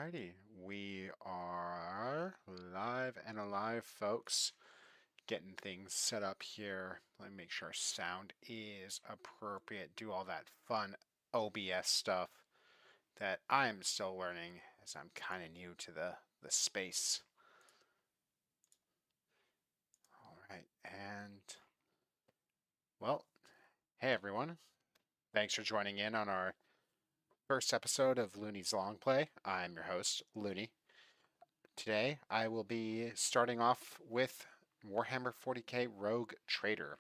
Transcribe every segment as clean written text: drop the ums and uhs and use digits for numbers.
Alrighty, we are live and alive, folks. Getting things set up here. Let me make sure our sound is appropriate. Do all that fun OBS stuff that I'm still learning as I'm kind of new to the space. Alright, and well, hey everyone. Thanks for joining in on our first episode of Looney's Longplay. I'm your host, Looney. Today, I will be starting off with Warhammer 40k Rogue Trader.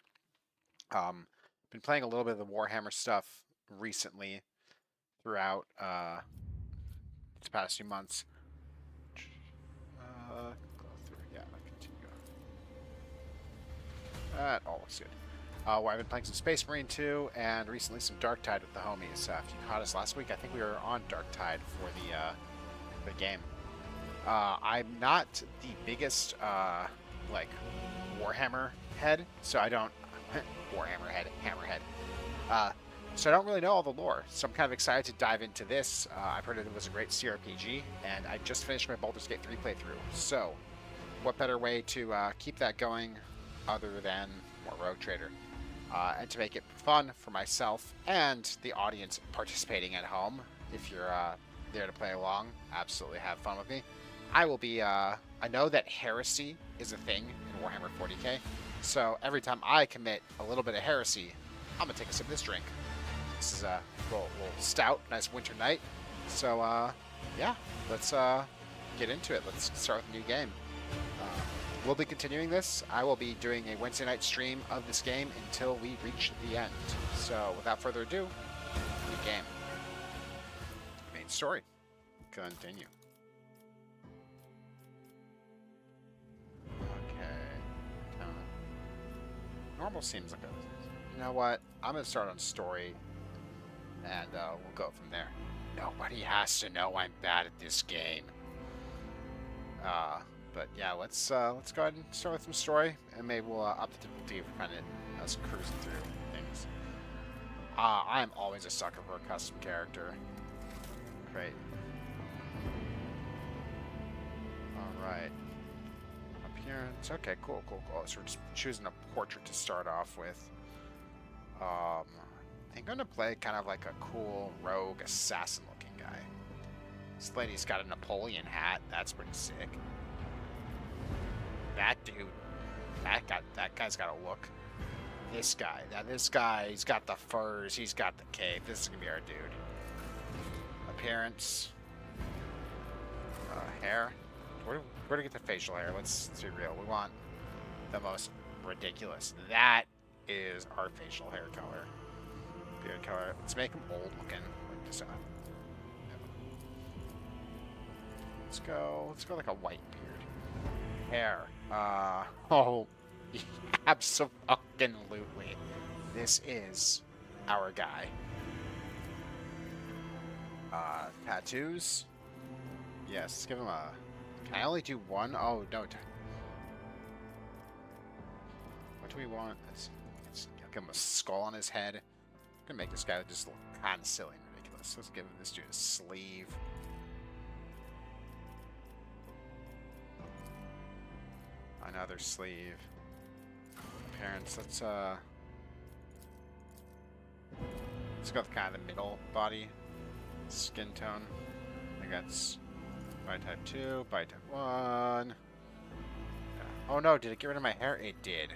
Been playing a little bit of the Warhammer stuff recently throughout the past few months. Go through, yeah, continue. That all looks good. I've been playing some Space Marine 2 and recently some Dark Tide with the homies. If you caught us last week, I think we were on Dark Tide for the game. I'm not the biggest like Warhammer head, so I don't Warhammer head, Hammerhead. So I don't really know all the lore. So I'm kind of excited to dive into this. I've heard it was a great CRPG, and I just finished my Baldur's Gate 3 playthrough. So, what better way to keep that going other than more Rogue Trader? And to make it fun for myself and the audience participating at home. If you're there to play along, absolutely have fun with me. I will be, I know that heresy is a thing in Warhammer 40k, so every time I commit a little bit of heresy, I'm going to take a sip of this drink. This is a little stout, nice winter night. So, yeah, let's get into it. Let's start with a new game. We'll be continuing this. I will be doing a Wednesday night stream of this game until we reach the end. So, without further ado, new game. Main story. Continue. Normal seems like a... You know what? I'm going to start on story, and we'll go from there. Nobody has to know I'm bad at this game. But yeah, let's go ahead and start with some story, and maybe we'll up the difficulty for kind of us cruising through things. I'm always a sucker for a custom character. Great. Alright. Appearance. Okay, cool. So we're just choosing a portrait to start off with. I think I'm gonna play kind of like a cool rogue assassin looking guy. This lady's got a Napoleon hat. That's pretty sick. That dude, that guy's got a look. This guy, he's got the furs, he's got the cape. This is gonna be our dude. Appearance. Hair. Where to get the facial hair? Let's be real. We want the most ridiculous. That is our facial hair color. Beard color. Let's make him old looking. Like this. Let's go like a white beard. Hair. Oh, absolutely. This is our guy. Tattoos. Yes, let's give him a... Can I only do one? Oh, no. What do we want? Let's give him a skull on his head. I'm gonna make this guy just look kind of silly and ridiculous. Let's give this dude a sleeve. Another sleeve. Appearance. Let's go with kind of the middle body. Skin tone. I think that's body type 2, body type 1. Yeah. Oh no, did it get rid of my hair? It did.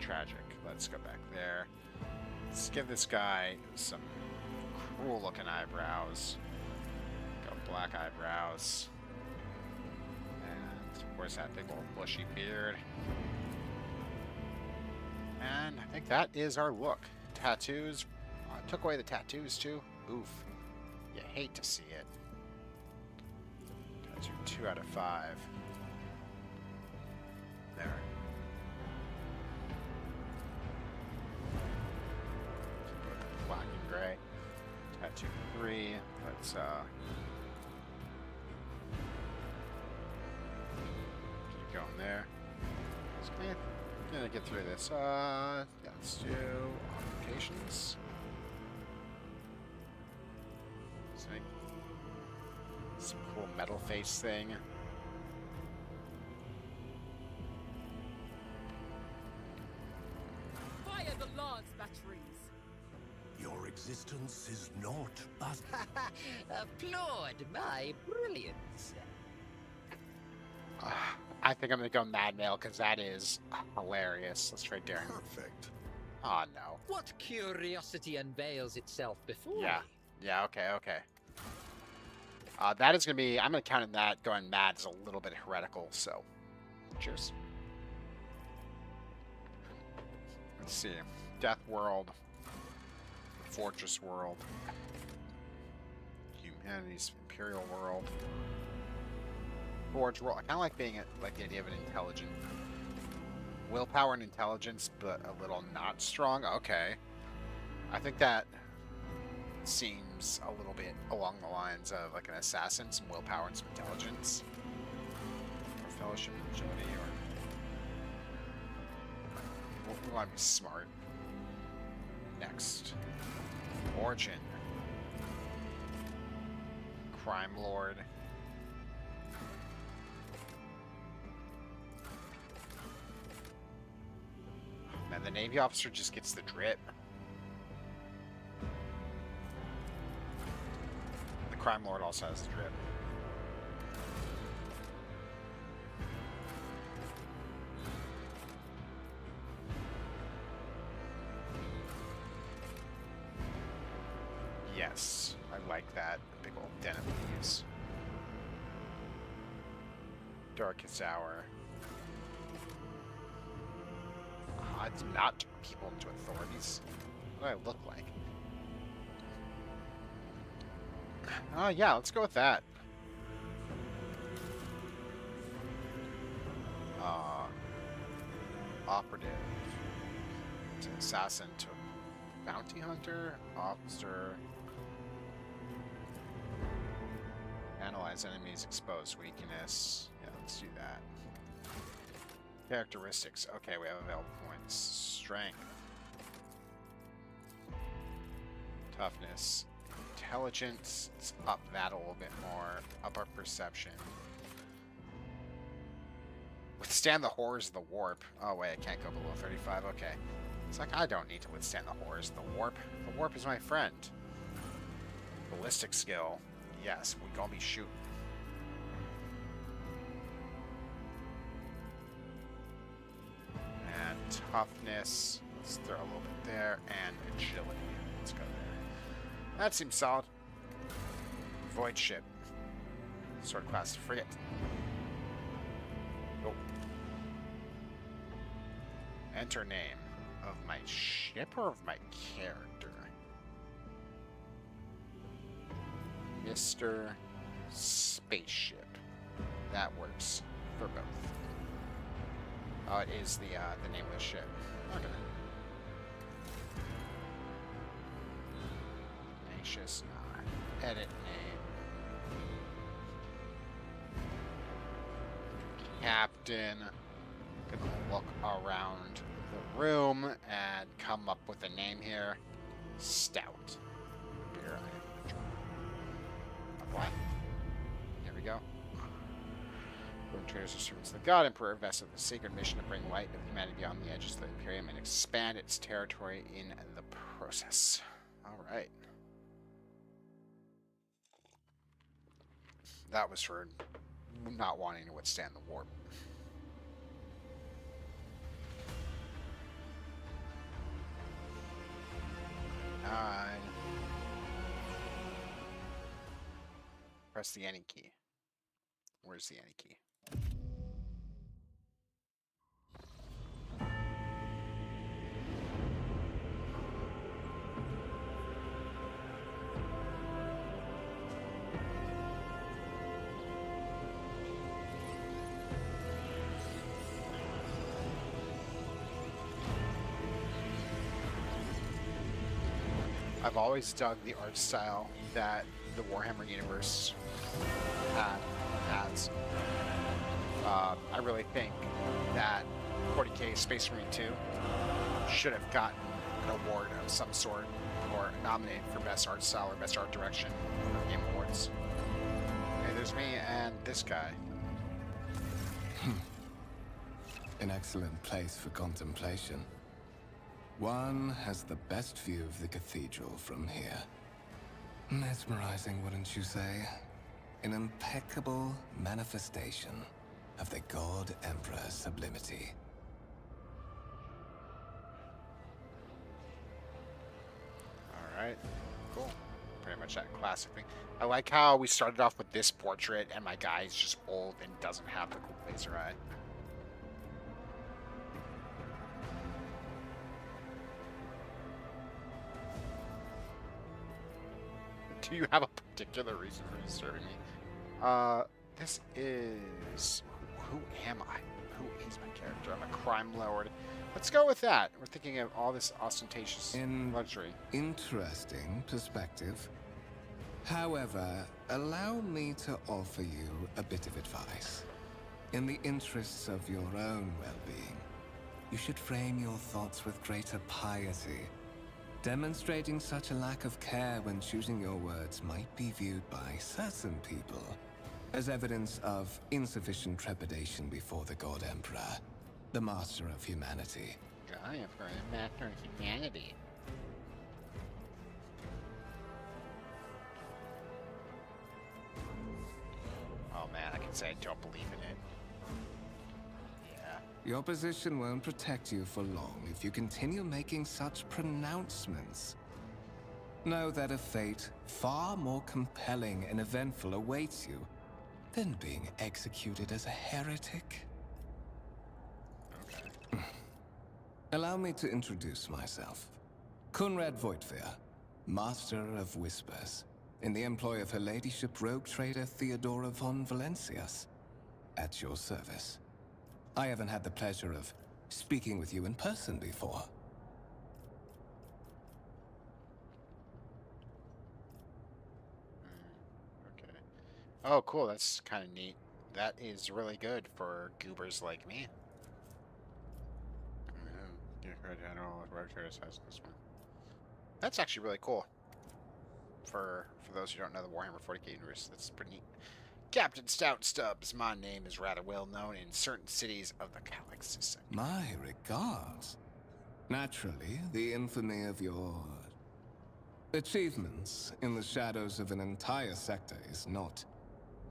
Tragic. Let's go back there. Let's give this guy some cruel looking eyebrows. Go black eyebrows. And where's that big old bushy beard? And I think that is our look. Tattoos. Oh, I took away the tattoos too. Oof. You hate to see it. Tattoo 2 out of 5. There. Black and gray. Tattoo 3. Let's keep going there. Gonna get through this. Yeah, let's do modifications. Some cool metal face thing. Fire the Lance batteries. Your existence is naught but... Applaud my brilliance. I think I'm gonna go Mad Mail because that is hilarious. Let's try daring. Perfect. Oh no. What curiosity unveils itself before Yeah. me? Yeah. Okay. Okay. That is gonna be. I'm gonna count in that going mad is a little bit heretical. So, cheers. Let's see. Death World. Fortress World. Humanity's Imperial World. Forge World. I kind of like being like the idea of an intelligent. Willpower and intelligence, but a little not strong. Okay. I think that seems a little bit along the lines of like an assassin, some willpower and some intelligence. Or fellowship and agility, or we want to be smart. Next. Origin. Crime Lord. And the Navy officer just gets the drip. The Crime Lord also has the drip. Yes, I like that. Big old den of thieves. Darkest Hour. I do not turn people into authorities. What do I look like? Yeah, let's go with that. Operative. To assassin to bounty hunter. Officer. Analyze enemies, expose weakness. Yeah, let's do that. Characteristics. Okay, we have available points. Strength. Toughness. Intelligence. Let's up that a little bit more. Up our perception. Withstand the horrors of the warp. Oh wait, I can't go below 35. Okay. It's like I don't need to withstand the horrors of the warp. The warp is my friend. Ballistic skill. Yes, we gonna be shooting. And toughness. Let's throw a little bit there. And agility. Let's go there. That seems solid. Void ship. Sword class frigate. Oh. Enter name of my ship or of my character? Mr. Spaceship. That works for both. Oh, it is the name of the ship. Okay. Anxious. Edit name. Captain. Gonna look around the room and come up with a name here. Stout. Beer I am drunk. What? There we go. Traitors are servants of the God Emperor, vested with the sacred mission to bring light of humanity beyond the edges of the Imperium and expand its territory in the process. Alright. That was for not wanting to withstand the warp. Press the any key. Where's the any key? I've always dug the art style that the Warhammer universe has. I really think that 40K Space Marine 2 should have gotten an award of some sort or nominated for Best Art Style or Best Art Direction for Game Awards. there's me and this guy. An excellent place for contemplation. One has the best view of the cathedral from here. Mesmerizing, wouldn't you say? An impeccable manifestation of the God Emperor's sublimity. Alright, cool. Pretty much that classic thing. I like how we started off with this portrait and my guy is just old and doesn't have the cool laser eye. Do you have a particular reason for disturbing me? This is... Who am I? Who is my character? I'm a crime lord. Let's go with that. We're thinking of all this ostentatious luxury. Interesting perspective. However, allow me to offer you a bit of advice. In the interests of your own well-being, you should frame your thoughts with greater piety. Demonstrating such a lack of care when choosing your words might be viewed by certain people as evidence of insufficient trepidation before the God Emperor, the master of humanity. God Emperor, the master of humanity. Oh man, I can say I don't believe in it. Yeah. Your position won't protect you for long if you continue making such pronouncements. Know that a fate far more compelling and eventful awaits you than being executed as a heretic. Okay. Allow me to introduce myself. Conrad Voigtveer, Master of Whispers, in the employ of Her Ladyship Rogue Trader Theodora von Valencias, at your service. I haven't had the pleasure of speaking with you in person before. Okay. Oh, cool. That's kind of neat. That is really good for goobers like me. I don't know what Rogue Trader has this one. That's actually really cool. For those who don't know the Warhammer 40k universe, that's pretty neat. Captain Stout Stubbs, my name is rather well known in certain cities of the galaxy. My regards. Naturally, the infamy of your achievements in the shadows of an entire sector is not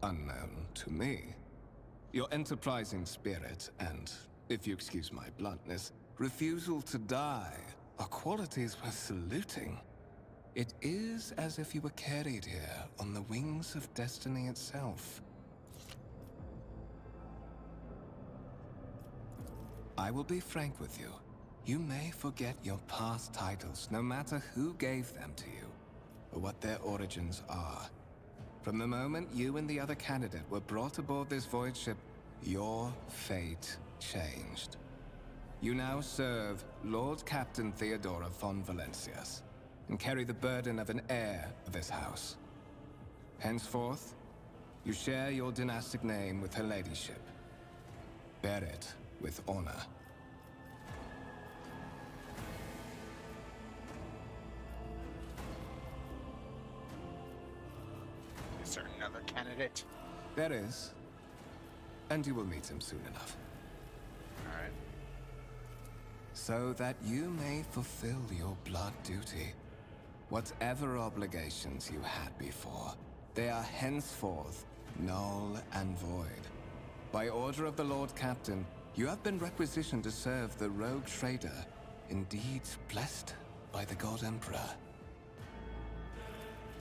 unknown to me. Your enterprising spirit and, if you excuse my bluntness, refusal to die are qualities worth saluting. It is as if you were carried here on the wings of destiny itself. I will be frank with you. You may forget your past titles, no matter who gave them to you, or what their origins are. From the moment you and the other candidate were brought aboard this void ship, your fate changed. You now serve Lord Captain Theodora von Valencias, and carry the burden of an heir of this house. Henceforth, you share your dynastic name with Her Ladyship. Bear it with honor. Is there another candidate? There is. And you will meet him soon enough. Alright. So that you may fulfill your blood duty. Whatever obligations you had before, they are henceforth null and void. By order of the Lord Captain, you have been requisitioned to serve the Rogue Trader, indeed blessed by the God Emperor.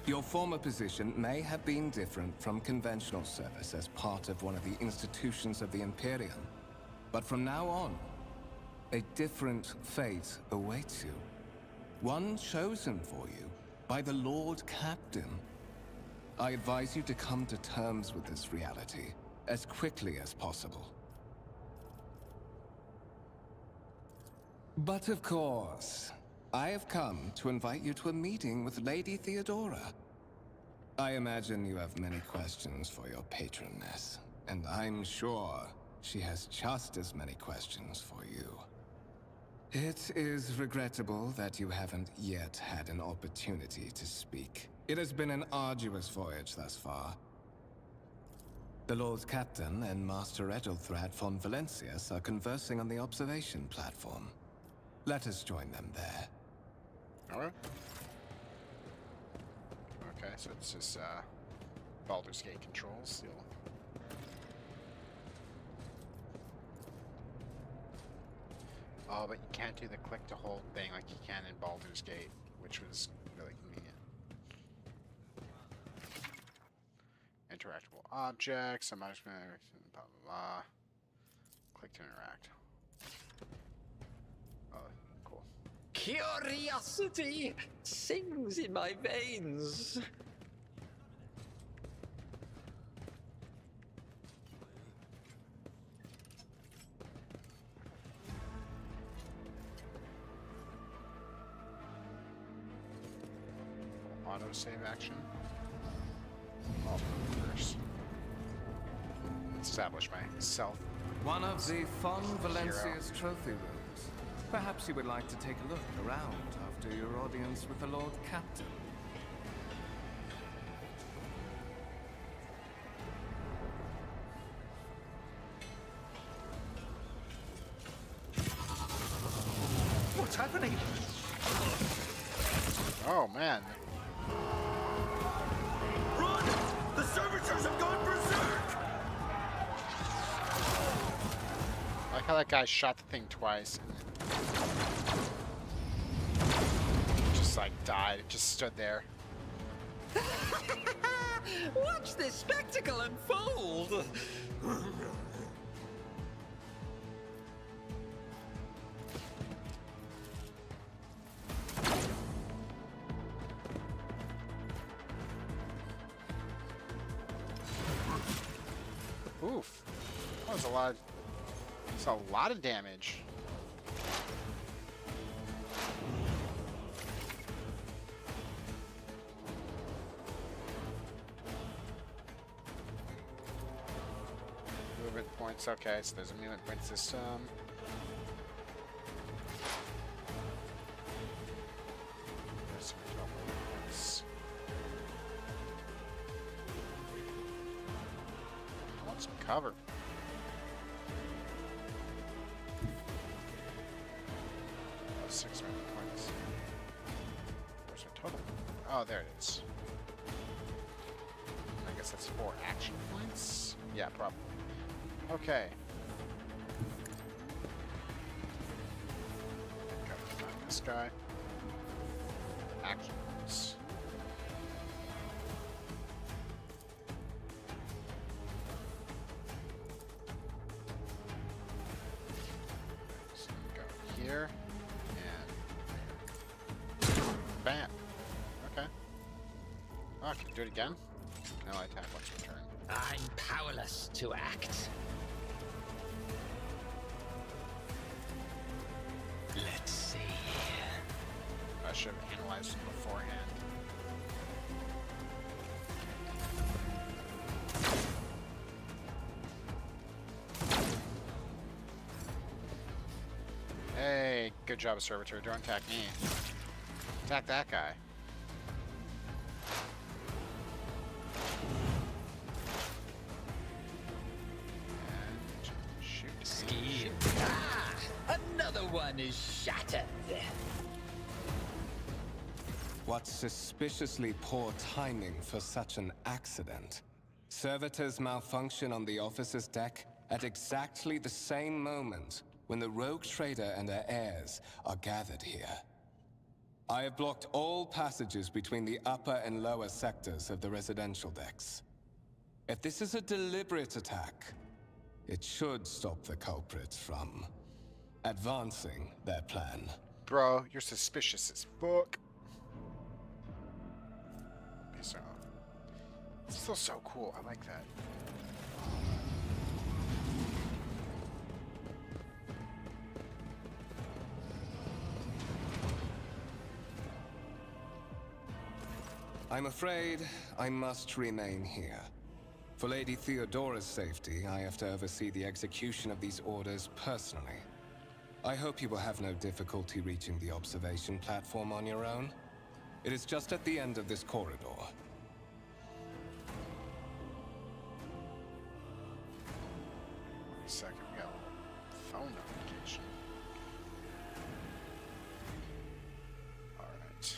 Your former position may have been different from conventional service as part of one of the institutions of the Imperium, but from now on, a different fate awaits you. One chosen for you by the Lord Captain. I advise you to come to terms with this reality as quickly as possible. But of course, I have come to invite you to a meeting with Lady Theodora. I imagine you have many questions for your patroness, and I'm sure she has just as many questions for you. It is regrettable that you haven't yet had an opportunity to speak. It has been an arduous voyage thus far. The Lord Captain and Master Edelthrad von Valencius are conversing on the observation platform. Let us join them there. Alright. Okay, so it's just Baldur's Gate controls. Oh, but you can't do the click to hold thing like you can in Baldur's Gate, which was really convenient. Interactable objects, blah blah blah. Click to interact. Oh, cool. Curiosity sings in my veins. Autosave action. Oh, first. Establish myself. One of the von Valencius trophy rooms. Perhaps you would like to take a look around after your audience with the Lord Captain. What's happening? Oh man. Run! The servitors have gone berserk! I like how that guy shot the thing twice and just like died. It just stood there. Watch this spectacle unfold. Oof. That was a lot. That's a lot of damage. Movement points. Okay, so there's a movement point system. There's some movement points. I want some cover. Oh, 6 movement points. Where's my total? Oh, there it is. I guess that's 4 action points. Yeah, probably. Okay. Go find this guy. Action points. So go here and bam. Okay. Oh, I can do it again. Now I attack once per turn. I'm powerless to act. Let's see. I should have analyzed them beforehand. Hey, good job, Servitor. Don't attack me. Attack that guy. And shoot. Scheme. Ah! Another one is shattered. What suspiciously poor timing for such an accident. Servitors malfunction on the officer's deck at exactly the same moment when the rogue trader and her heirs are gathered here. I have blocked all passages between the upper and lower sectors of the residential decks. If this is a deliberate attack, it should stop the culprits from advancing their plan. Bro, you're suspicious as fuck. So, it's still so cool. I like that. I'm afraid I must remain here. For Lady Theodora's safety, I have to oversee the execution of these orders personally. I hope you will have no difficulty reaching the observation platform on your own. It is just at the end of this corridor. second. We got a little phone notification. Alright.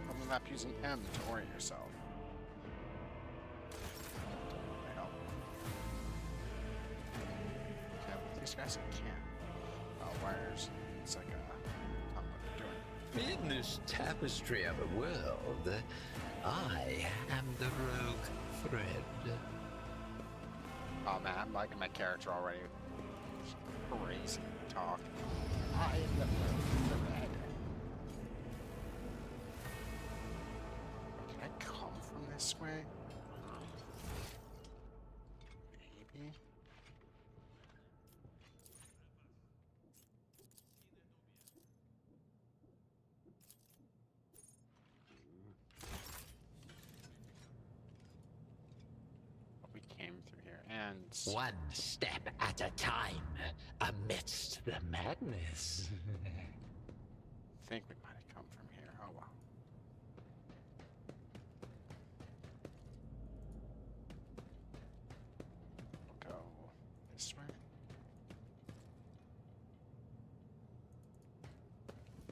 On the map using M to orient yourself. Help. Okay, with these guys I can. Wires. It's like I don't know what they're doing. In this tapestry of a world, I am the rogue thread. Oh man, I'm liking my character already. Crazy talk. I am the red. Can I come from this way? Maybe. We came through here, and One step at a time, amidst the madness. I think we might have come from here. Oh well. We'll go this way.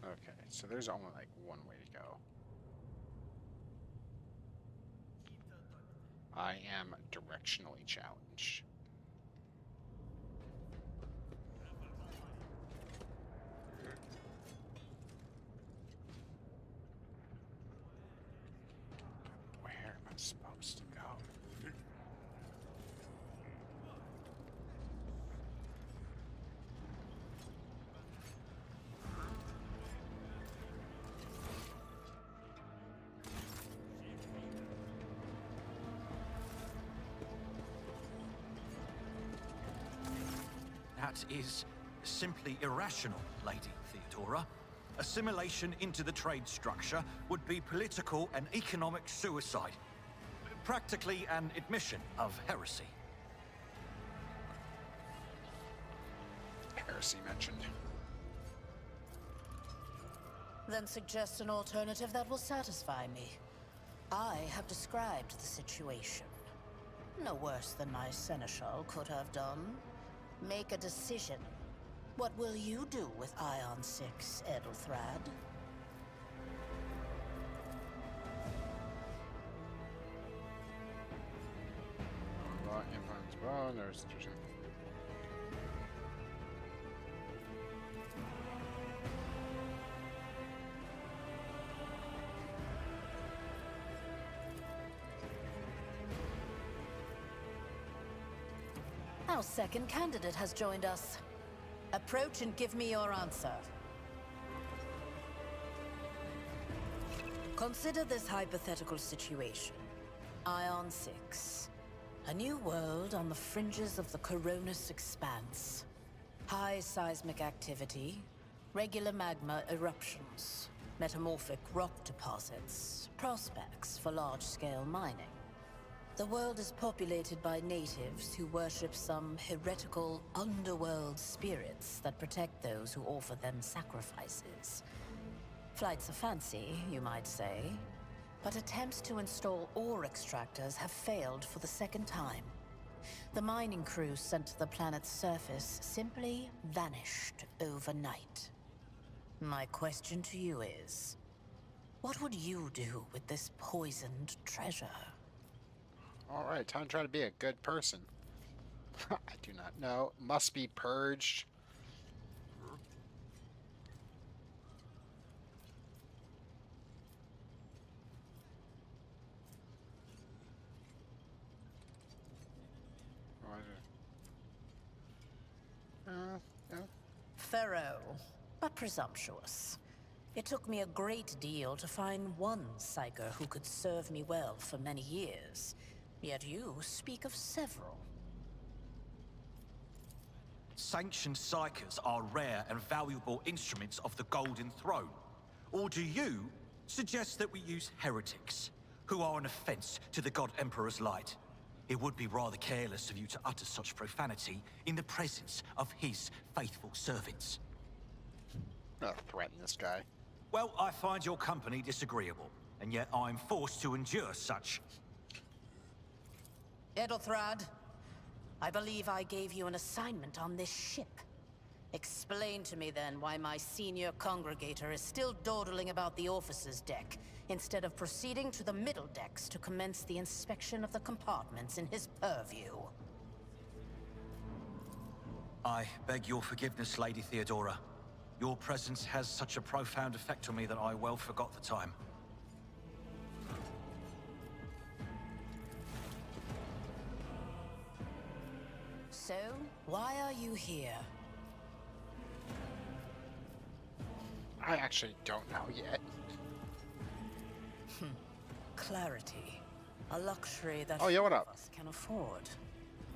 Okay, so there's only like one way to go. I am directionally challenged. Where am I supposed to go? That is simply irrational, Lady Theodora. Assimilation into the trade structure would be political and economic suicide. Practically an admission of heresy. Heresy mentioned. Then suggest an alternative that will satisfy me. I have described the situation. No worse than my seneschal could have done. Make a decision. What will you do with Ion 6, Edelthrad? Implants bone, there's Our second candidate has joined us. Approach and give me your answer. Consider this hypothetical situation. Ion 6. A new world on the fringes of the Coronis expanse. High seismic activity, regular magma eruptions, metamorphic rock deposits, prospects for large-scale mining. The world is populated by natives who worship some heretical underworld spirits that protect those who offer them sacrifices. Flights of fancy, you might say, but attempts to install ore extractors have failed for the second time. The mining crews sent to the planet's surface simply vanished overnight. My question to you is, what would you do with this poisoned treasure? Alright, time to try to be a good person. I do not know. Must be purged. Yeah. Thorough, but presumptuous. It took me a great deal to find one psyker who could serve me well for many years. Yet you speak of several. Sanctioned psychers are rare and valuable instruments of the Golden Throne. Or do you suggest that we use heretics, who are an offense to the God Emperor's light? It would be rather careless of you to utter such profanity in the presence of his faithful servants. Oh, threaten this guy. Well, I find your company disagreeable. and yet I'm forced to endure such. Edelthrad, I believe I gave you an assignment on this ship. Explain to me then why my senior congregator is still dawdling about the officer's deck, instead of proceeding to the middle decks to commence the inspection of the compartments in his purview. I beg your forgiveness, Lady Theodora. Your presence has such a profound effect on me that I well forgot the time. So, why are you here? I actually don't know yet. Clarity. A luxury that Oh, yeah, what few up? of us can afford.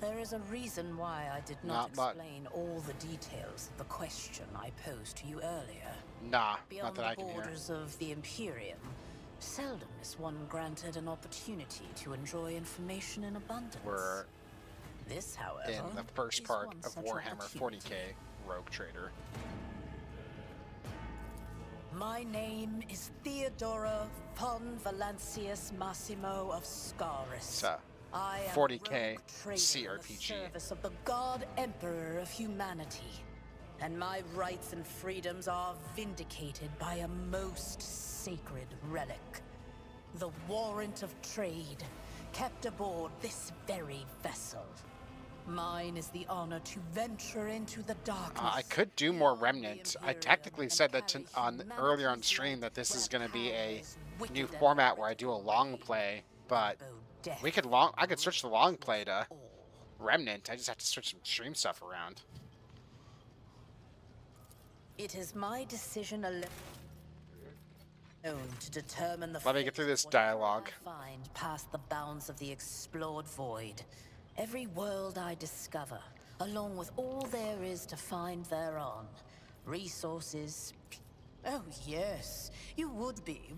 There is a reason why I did not Not much. explain all the details of the question I posed to you earlier. Nah, Beyond not that I the can hear. borders of the Imperium, seldom is one granted an opportunity to enjoy information in abundance. We're This, however, in the first is part one of such Warhammer opportunity. 40k Rogue Trader. My name is Theodora von Valancius Massimo of Scaris. So, I am 40K a rogue trader CRPG. in the service of the God Emperor of humanity, and my rights and freedoms are vindicated by a most sacred relic. The warrant of trade, kept aboard this very vessel. Mine is the honor to venture into the darkness. I could do more beyond the Remnant. I Imperium technically and said that carry earlier on humanity's stream light that this is where going to be a power is wicked new and format where I do a long wicked. play, but Death we could I could switch the long play to Remnant. I just have to switch some stream stuff around. It is my decision alone to determine the Let me fate get through of this whatever dialogue. I find past the bounds of the explored void. Every world I discover, along with all there is to find thereon. Resources. Oh yes, you would be.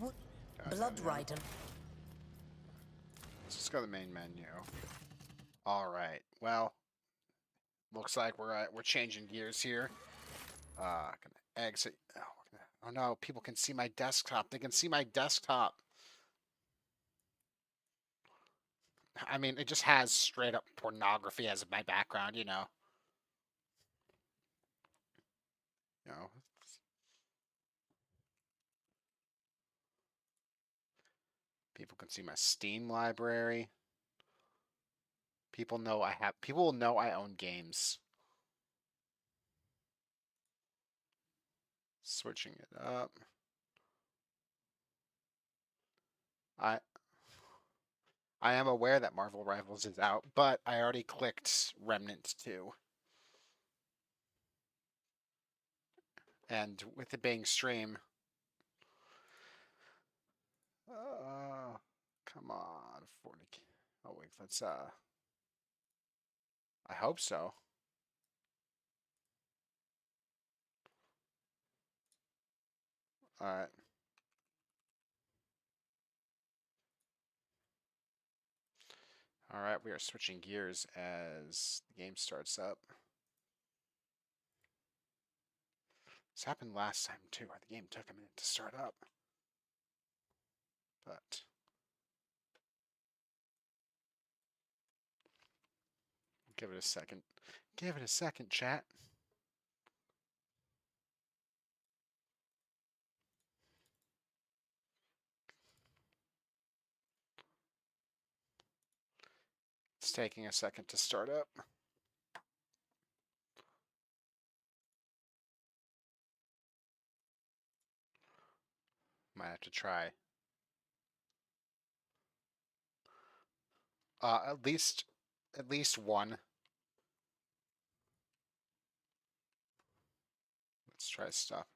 Bloodright and Let's just go to the main menu. All right. Well, looks like we're changing gears here. Gonna exit. Oh no, people can see my desktop. They can see my desktop. I mean, it just has straight up pornography as my background, you know. You know. People can see my Steam library. People will know I own games. Switching it up. I am aware that Marvel Rivals is out, but I already clicked Remnant 2. And with it being stream, come on, 40. Oh wait, let's I hope so. All right. All right, we are switching gears as the game starts up. This happened last time too, where the game took a minute to start up. But give it a second. Give it a second, chat. It's taking a second to start up. Might have to try. At least one. Let's try stuff.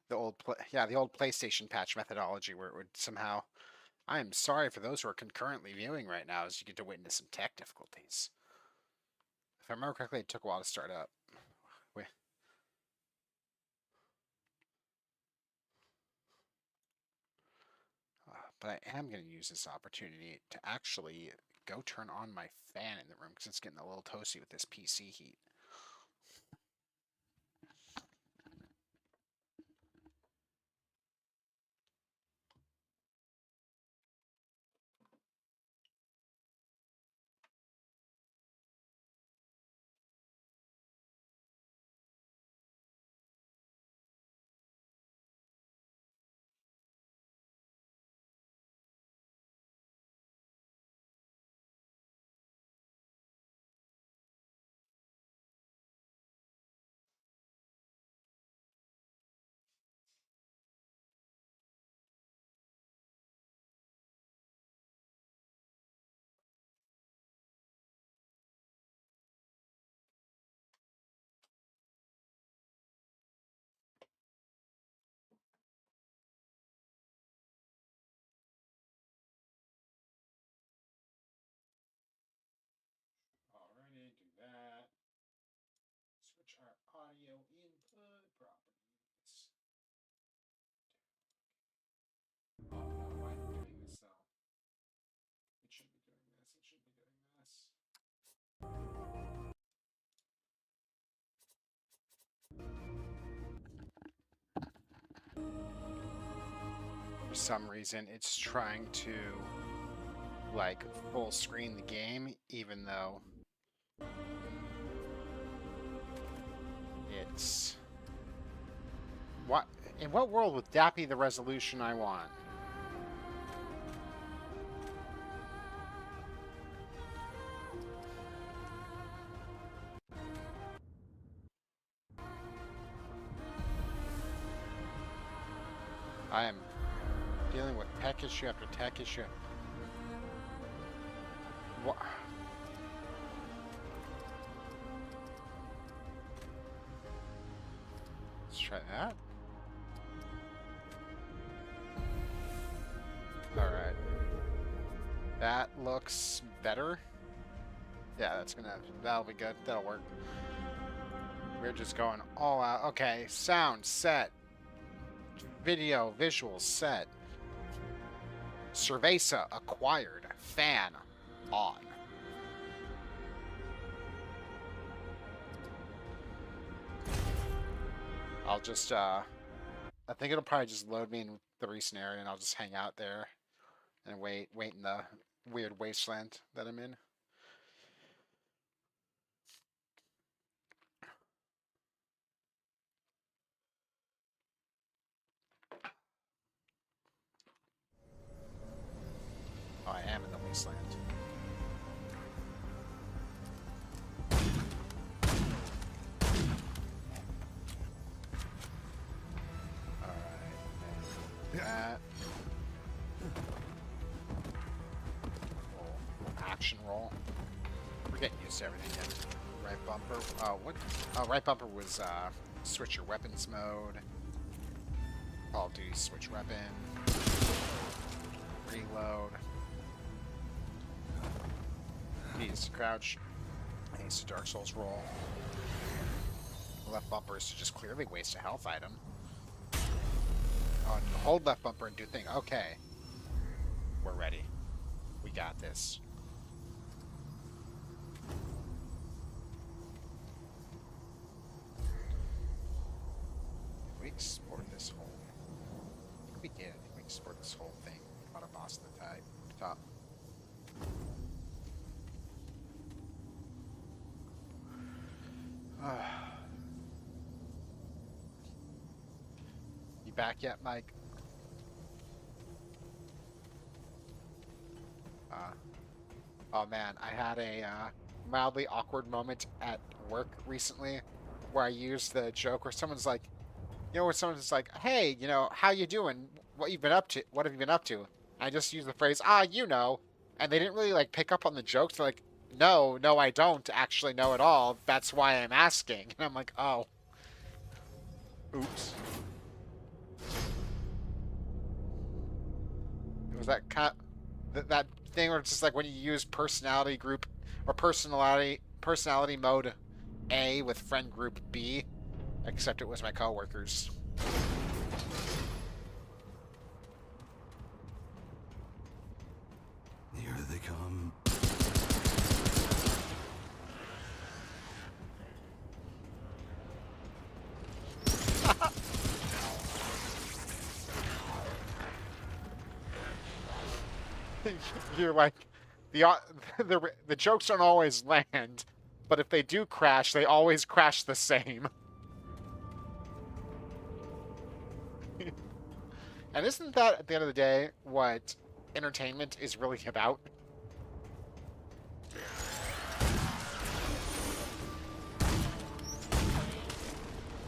The old PlayStation patch methodology where it would somehow. I am sorry for those who are concurrently viewing right now, as you get to witness some tech difficulties. If I remember correctly, it took a while to start up. But I am going to use this opportunity to actually go turn on my fan in the room because it's getting a little toasty with this PC heat. Alrighty, do that. Switch our audio input properties. Oh no, why am I doing this though? It shouldn't be doing this. It shouldn't be doing this. For some reason, it's trying to like full screen the game, even though it's what? In what world would that be the resolution I want? I am dealing with tech issue after tech issue. What? Let's try that. Alright. That looks better. Yeah, that'll be good. That'll work. We're just going all out. Okay, sound set. Video, visuals set. Cerveza acquired. Fan on. I'll just, I think it'll probably just load me in the recent area and I'll just hang out there and wait in the weird wasteland that I'm in. Oh, I am in the wasteland. That. Action roll. We're getting used to everything yet. Right bumper. What? Oh, right bumper was switch your weapons mode. Call of Duty switch weapon. Reload. B is to crouch. A is to Dark Souls roll. Left bumper is to just clearly waste a health item. Oh, hold left bumper and do thing. Okay. We're ready. We got this. We export this whole... I think we did. I think we export this whole thing. About a boss at the top. You back yet, Mike? Oh man, I had a mildly awkward moment at work recently where I used the joke where someone's like, you know, when someone's like, hey, you know, how you doing? What you've been up to? What have you been up to? And I just used the phrase, you know, and they didn't really like pick up on the joke. They're like, no, I don't actually know at all. That's why I'm asking. And I'm like, oh. Oops. It was that kind of, that thing where it's just like when you use personality group or personality mode A with friend group B, except it was my coworkers. they come. You're like, the jokes don't always land, but if they do crash, they always crash the same. And isn't that, at the end of the day, what entertainment is really about?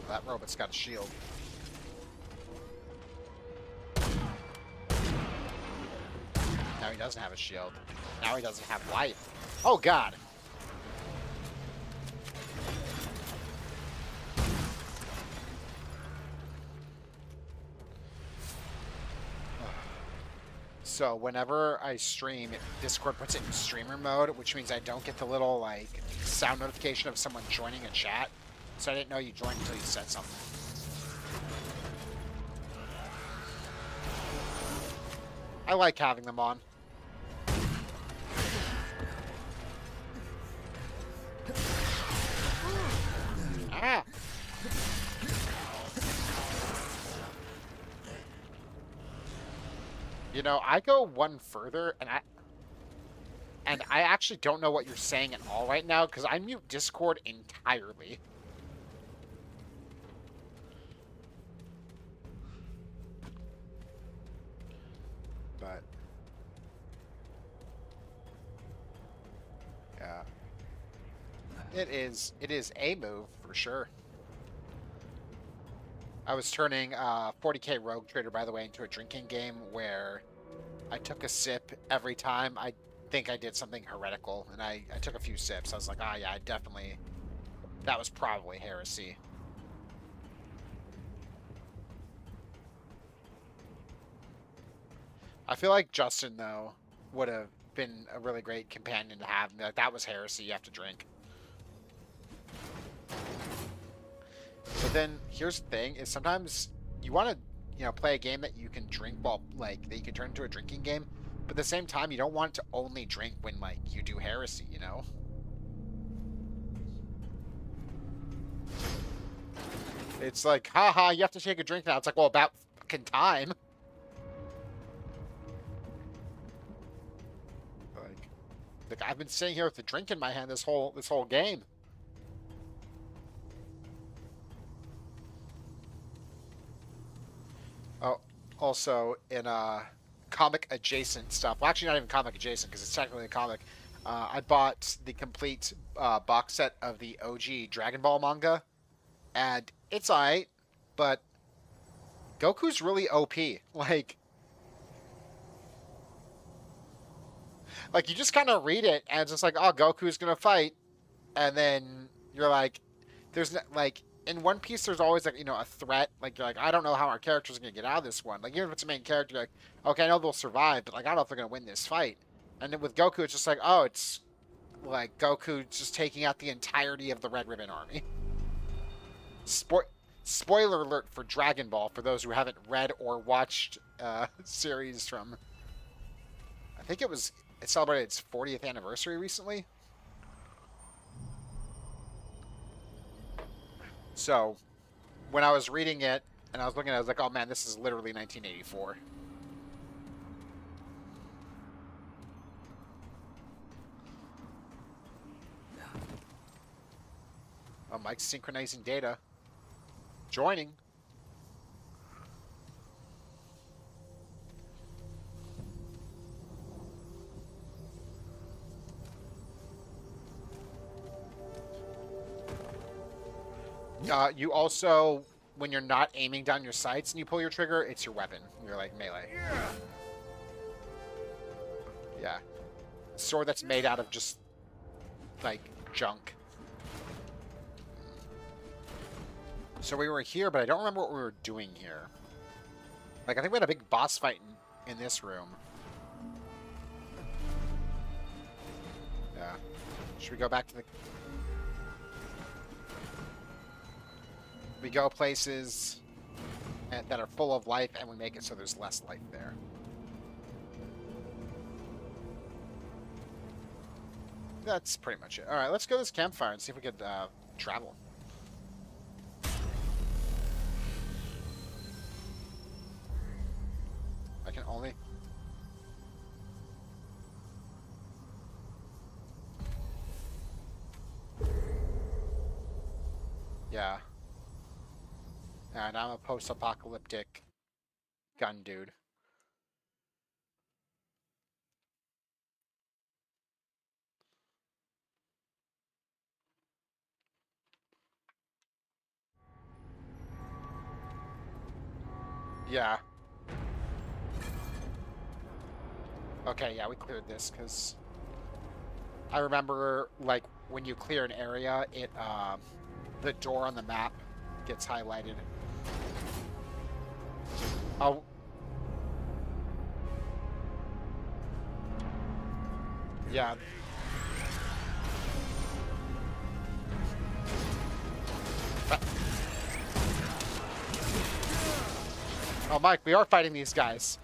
That robot's got a shield. Now he doesn't have a shield. Now he doesn't have life. Oh, God. So whenever I stream, Discord puts it in streamer mode, which means I don't get the little, like, sound notification of someone joining a chat. So I didn't know you joined until you said something. I like having them on. Ah! You know, I go one further, and I actually don't know what you're saying at all right now, because I mute Discord entirely. But yeah, it is a move for sure. I was turning 40k Rogue Trader, by the way, into a drinking game where I took a sip every time. I think I did something heretical, and I took a few sips. I was like, ah, yeah, I definitely... That was probably heresy. I feel like Justin, though, would have been a really great companion to have. Like, that was heresy, you have to drink. But then here's the thing: is sometimes you want to, you know, play a game that you can drink while, like, that you can turn into a drinking game. But at the same time, you don't want to only drink when, like, you do heresy, you know? It's like, haha, you have to take a drink now. It's like, well, about fucking time. Like I've been sitting here with a drink in my hand this whole game. Oh, also in comic adjacent stuff. Well, actually, not even comic adjacent because it's technically a comic. I bought the complete box set of the OG Dragon Ball manga, and it's alright, but Goku's really OP. Like you just kind of read it, and it's just like, oh, Goku's gonna fight, and then you're like, there's no, like in One Piece, there's always like, you know, a threat. Like you're like, I don't know how our characters are gonna get out of this one. Like even if it's a main character, you're like, okay, I know they'll survive, but like I don't know if they're gonna win this fight. And then with Goku, it's just like, oh, it's like Goku just taking out the entirety of the Red Ribbon Army. Spoiler alert for Dragon Ball for those who haven't read or watched series from. I think it celebrated its 40th anniversary recently. So, when I was reading it and I was looking at it, I was like, oh man, this is literally 1984. Oh, Mike's synchronizing data. Joining. You also, when you're not aiming down your sights and you pull your trigger, it's your weapon. You're like melee. Yeah. A sword that's made out of just, like, junk. So we were here, but I don't remember what we were doing here. Like, I think we had a big boss fight in this room. Yeah. Should we go back to the... We go places that are full of life, and we make it so there's less life there. that's pretty much it. All right, let's go to this campfire and see if we could travel. I can only... Yeah. And I'm a post-apocalyptic gun dude. Yeah. Okay, yeah, we cleared this, because I remember, like, when you clear an area, it, the door on the map gets highlighted. Oh. Yeah. Oh, Mike, we are fighting these guys.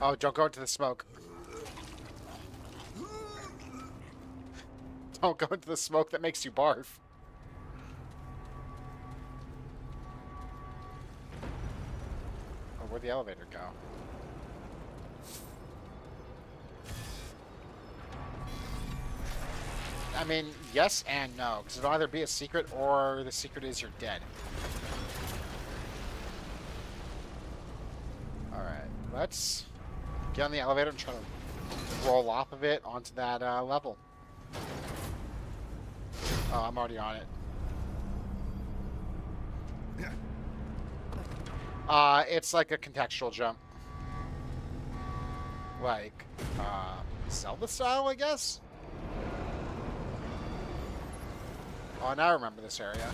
Oh, don't go into the smoke. Don't go into the smoke that makes you barf. Oh, where'd the elevator go? I mean, yes and no, because it'll either be a secret or the secret is you're dead. Alright, let's get on the elevator and try to roll off of it onto that level. Oh, I'm already on it. It's like a contextual jump. Like, Zelda style, I guess? Oh, now I remember this area.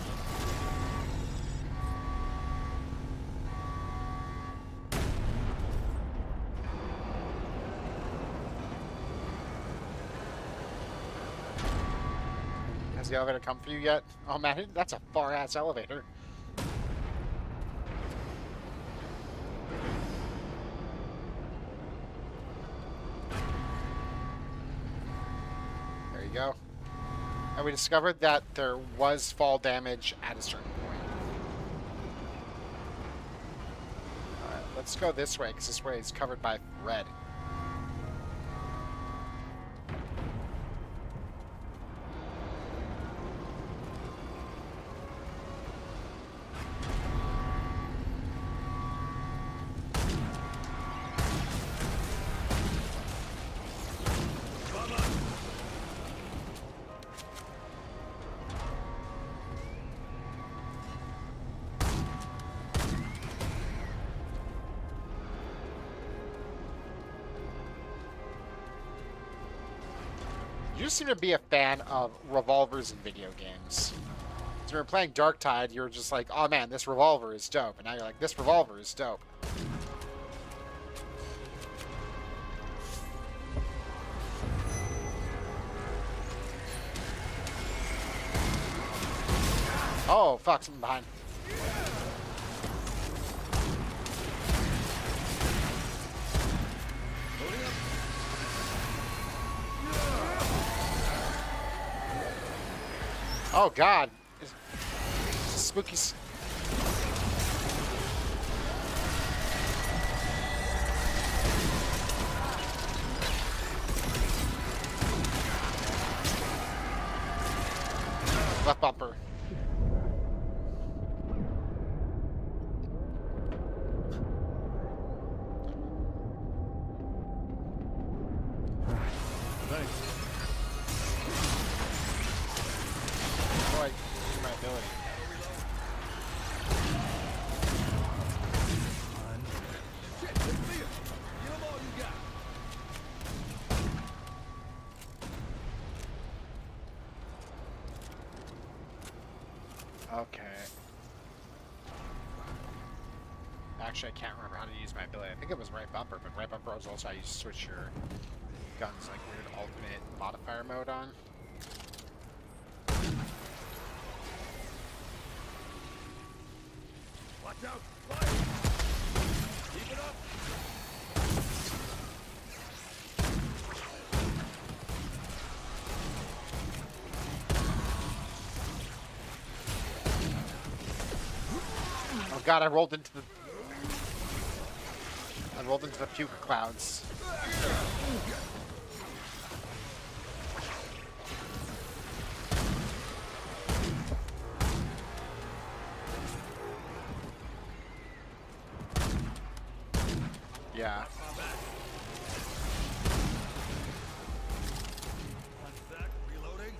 Has the elevator come for you yet? Oh man, that's a far-ass elevator. There you go. And we discovered that there was fall damage at a certain point. Alright, let's go this way, because this way is covered by red. You seem to be a fan of revolvers in video games. So when we were playing Darktide, you were just like, oh man, this revolver is dope. And now you're like, this revolver is dope. Oh, fuck, something behind. Oh god. It's a spooky... Left bumper. Okay. Actually, I can't remember how to use my ability. I think it was right bumper, but right bumper was also how you switch your guns, like weird alternate modifier mode on. Watch out! Fire! Keep it up! Oh god, I rolled into the puke clouds. Yeah. Reloading.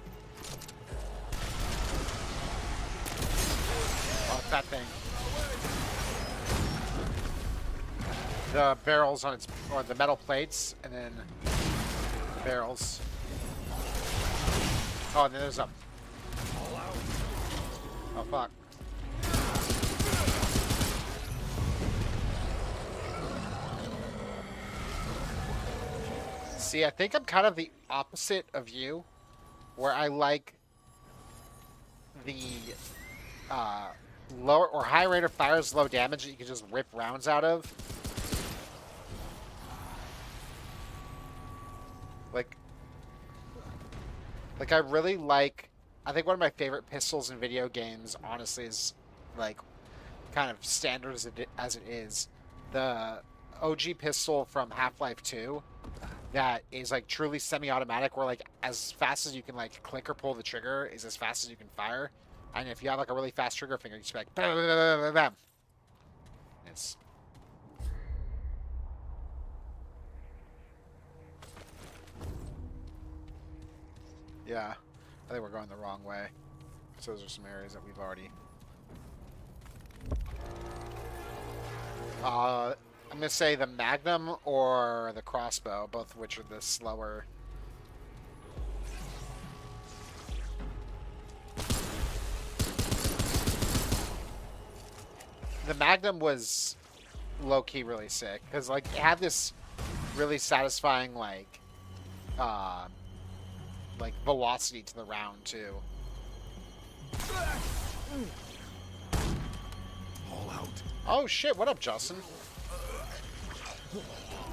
Oh, it's that thing. The barrels on its, or the metal plates, and then the barrels. Oh, and then there's a. Oh fuck. See, I think I'm kind of the opposite of you, where I like the lower or high rate of fire is low damage that you can just rip rounds out of. Like I really like. I think one of my favorite pistols in video games, honestly, is like kind of standard as it is. The OG pistol from Half-Life 2 that is like truly semi-automatic, where like as fast as you can like click or pull the trigger is as fast as you can fire, and if you have like a really fast trigger finger, you just be like bam, bam, bam, bam, bam. It's yeah. I think we're going the wrong way. So those are some areas that we've already. I'm gonna say the Magnum or the crossbow, both of which are the slower. The Magnum was low-key really sick because like it had this really satisfying like velocity to the round too. All out. Oh shit! What up, Justin?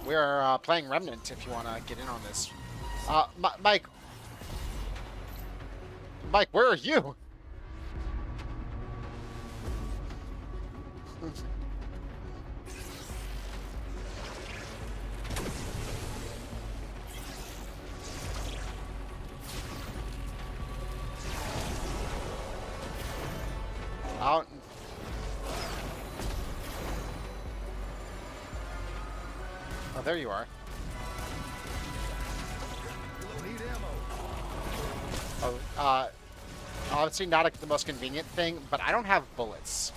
We're playing Remnant. If you want to get in on this, Mike. Mike, where are you? Out. Oh, there you are. Need ammo. Oh, obviously not the most convenient thing, but I don't have bullets.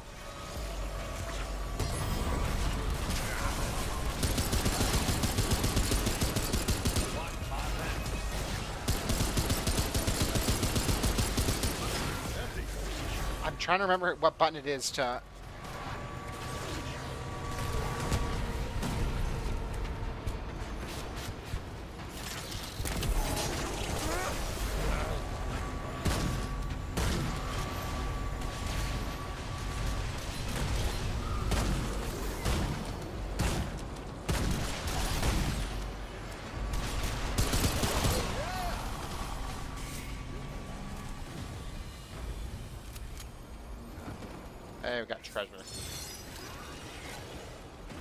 I'm trying to remember what button it is to. Hey, we got treasure.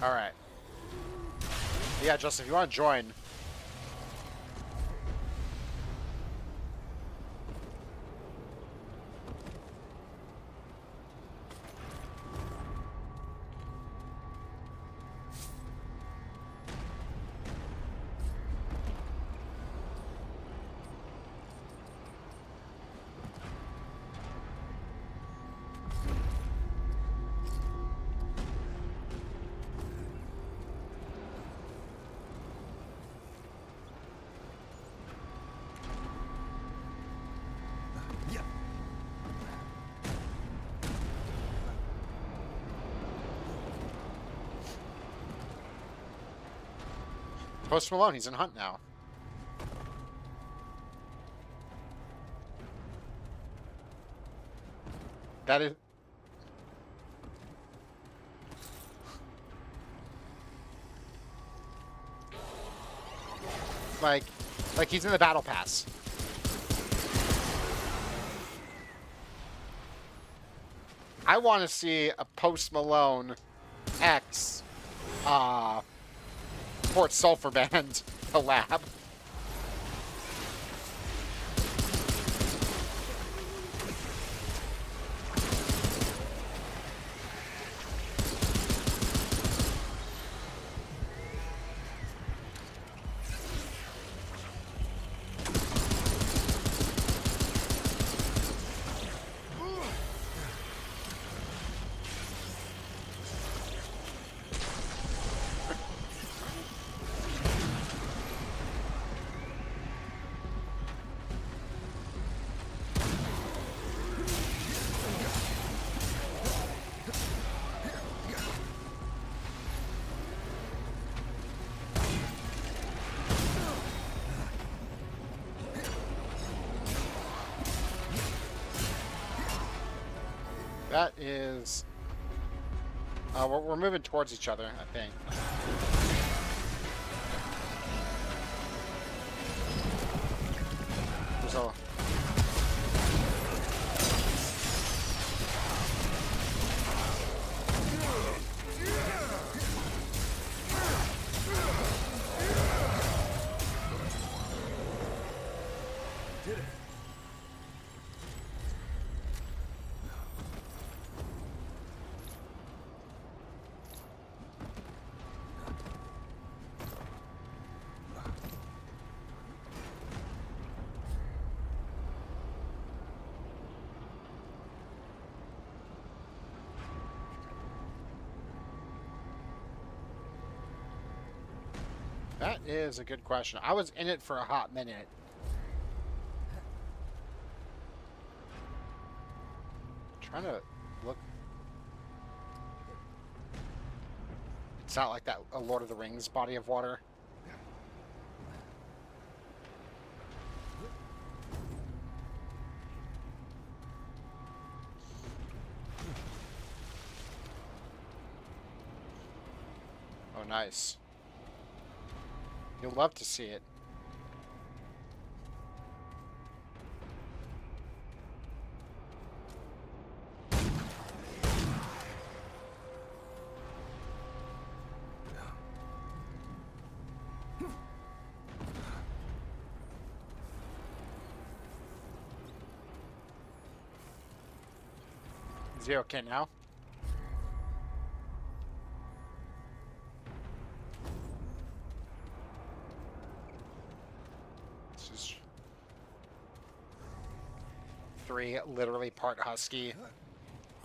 Alright. Yeah, Justin, if you want to join. Post Malone, he's in Hunt now. That is... Like he's in the battle pass. I want to see a Post Malone X Port Sulphur Band collab. That is... we're moving towards each other, I think. There's a... That is a good question. I was in it for a hot minute. Trying to look. It's not like that a Lord of the Rings body of water. Oh, nice. You'll love to see it. Is he okay now? Three, literally part husky,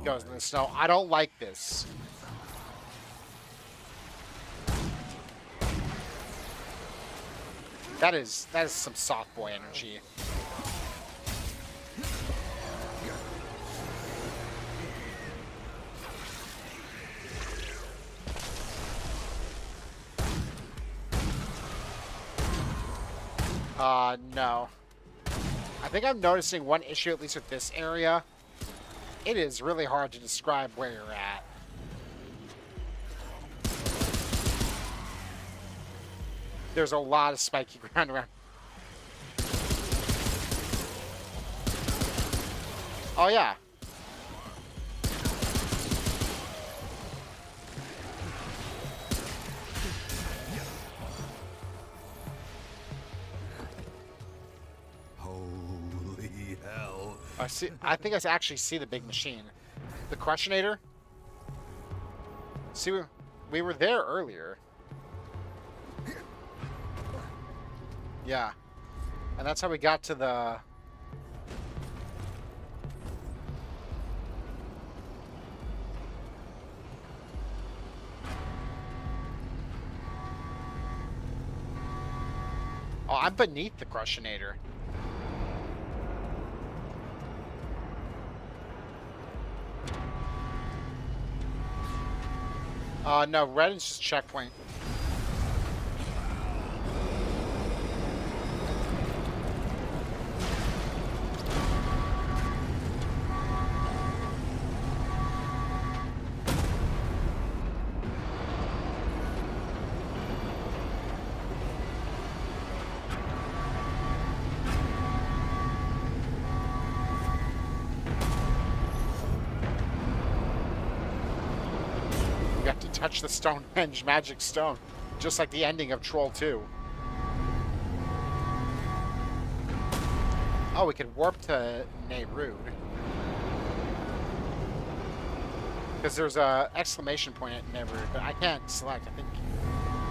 goes in the snow. I don't like this. That is some soft boy energy. No. I think I'm noticing one issue, at least with this area. It is really hard to describe where you're at. There's a lot of spiky ground around. Oh, yeah. I think I actually see the big machine. The Crushinator. See, we were there earlier. Yeah. And that's how we got to the... Oh, I'm beneath the Crushinator. No, red is just checkpoint. touch the Stonehenge magic stone, just like the ending of Troll 2. Oh, we could warp to Nehrude. Because there's a exclamation point at Nehrude, but I can't select. I think.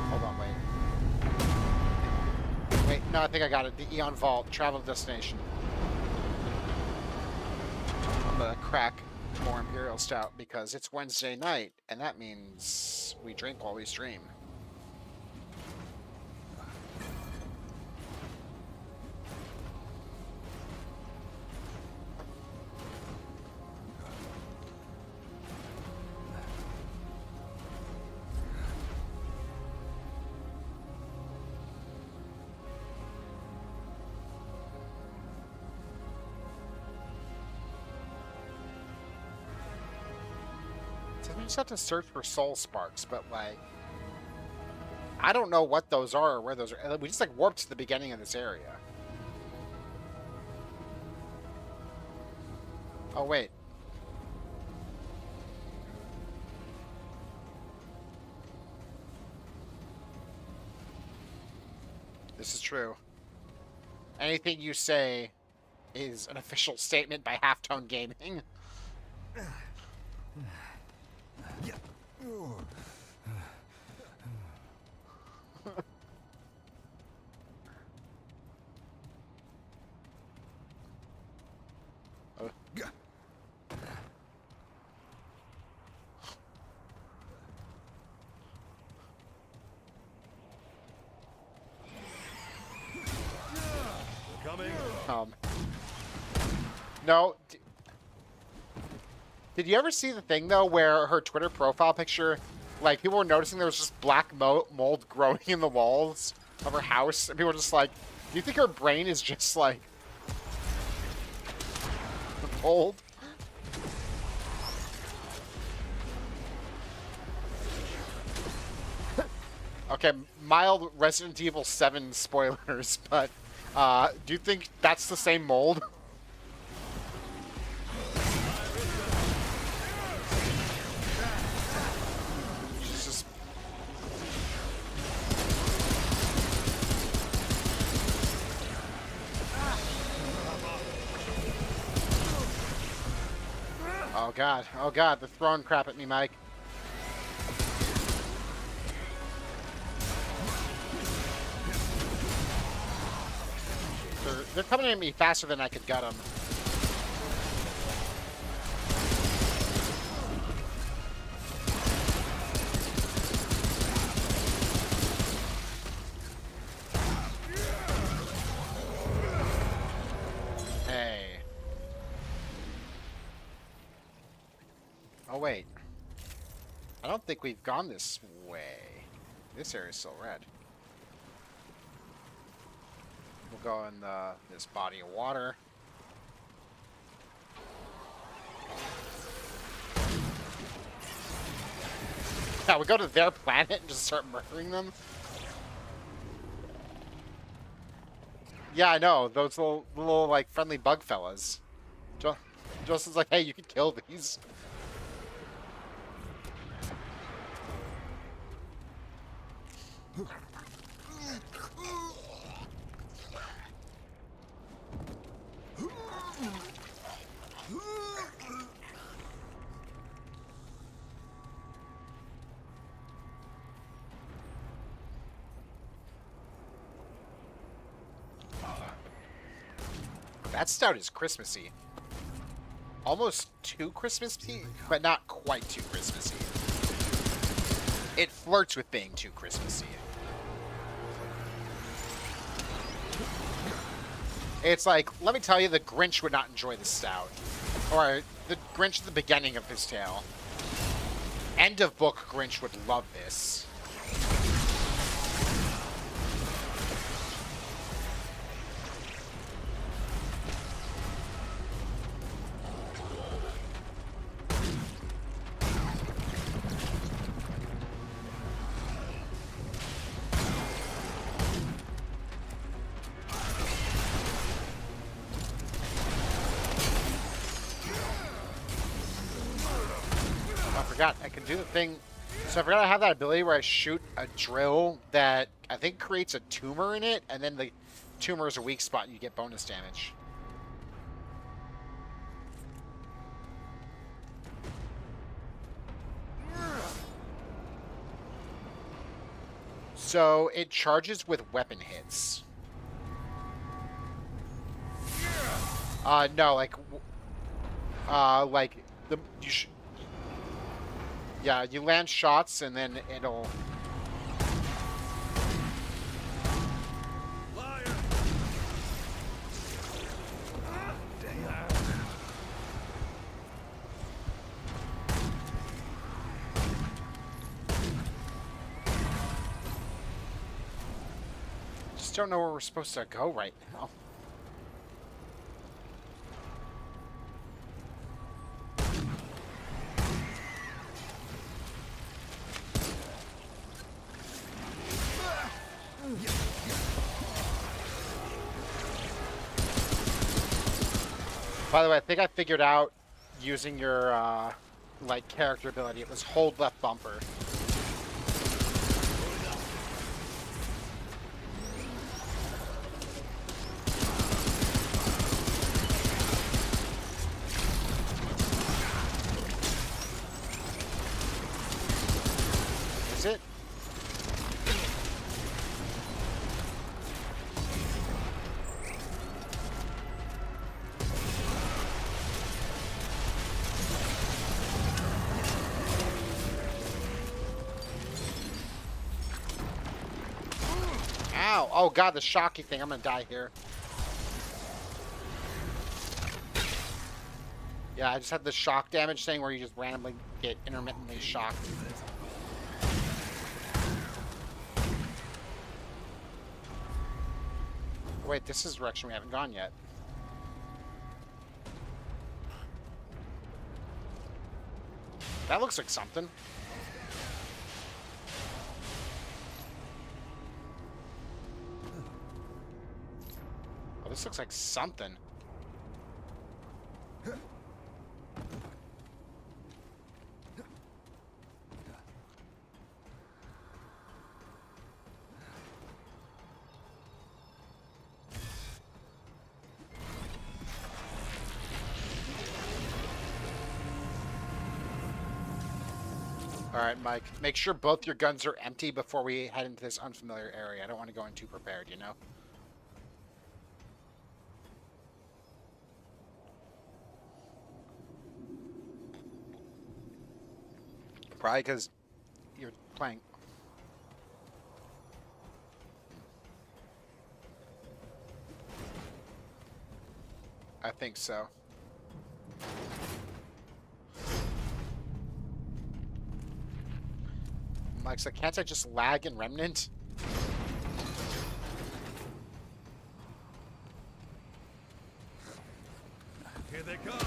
Hold on, wait. Wait, no, I think I got it. The Eon Vault, travel destination. I'm gonna crack more Imperial Stout because it's Wednesday night, and that means we drink while we stream. We just have to search for soul sparks, but like, I don't know what those are or where those are. We just like warped to the beginning of this area. Oh wait. This is true. Anything you say is an official statement by Halftone Gaming. Coming. No. Did you ever see the thing, though, where her Twitter profile picture, like, people were noticing there was just black mold growing in the walls of her house, and people were just like, do you think her brain is just, like, old? Okay, mild Resident Evil 7 spoilers, but do you think that's the same mold? She's just... Oh god, they're throwing crap at me, Mike. They're coming at me faster than I could gut them. Hey. Oh, wait. I don't think we've gone this way. This area's still red. We'll go in this body of water. Yeah, we go to their planet and just start murdering them. Yeah, I know. Those little like, friendly bug fellas. Justin's like, hey, you can kill these. That stout is Christmassy. Almost too Christmassy, but not quite too Christmassy. It flirts with being too Christmassy. It's like, let me tell you, the Grinch would not enjoy this stout. Or the Grinch at the beginning of his tale. End of book Grinch would love this. I can do the thing So I forgot I have that ability where I shoot a drill that I think creates a tumor in it, and then the tumor is a weak spot and you get bonus damage. So it charges with weapon hits. No, like the yeah, you land shots and then it'll. Liar! Just don't know where we're supposed to go right now. By the way, I think I figured out using your like character ability. It was hold left bumper. Is it? Ow! Oh god, the shocky thing. I'm gonna die here. Yeah, I just had the shock damage thing where you just randomly get intermittently shocked. Wait, this is the direction we haven't gone yet. That looks like something. Oh, this looks like something. Alright, Mike. Make sure both your guns are empty before we head into this unfamiliar area. I don't want to go in too prepared, you know? Probably because you're playing... I think so. Mike's like, can't I just lag in Remnant? Here they come!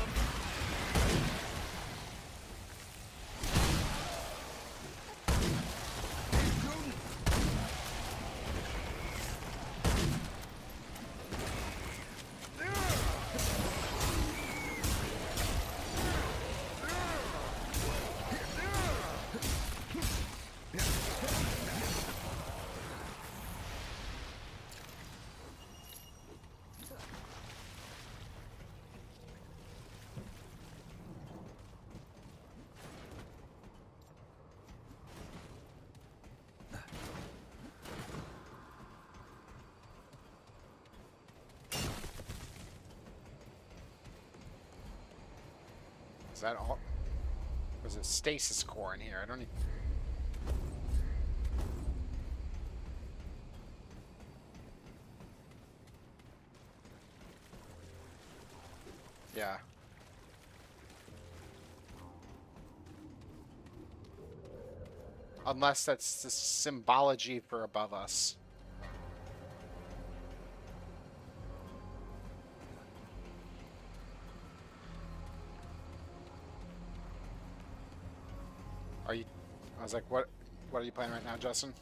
Is that all? There's a stasis core in here. I don't even... Yeah. Unless that's the symbology for above us. Are you... I was like, what are you playing right now, Justin?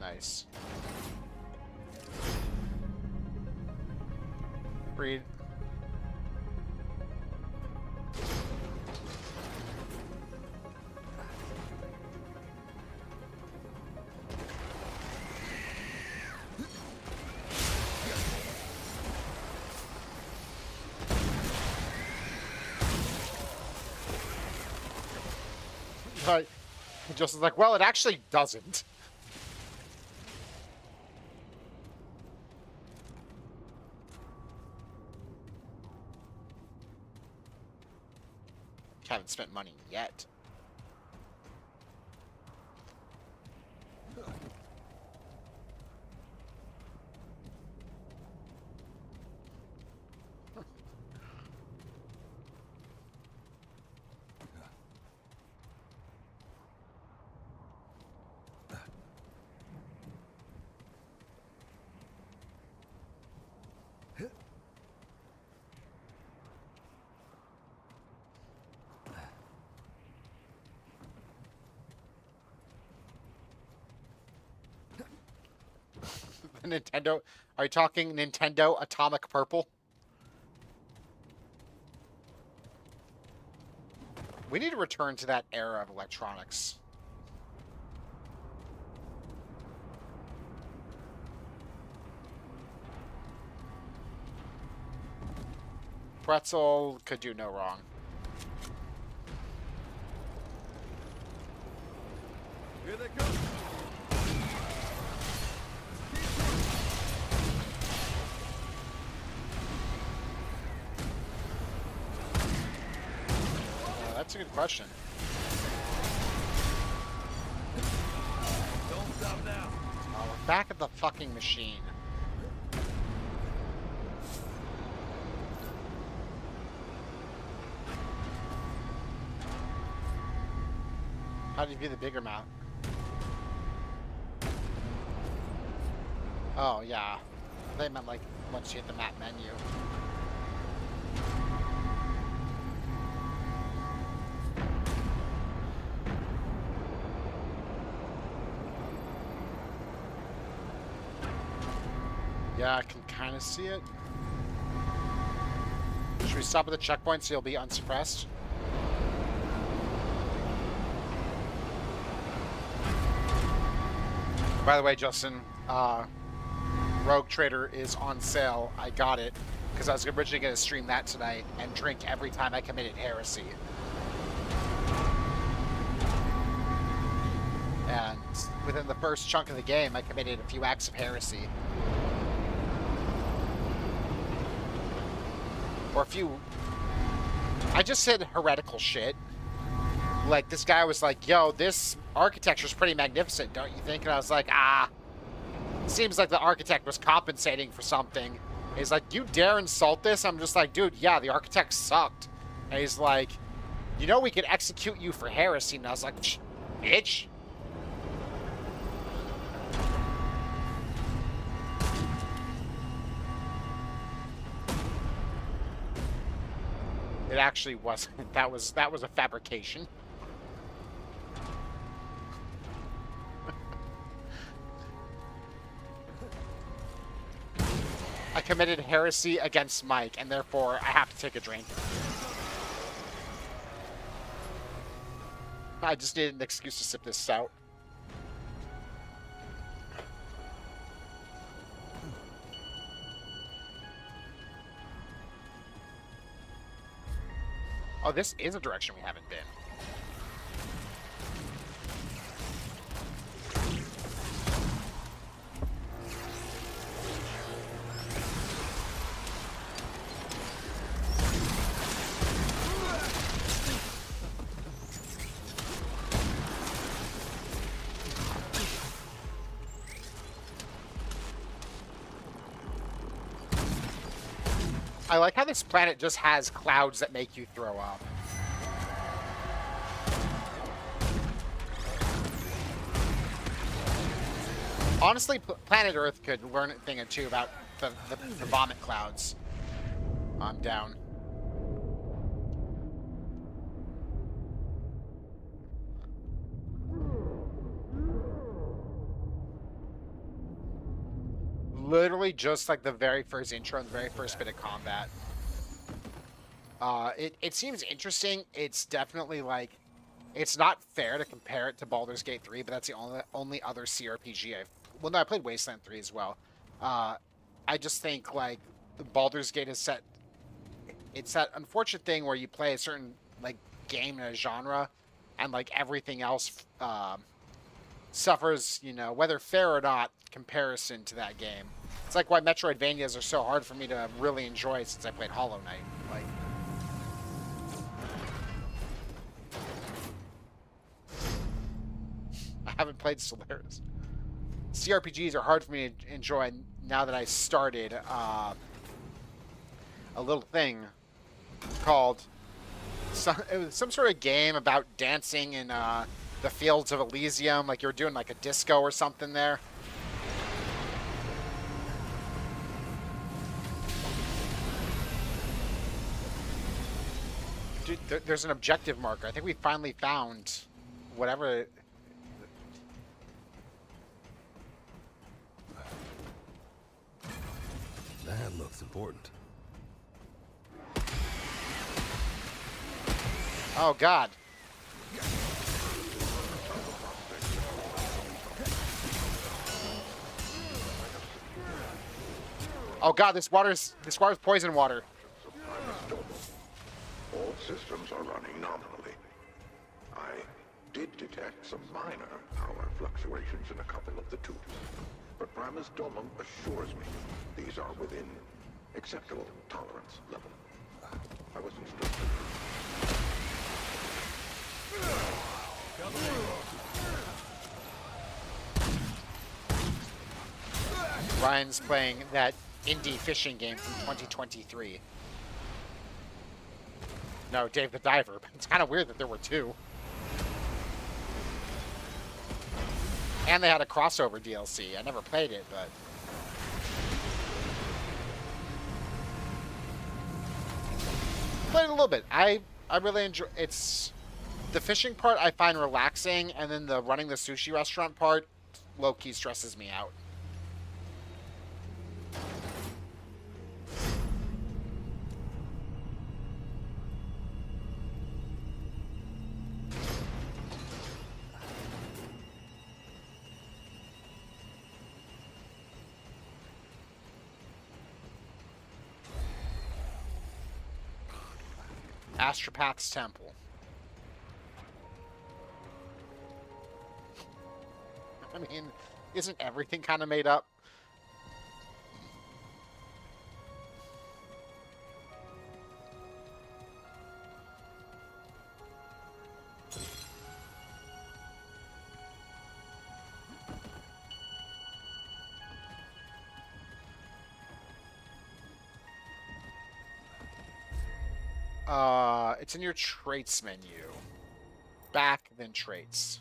Nice. Breed. But Justin's like, well, it actually doesn't. Haven't spent money yet. Nintendo, are you talking Nintendo Atomic Purple? We need to return to that era of electronics. Pretzel could do no wrong. Here they come. That's a good question. Don't stop now. Oh, we're back at the fucking machine. How do you view the bigger map? Oh, yeah. They meant like once you hit the map menu. Yeah, I can kind of see it. Should we stop at the checkpoint so you'll be unsuppressed? By the way, Justin, Rogue Trader is on sale. I got it because I was originally going to stream that tonight and drink every time I committed heresy. And within the first chunk of the game, I committed a few acts of heresy. Or a few... I just said heretical shit. Like, this guy was like, yo, this architecture's pretty magnificent, don't you think? And I was like, seems like the architect was compensating for something. He's like, you dare insult this? I'm just like, dude, yeah, the architect sucked. And he's like, you know we could execute you for heresy. And I was like, bitch. It actually wasn't. That was a fabrication. I committed heresy against Mike, and therefore I have to take a drink. I just needed an excuse to sip this stout. Oh, this is a direction we haven't been. I like how this planet just has clouds that make you throw up. Honestly, planet Earth could learn a thing or two about the vomit clouds. I'm down. Literally just like the very first intro and the very first bit of combat. It seems interesting. It's definitely like, it's not fair to compare it to Baldur's Gate 3, but that's the only other CRPG I've... Well, no, I played Wasteland 3 as well. I just think, like, Baldur's Gate is set... It's that unfortunate thing where you play a certain, like, game in a genre, and like everything else suffers, you know, whether fair or not, comparison to that game. It's like why Metroidvanias are so hard for me to really enjoy since I played Hollow Knight. Like, I haven't played Solaris. CRPGs are hard for me to enjoy now that I started a little thing called it was some sort of game about dancing in the fields of Elysium, like you were doing like a disco or something there. Dude, there's an objective marker. I think we finally found whatever. That looks important. Oh, God. Oh, God, this water's poison water. All systems are running nominally. I did detect some minor power fluctuations in a couple of the tubes, but Primus Domum assures me these are within acceptable tolerance level. I was instructed. Ryan's playing that indie fishing game from 2023. No, Dave the Diver, but it's kind of weird that there were two. And they had a crossover DLC. I never played it, but... played it a little bit. I really enjoy... It's... The fishing part I find relaxing, and then the running the sushi restaurant part low-key stresses me out. Astropath's Temple. I mean, isn't everything kind of made up? It's in your traits menu. Back, then traits.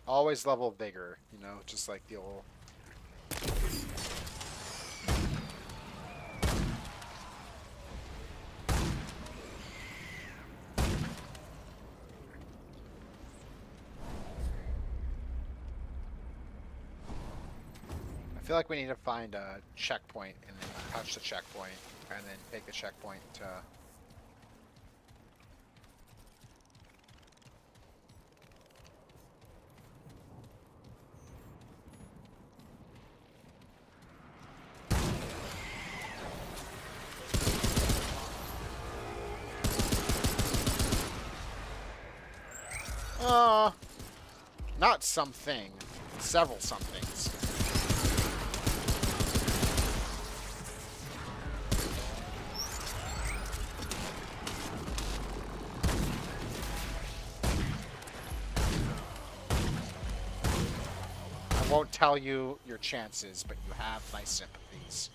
Always level vigor, you know, just like the old. I feel like we need to find a checkpoint and then touch the checkpoint and then take the checkpoint to. Not something. Several somethings. I won't tell you your chances, but you have my sympathies.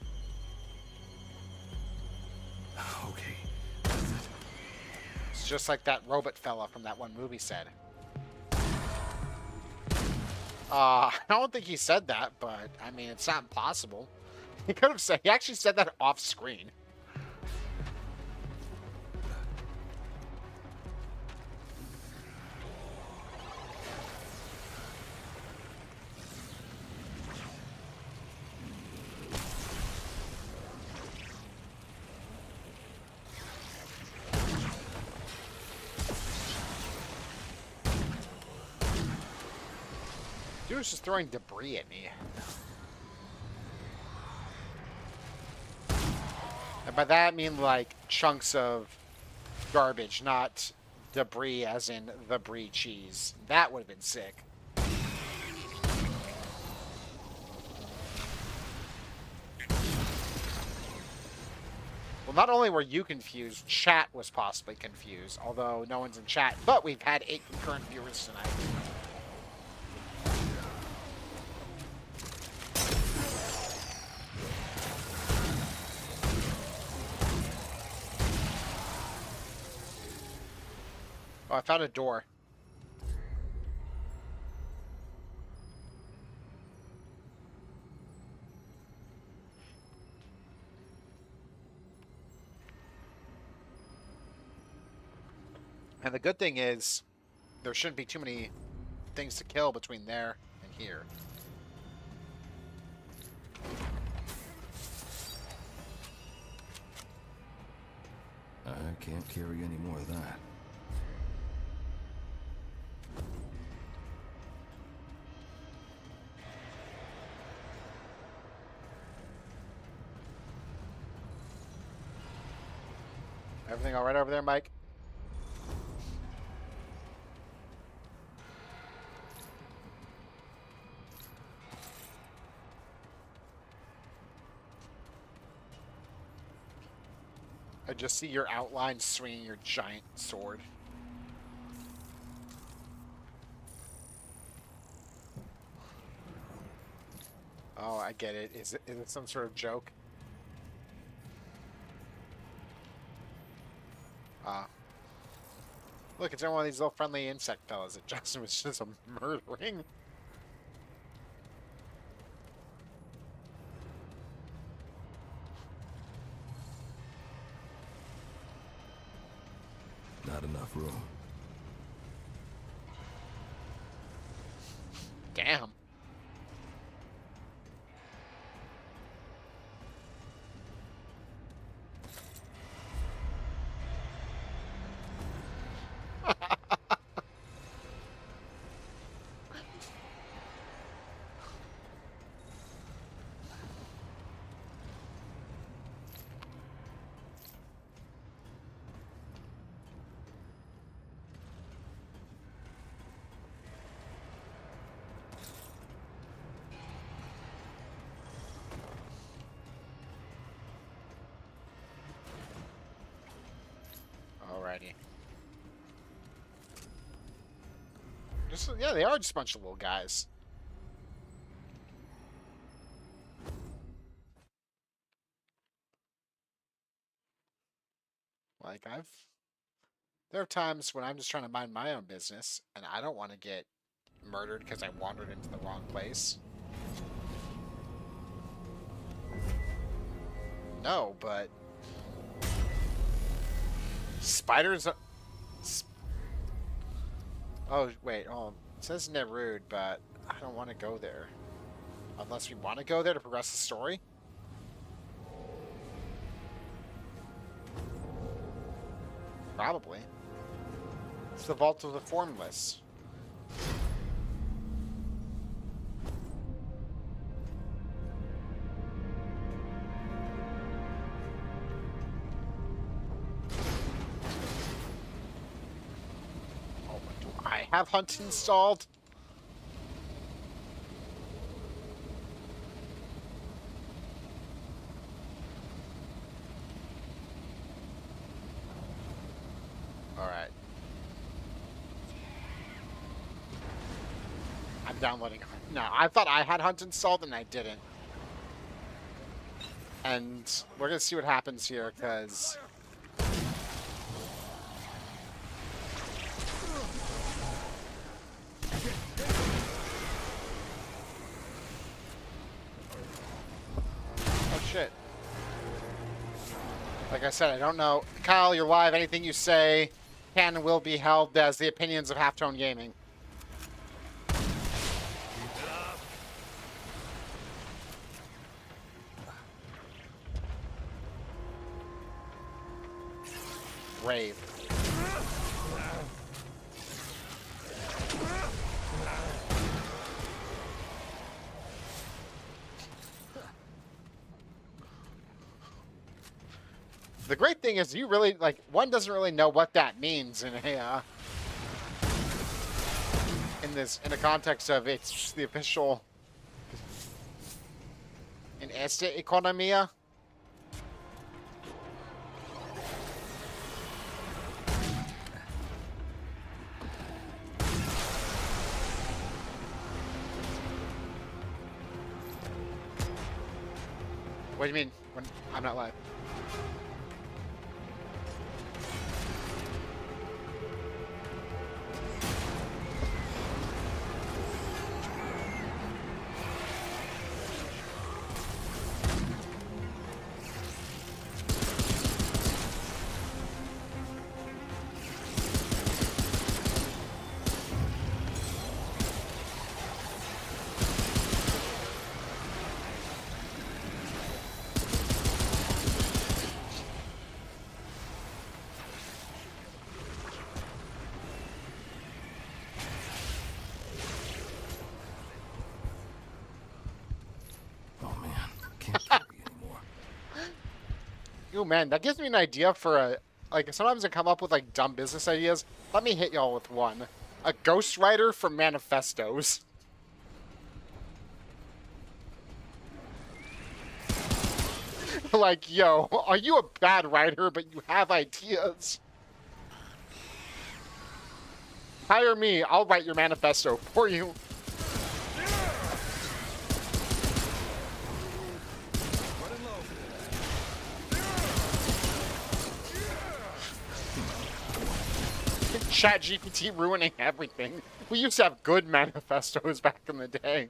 Okay. It's just like that robot fella from that one movie said. I don't think he said that, but I mean, it's not impossible. He could have said, he actually said that off screen. Dude was just throwing debris at me. And by that I mean like chunks of garbage, not debris as in the brie cheese. That would have been sick. Well, not only were you confused, chat was possibly confused, although no one's in chat, but we've had 8 concurrent viewers tonight. Oh, I found a door. And the good thing is, there shouldn't be too many things to kill between there and here. I can't carry any more of that. Everything all right over there, Mike? I just see your outline swinging your giant sword. Oh, I get it. Is it some sort of joke? Look, it's one of these little friendly insect fellas that Justin was just murdering. Not enough room. Damn. Alrighty. Just, yeah, they are just a bunch of little guys. Like, there are times when I'm just trying to mind my own business, and I don't want to get murdered because I wandered into the wrong place. No, but spiders. Oh wait, oh, it says Nerude, but I don't want to go there. Unless we want to go there to progress the story. Probably. It's the Vault of the Formless. Oh, do I have Hunt installed? Alright. I'm downloading. No, I thought I had Hunt installed and I didn't. And we're going to see what happens here, because oh shit. Like I said, I don't know. Kyle, you're live. Anything you say can and will be held as the opinions of Halftone Gaming. Brave. The great thing is you really, like, one doesn't really know what that means in a, in the context of it's the official in esta economia. What do you mean when I'm not live? Oh man, can't carry anymore. Ooh, man, that gives me an idea for a, like, sometimes I come up with, like, dumb business ideas. Let me hit y'all with one. A ghostwriter for manifestos. Like, yo, are you a bad writer, but you have ideas? Hire me, I'll write your manifesto for you. ChatGPT ruining everything. We used to have good manifestos back in the day.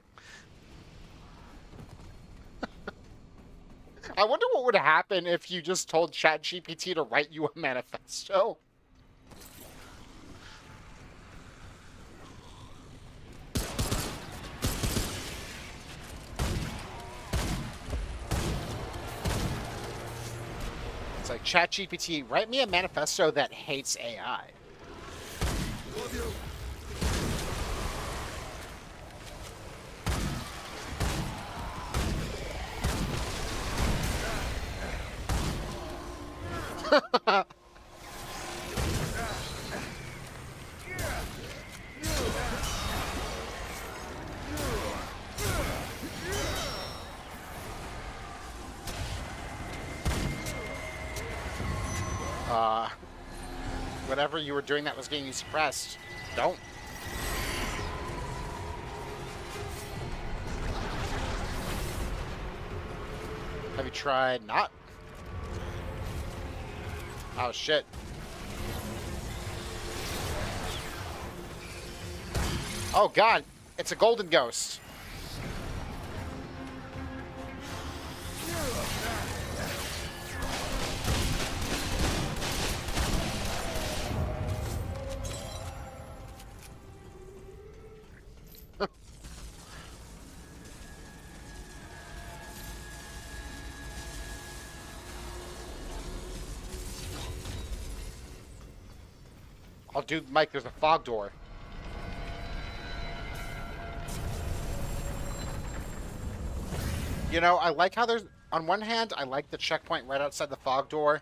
I wonder what would happen if you just told ChatGPT to write you a manifesto. It's like, ChatGPT, write me a manifesto that hates AI. Whatever you were doing that was getting you suppressed. Don't. Have you tried not? Oh, shit. Oh, God. It's a golden ghost. Oh, dude, Mike, there's a fog door. You know, I like how there's... On one hand, I like the checkpoint right outside the fog door,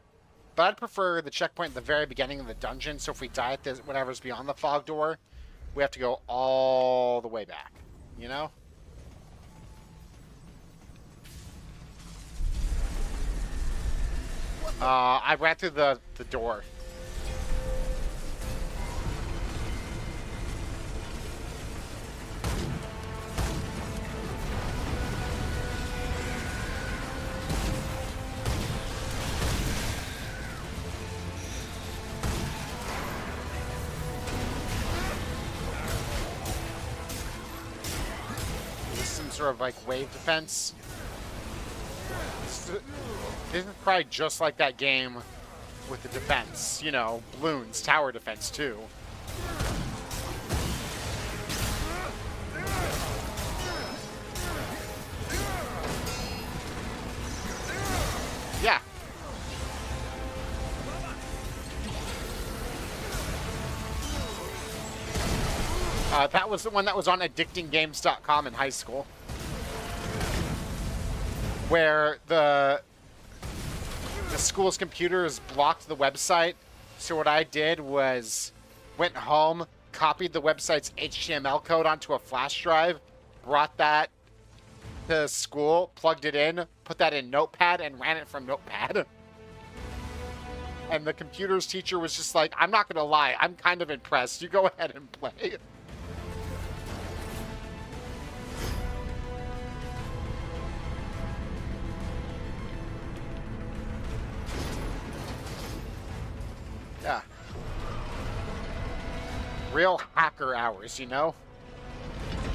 but I'd prefer the checkpoint at the very beginning of the dungeon, so if we die at this, whatever's beyond the fog door, we have to go all the way back, you know? I ran through the door. Sort of like wave defense. This is probably just like that game with the defense, you know, balloons, tower defense too. Yeah. That was the one that was on addictinggames.com in high school. Where the school's computers blocked the website. So what I did was went home, copied the website's HTML code onto a flash drive, brought that to school, plugged it in, put that in Notepad, and ran it from Notepad. And the computer's teacher was just like, I'm not going to lie, I'm kind of impressed. You go ahead and play. Yeah. Real hacker hours, you know?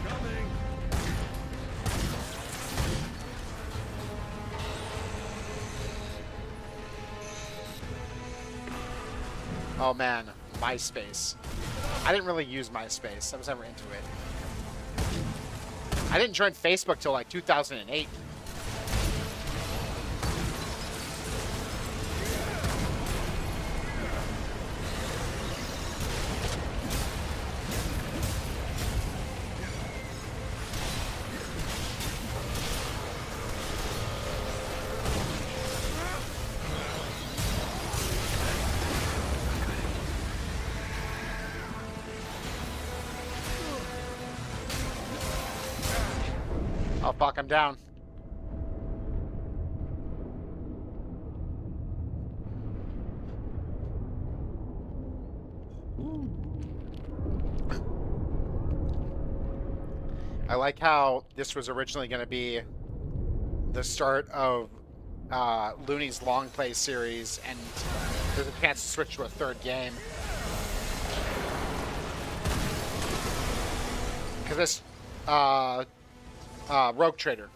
Coming. Oh man, MySpace. I didn't really use MySpace. I was never into it. I didn't join Facebook till like 2008. Oh fuck, I'm down. I like how this was originally going to be the start of Looney's Longplay series, and there's a chance to switch to a third game. Because this Rogue Trader.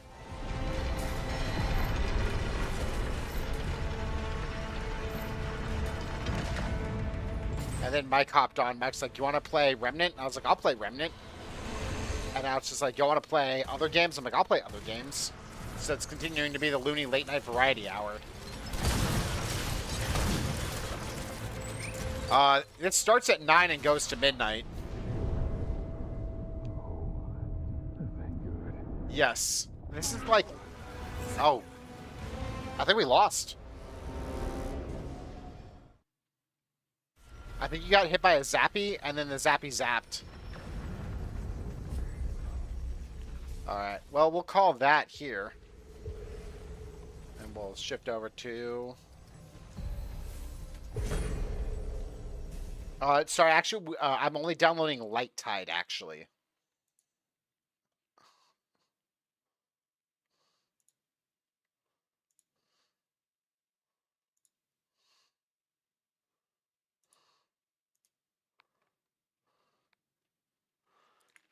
And then Mike hopped on. Mike's like, you want to play Remnant? And I was like, I'll play Remnant. And now it's just like, you want to play other games? I'm like, I'll play other games. So it's continuing to be the Looney Late Night Variety Hour. It starts at 9 and goes to midnight. Yes. This is like... Oh. I think we lost. I think you got hit by a zappy, and then the zappy zapped. Alright. Well, we'll call that here. And we'll shift over to... sorry, actually, I'm only downloading Light Tide, actually.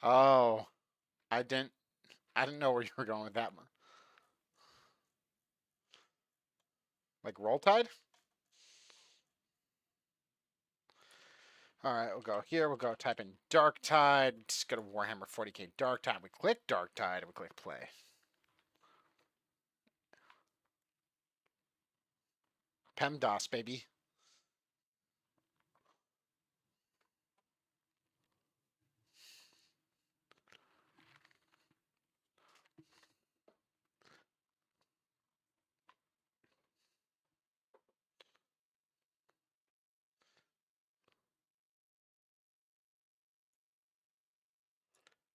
Oh, I didn't know where you were going with that one. Like Roll Tide? All right, we'll go here. We'll go type in Dark Tide. Just go to Warhammer 40k Dark Tide. We click Dark Tide and we click play. PEMDOS, baby.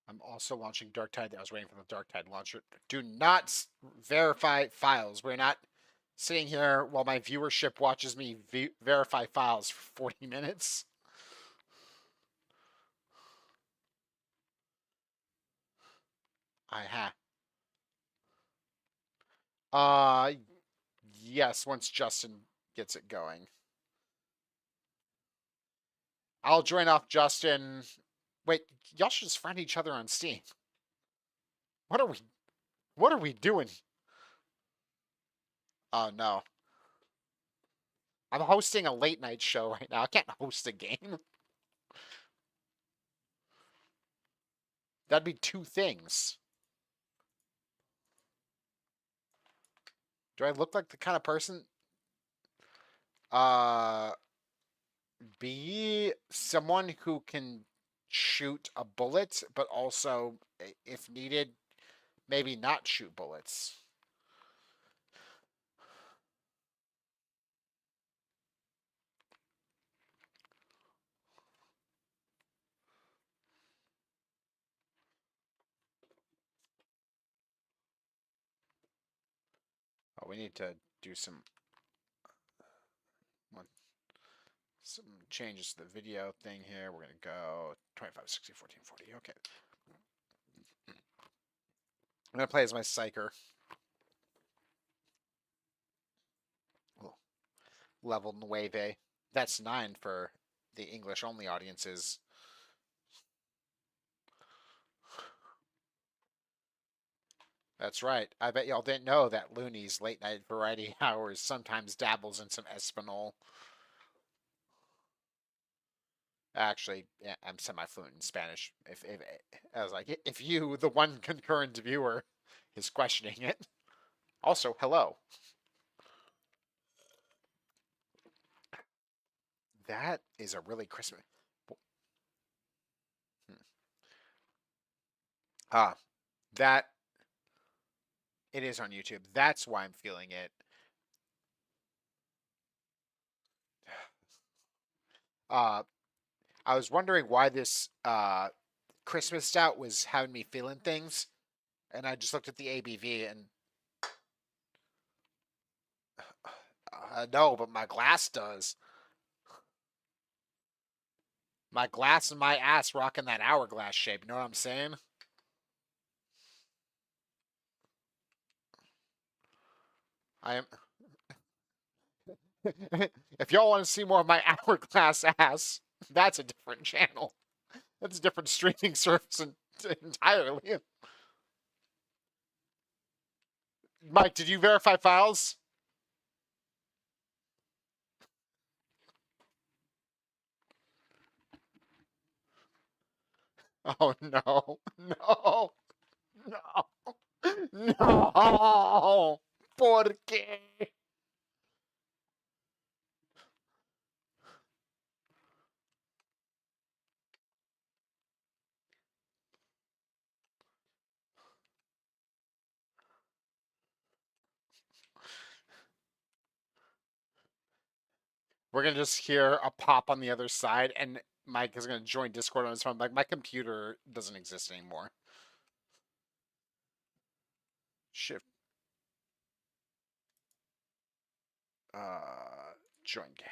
I'm also launching Dark Tide. I was waiting for the Dark Tide launcher. Do not verify files. We're not sitting here while my viewership watches me verify files for 40 minutes. Yes, once Justin gets it going. I'll join off Justin. Wait, y'all should just friend each other on Steam. What are we doing? Oh no. I'm hosting a late night show right now. I can't host a game. That'd be two things. Do I look like the kind of person? Be someone who can shoot a bullet, but also, if needed, maybe not shoot bullets. we need to do some changes to the video thing here. We're gonna go 25, 60, 14, 40. Okay. I'm gonna play as my psyker. Oh, level nueve. That's 9 for the English only audiences. That's right. I bet y'all didn't know that Looney's late night variety hours sometimes dabbles in some Espanol. Actually, yeah, I'm semi-fluent in Spanish. If I was like, if you, the one concurrent viewer, is questioning it. Also, hello. That is a really Christmas. Ah, that it is on YouTube. That's why I'm feeling it. I was wondering why this Christmas stout was having me feeling things, and I just looked at the ABV and no, but my glass does. My glass and my ass rocking that hourglass shape. You know what I'm saying? I am. If y'all want to see more of my hourglass ass, that's a different channel. That's a different streaming service entirely. Mike, did you verify files? Oh no, no, no, no. ¿Por qué? We're gonna just hear a pop on the other side, and Mike is gonna join Discord on his phone. Like, my computer doesn't exist anymore. Shift. Join game.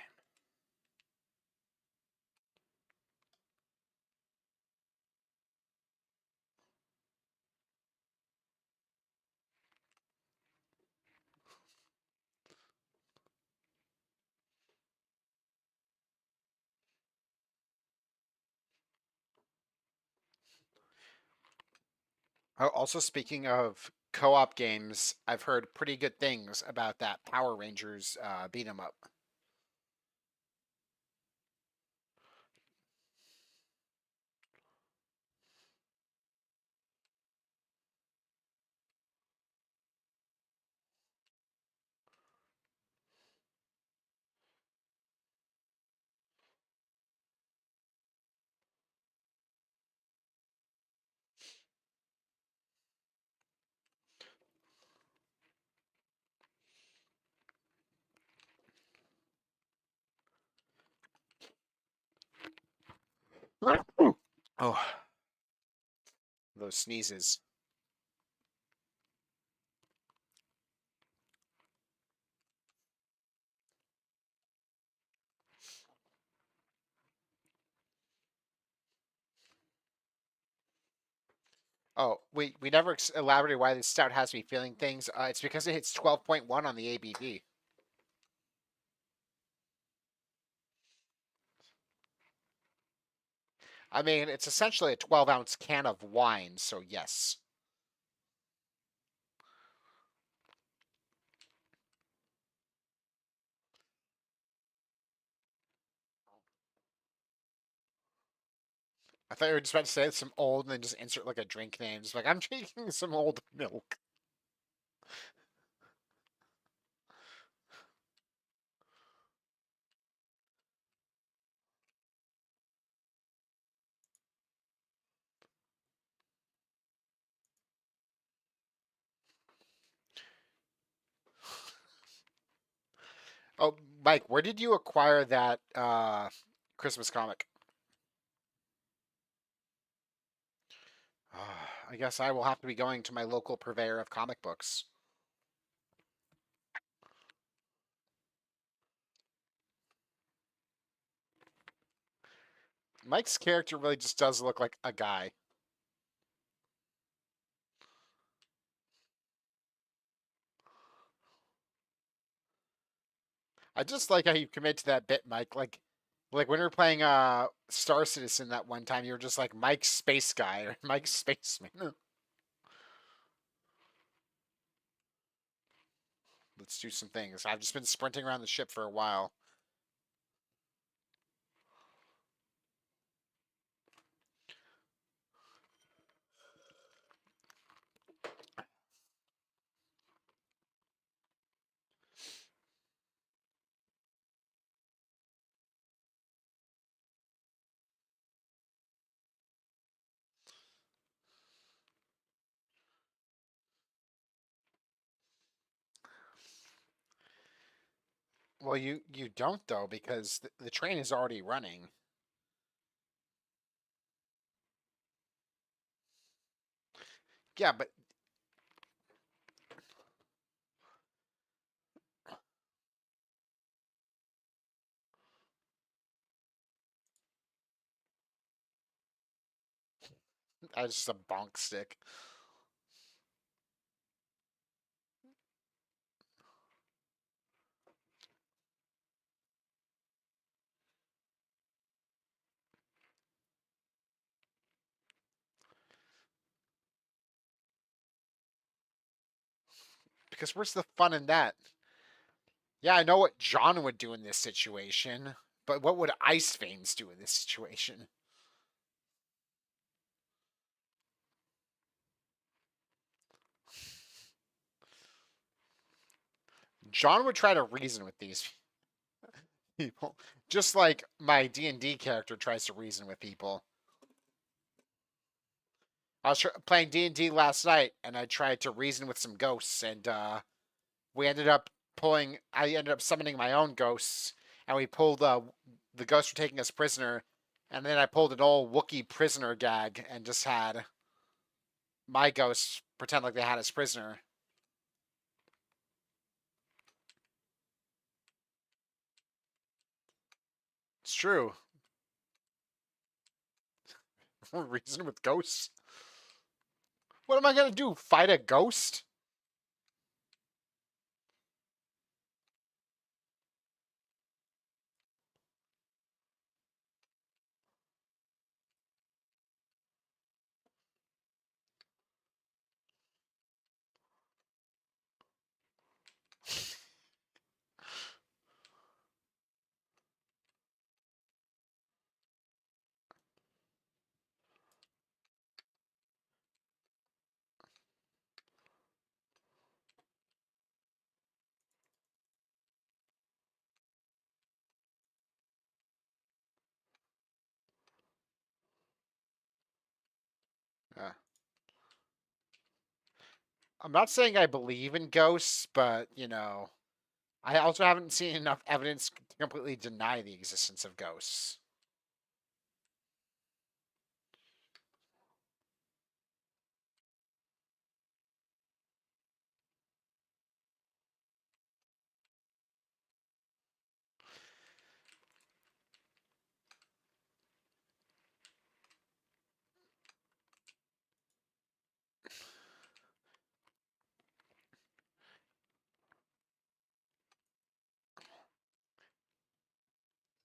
Oh, also, speaking of co-op games, I've heard pretty good things about that Power Rangers beat 'em up. Oh, those sneezes. Oh, we never elaborated why this stout has me feeling things. It's because it hits 12.1 on the ABV. I mean, it's essentially a 12-ounce can of wine, so yes. I thought you were just about to say some old and then just insert like a drink name. Just like, I'm drinking some old milk. Oh, Mike, where did you acquire that Christmas comic? I guess I will have to be going to my local purveyor of comic books. Mike's character really just does look like a guy. I just like how you commit to that bit, Mike. Like when we were playing Star Citizen that one time, you were just like Mike Space Guy or Mike Spaceman. Let's do some things. I've just been sprinting around the ship for a while. Well, you don't though because the train is already running. Yeah, but that's just a bonk stick. Because where's the fun in that? Yeah, I know what John would do in this situation, but what would Ice Veins do in this situation? John would try to reason with these people, just like my D&D character tries to reason with people. I was playing D&D last night, and I tried to reason with some ghosts, and we ended up pulling. I ended up summoning my own ghosts, and we pulled the ghosts were taking us prisoner, and then I pulled an old Wookiee prisoner gag and just had my ghosts pretend like they had us prisoner. It's true. Reason with ghosts. What am I gonna do? Fight a ghost? Yeah. I'm not saying I believe in ghosts, but I also haven't seen enough evidence to completely deny the existence of ghosts.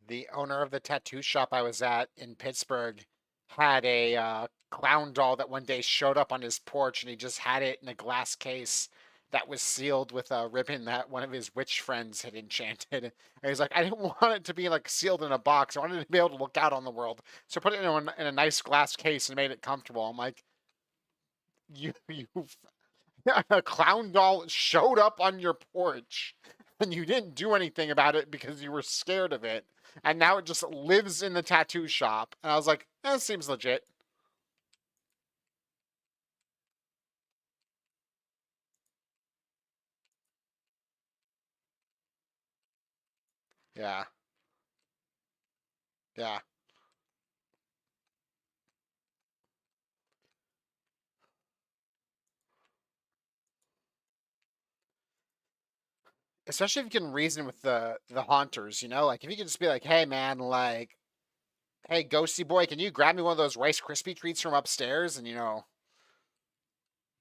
The owner of the tattoo shop I was at in Pittsburgh had a clown doll that one day showed up on his porch, and he just had it in a glass case that was sealed with a ribbon that one of his witch friends had enchanted. And he's like, I didn't want it to be like sealed in a box. I wanted it to be able to look out on the world. So I put it in a nice glass case and made it comfortable. I'm like, you a clown doll showed up on your porch and you didn't do anything about it because you were scared of it. And now it just lives in the tattoo shop. And I was like, that seems legit. Yeah. Yeah. Especially if you can reason with the haunters, like if you can just be like, hey man, like Hey, Ghosty boy, can you grab me one of those Rice Krispie treats from upstairs and,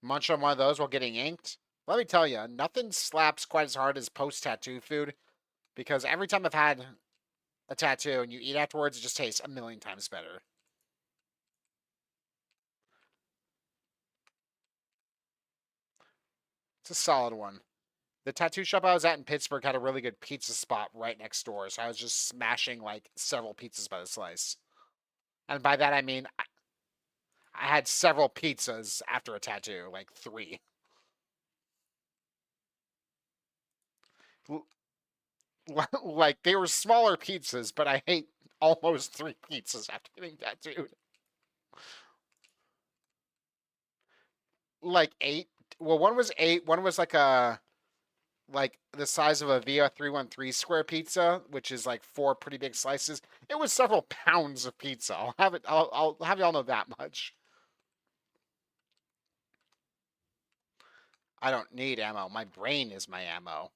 munch on one of those while getting inked? Let me tell you, nothing slaps quite as hard as post-tattoo food because every time I've had a tattoo and you eat afterwards, it just tastes a million times better. It's a solid one. The tattoo shop I was at in Pittsburgh had a really good pizza spot right next door, so I was just smashing like several pizzas by the slice. And by that I mean I had several pizzas after a tattoo, like 3. Like they were smaller pizzas, but I ate almost 3 pizzas after getting tattooed. Like 8. Well, one was 8. One was like the size of a Via 313 square pizza, which is like 4 pretty big slices. It was several pounds of pizza. I'll have it. I'll have y'all know that much. I don't need ammo. My brain is my ammo.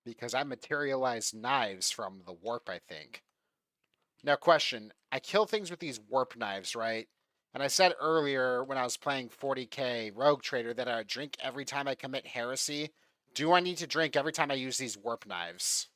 Because I materialize knives from the warp, I think. Now, question. I kill things with these warp knives, right? And I said earlier when I was playing 40k Rogue Trader that I would drink every time I commit heresy. Do I need to drink every time I use these warp knives?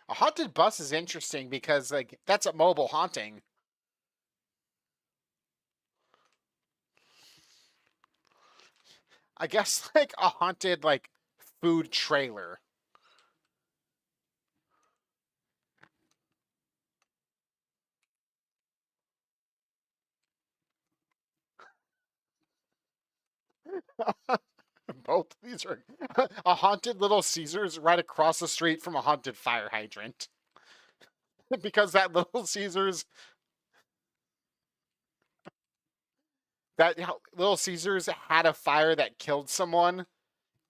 A haunted bus is interesting because like that's a mobile haunting. I guess like a haunted like food trailer. Both of these are a haunted Little Caesars right across the street from a haunted fire hydrant. Because that Little Caesars that Little Caesars had a fire that killed someone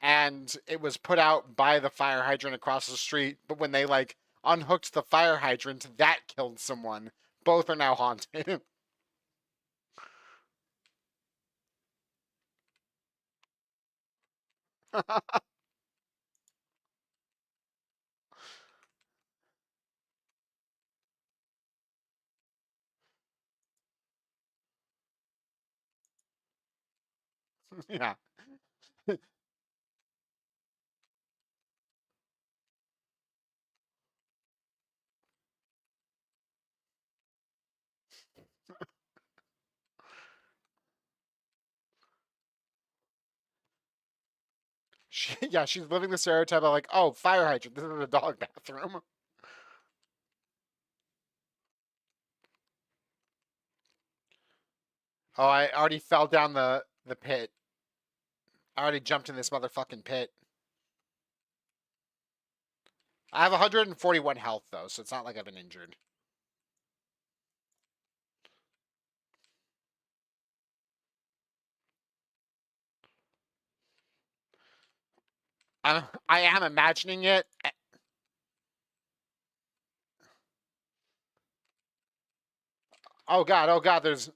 and it was put out by the fire hydrant across the street, but when they like unhooked the fire hydrant, that killed someone. Both are now haunted. Yeah. Yeah, she's living the stereotype of like, oh, fire hydrant. This is a dog bathroom. Oh, I already fell down the pit. I already jumped in this motherfucking pit. I have 141 health though, so it's not like I've been injured. I am imagining it. Oh god, there's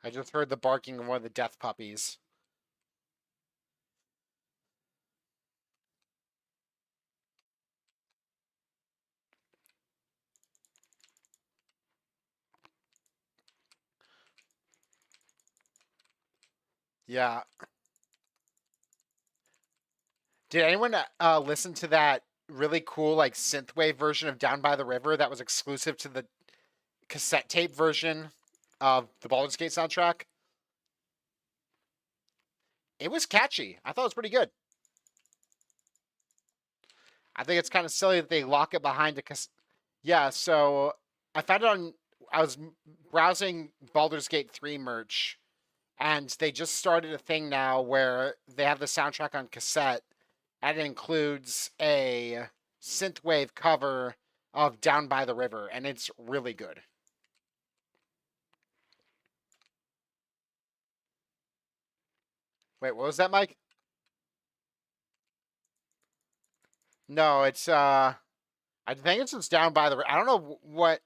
I just heard the barking of one of the death puppies. Yeah. Did anyone listen to that really cool like synthwave version of Down by the River that was exclusive to the cassette tape version of the Baldur's Gate soundtrack? It was catchy. I thought it was pretty good. I think it's kind of silly that they lock it behind a yeah, so I found it on. I was browsing Baldur's Gate 3 merch, and they just started a thing now where they have the soundtrack on cassette, and it includes a synthwave cover of Down by the River, and it's really good. Wait, what was that, Mike? No, it's I think it's just Down by the. I don't know what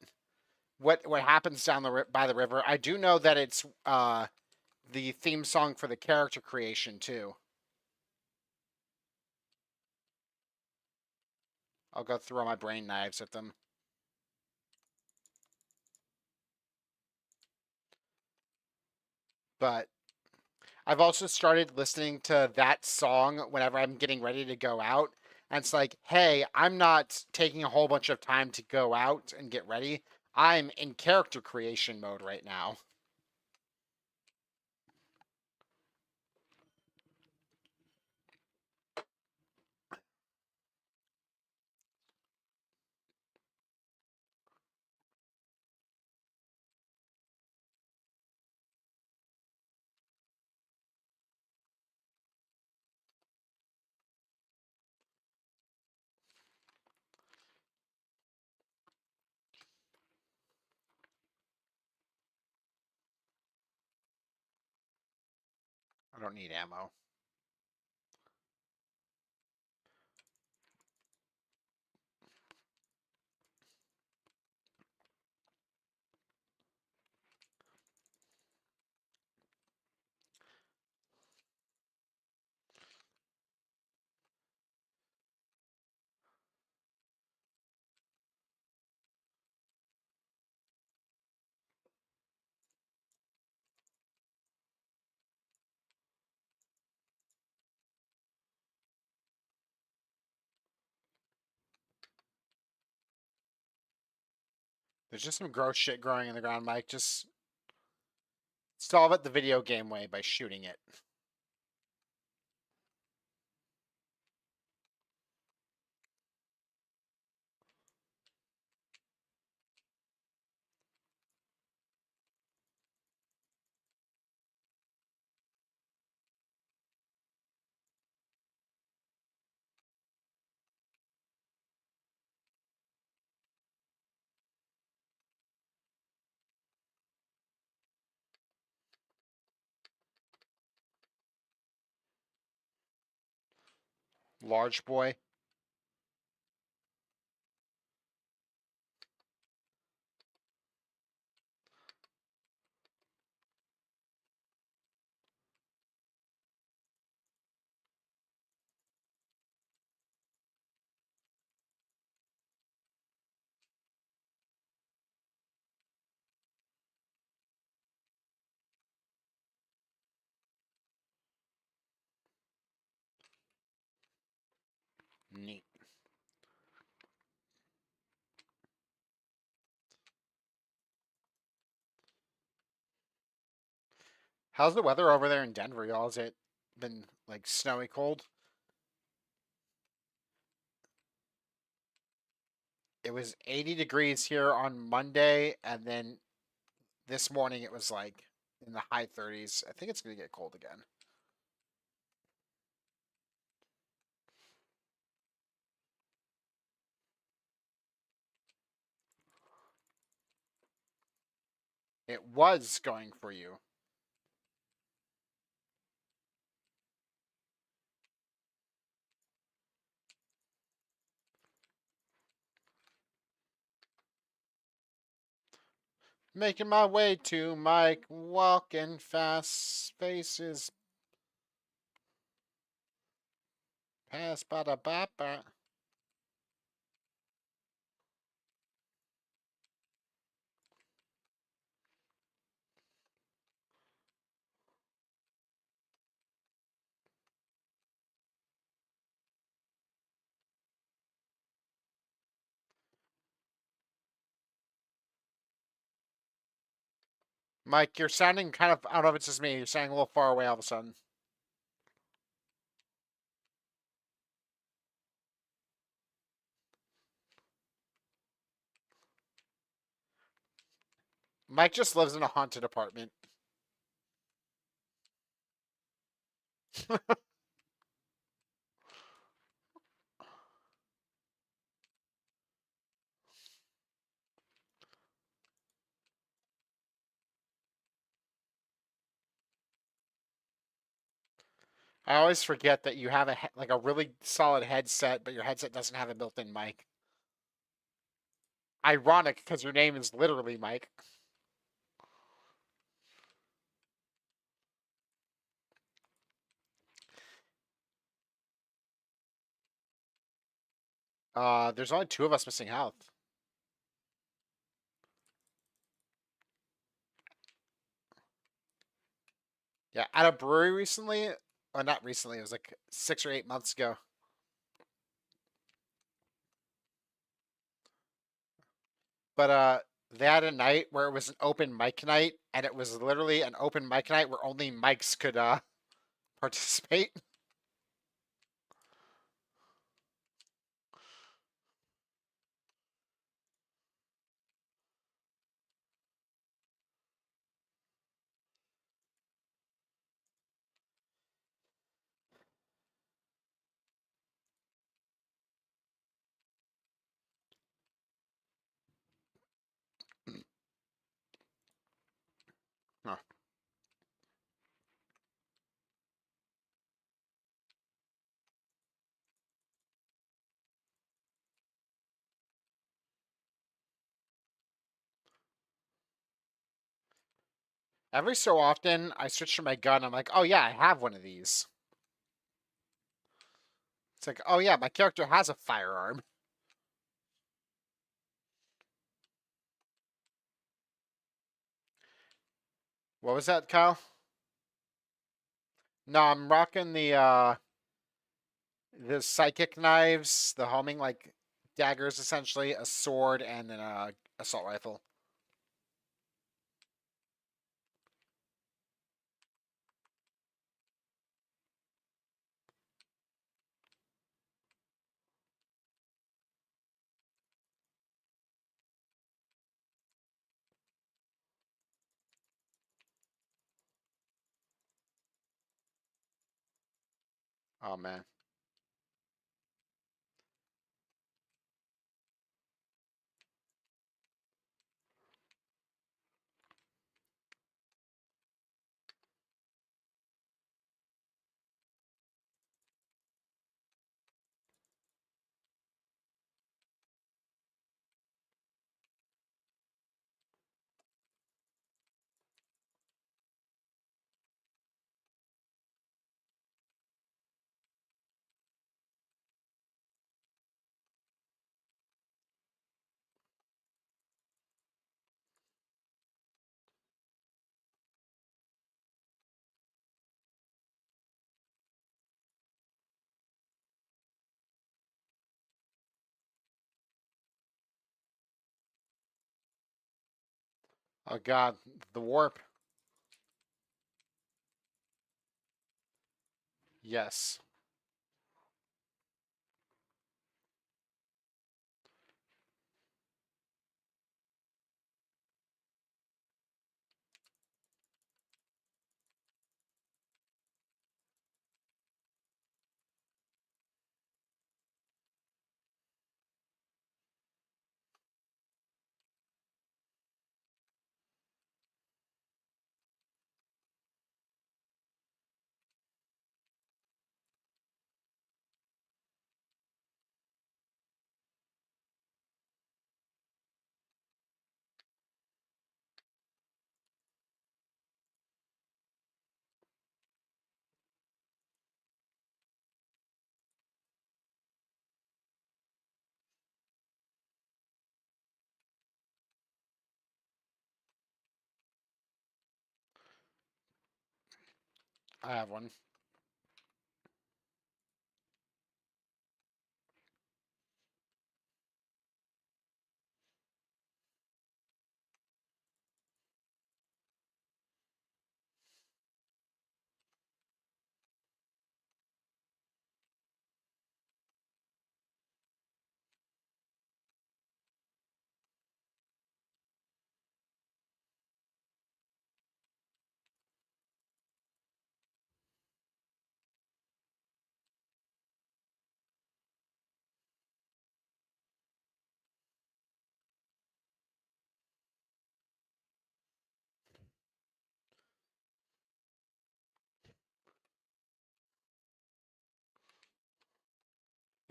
happens down by the river. I do know that it's the theme song for the character creation too. I'll go throw my brain knives at them. But I've also started listening to that song whenever I'm getting ready to go out. And it's like, hey, I'm not taking a whole bunch of time to go out and get ready. I'm in character creation mode right now. I don't need ammo. There's just some gross shit growing in the ground, Mike. Just solve it the video game way by shooting it. Large boy. Neat. How's the weather over there in Denver, y'all? Has it been like snowy cold? It was 80 degrees here on Monday, and then this morning it was like in the high 30s. I think it's going to get cold again. It was going for you. Making my way to Mike, walking fast, faces pass by the bapa. Mike, you're sounding kind of, I don't know if it's just me, you're sounding a little far away all of a sudden. Mike just lives in a haunted apartment. I always forget that you have like a really solid headset, but your headset doesn't have a built-in mic. Ironic, because your name is literally Mike. There's only 2 of us missing health. Yeah, at a brewery recently. Well, not recently. It was like 6 or 8 months ago. But they had a night where it was an open mic night, and it was literally an open mic night where only mics could participate. Huh. Every so often, I switch to my gun. I'm like, oh yeah, I have one of these. It's like, oh yeah, my character has a firearm. What was that, Kyle? No, I'm rocking the psychic knives, the homing like daggers, essentially, a sword, and an assault rifle. Oh man. Oh god, the warp. Yes. I have one.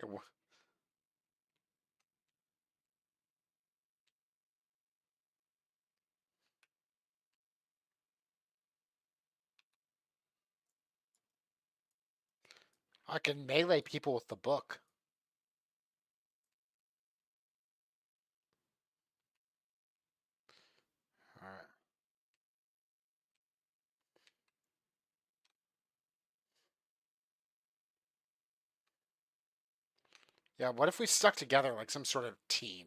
Yeah, I can melee people with the book. All right. Yeah, what if we stuck together like some sort of team?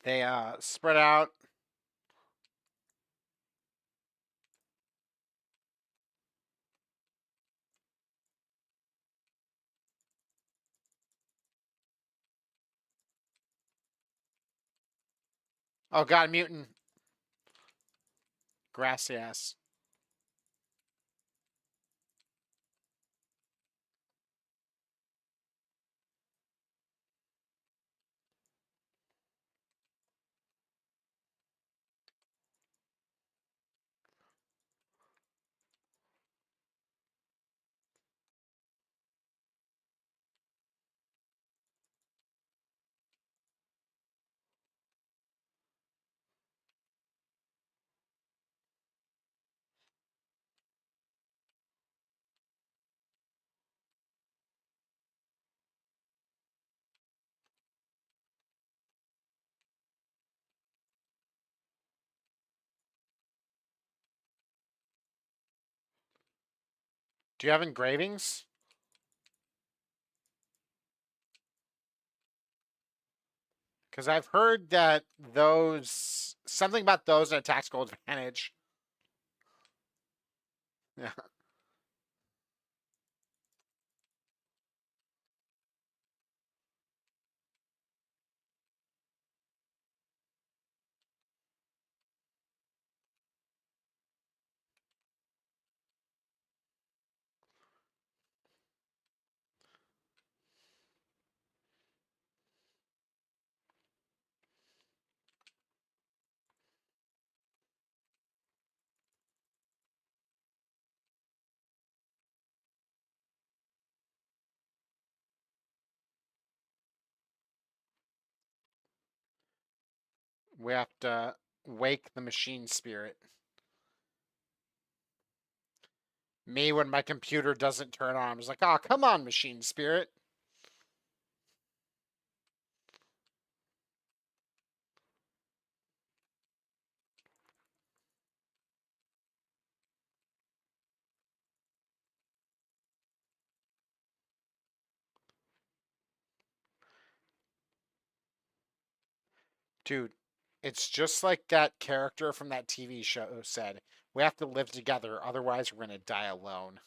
They spread out. Oh god, mutant. Grassy ass. Do you have engravings? Because I've heard that those something about those in a tactical advantage. Yeah. We have to wake the machine spirit. Me when my computer doesn't turn on. I'm just like, oh, come on, machine spirit. Dude, it's just like that character from that TV show said. We have to live together, otherwise we're gonna die alone.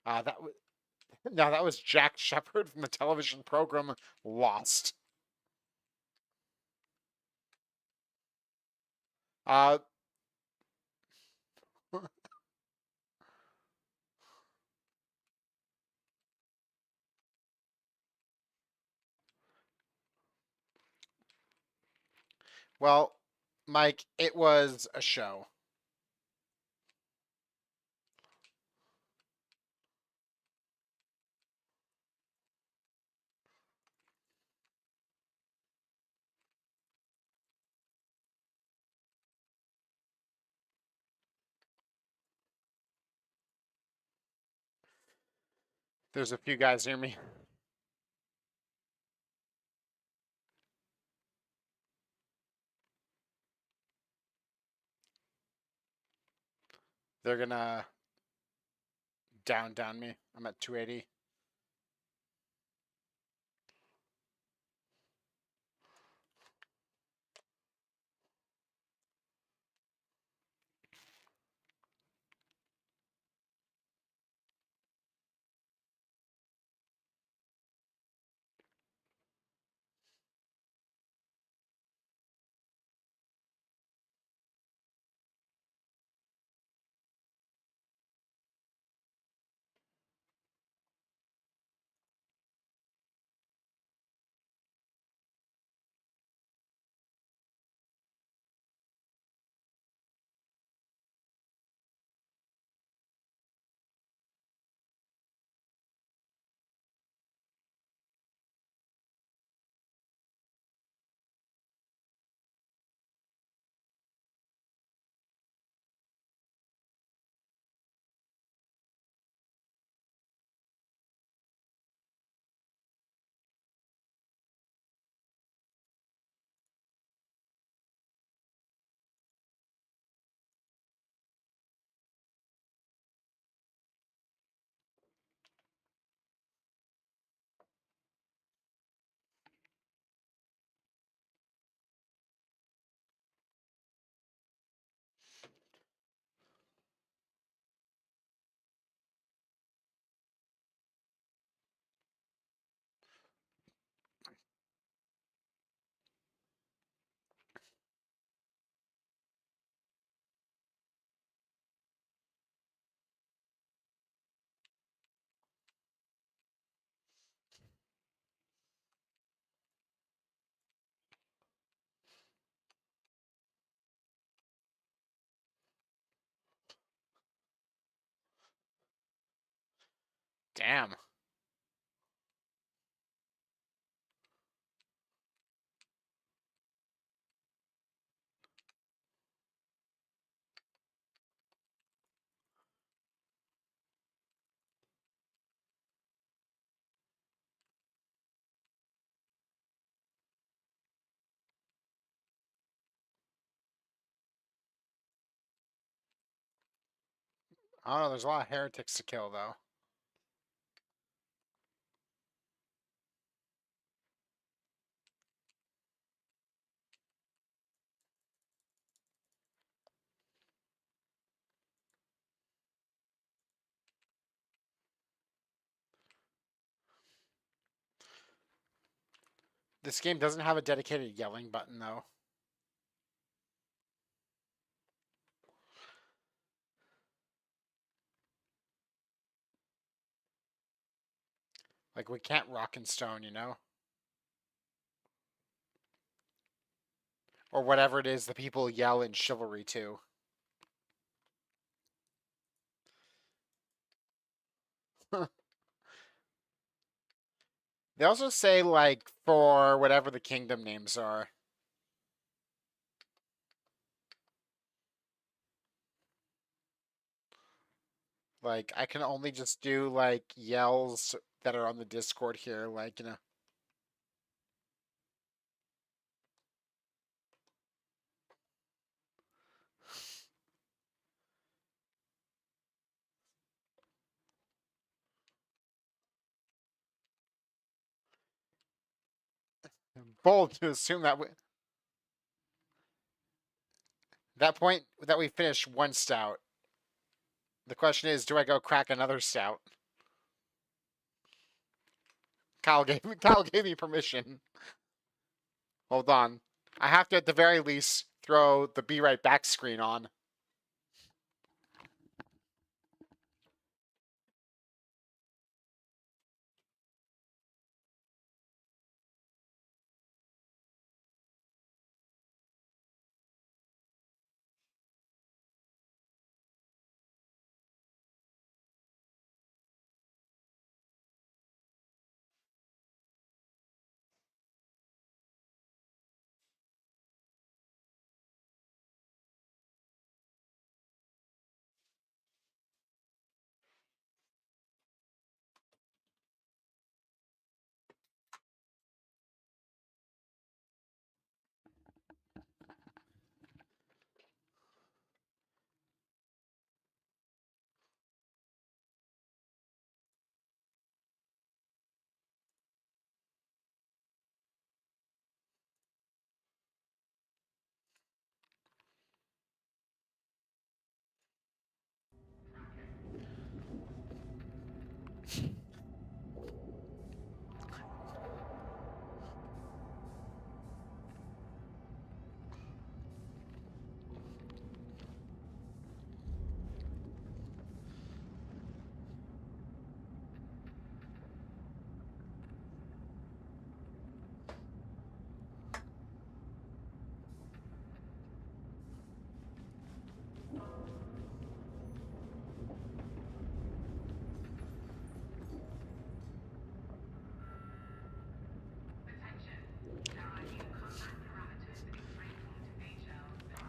That was no, that was Jack Shepard from the television program Lost. Uh, well, Mike, it was a show. There's a few guys near me. They're gonna down me. I'm at 280. Damn. I don't know. There's a lot of heretics to kill, though. This game doesn't have a dedicated yelling button, though. Like, we can't rock and stone, you know? Or whatever it is the people yell in Chivalry too. They also say, like, for whatever the kingdom names are. Like, I can only just do, like, yells that are on the Discord here, like, you know. Bold to assume that that point that we finished one stout. The question is, do I go crack another stout? Kyle gave me permission. Hold on. I have to at the very least throw the be right back screen on.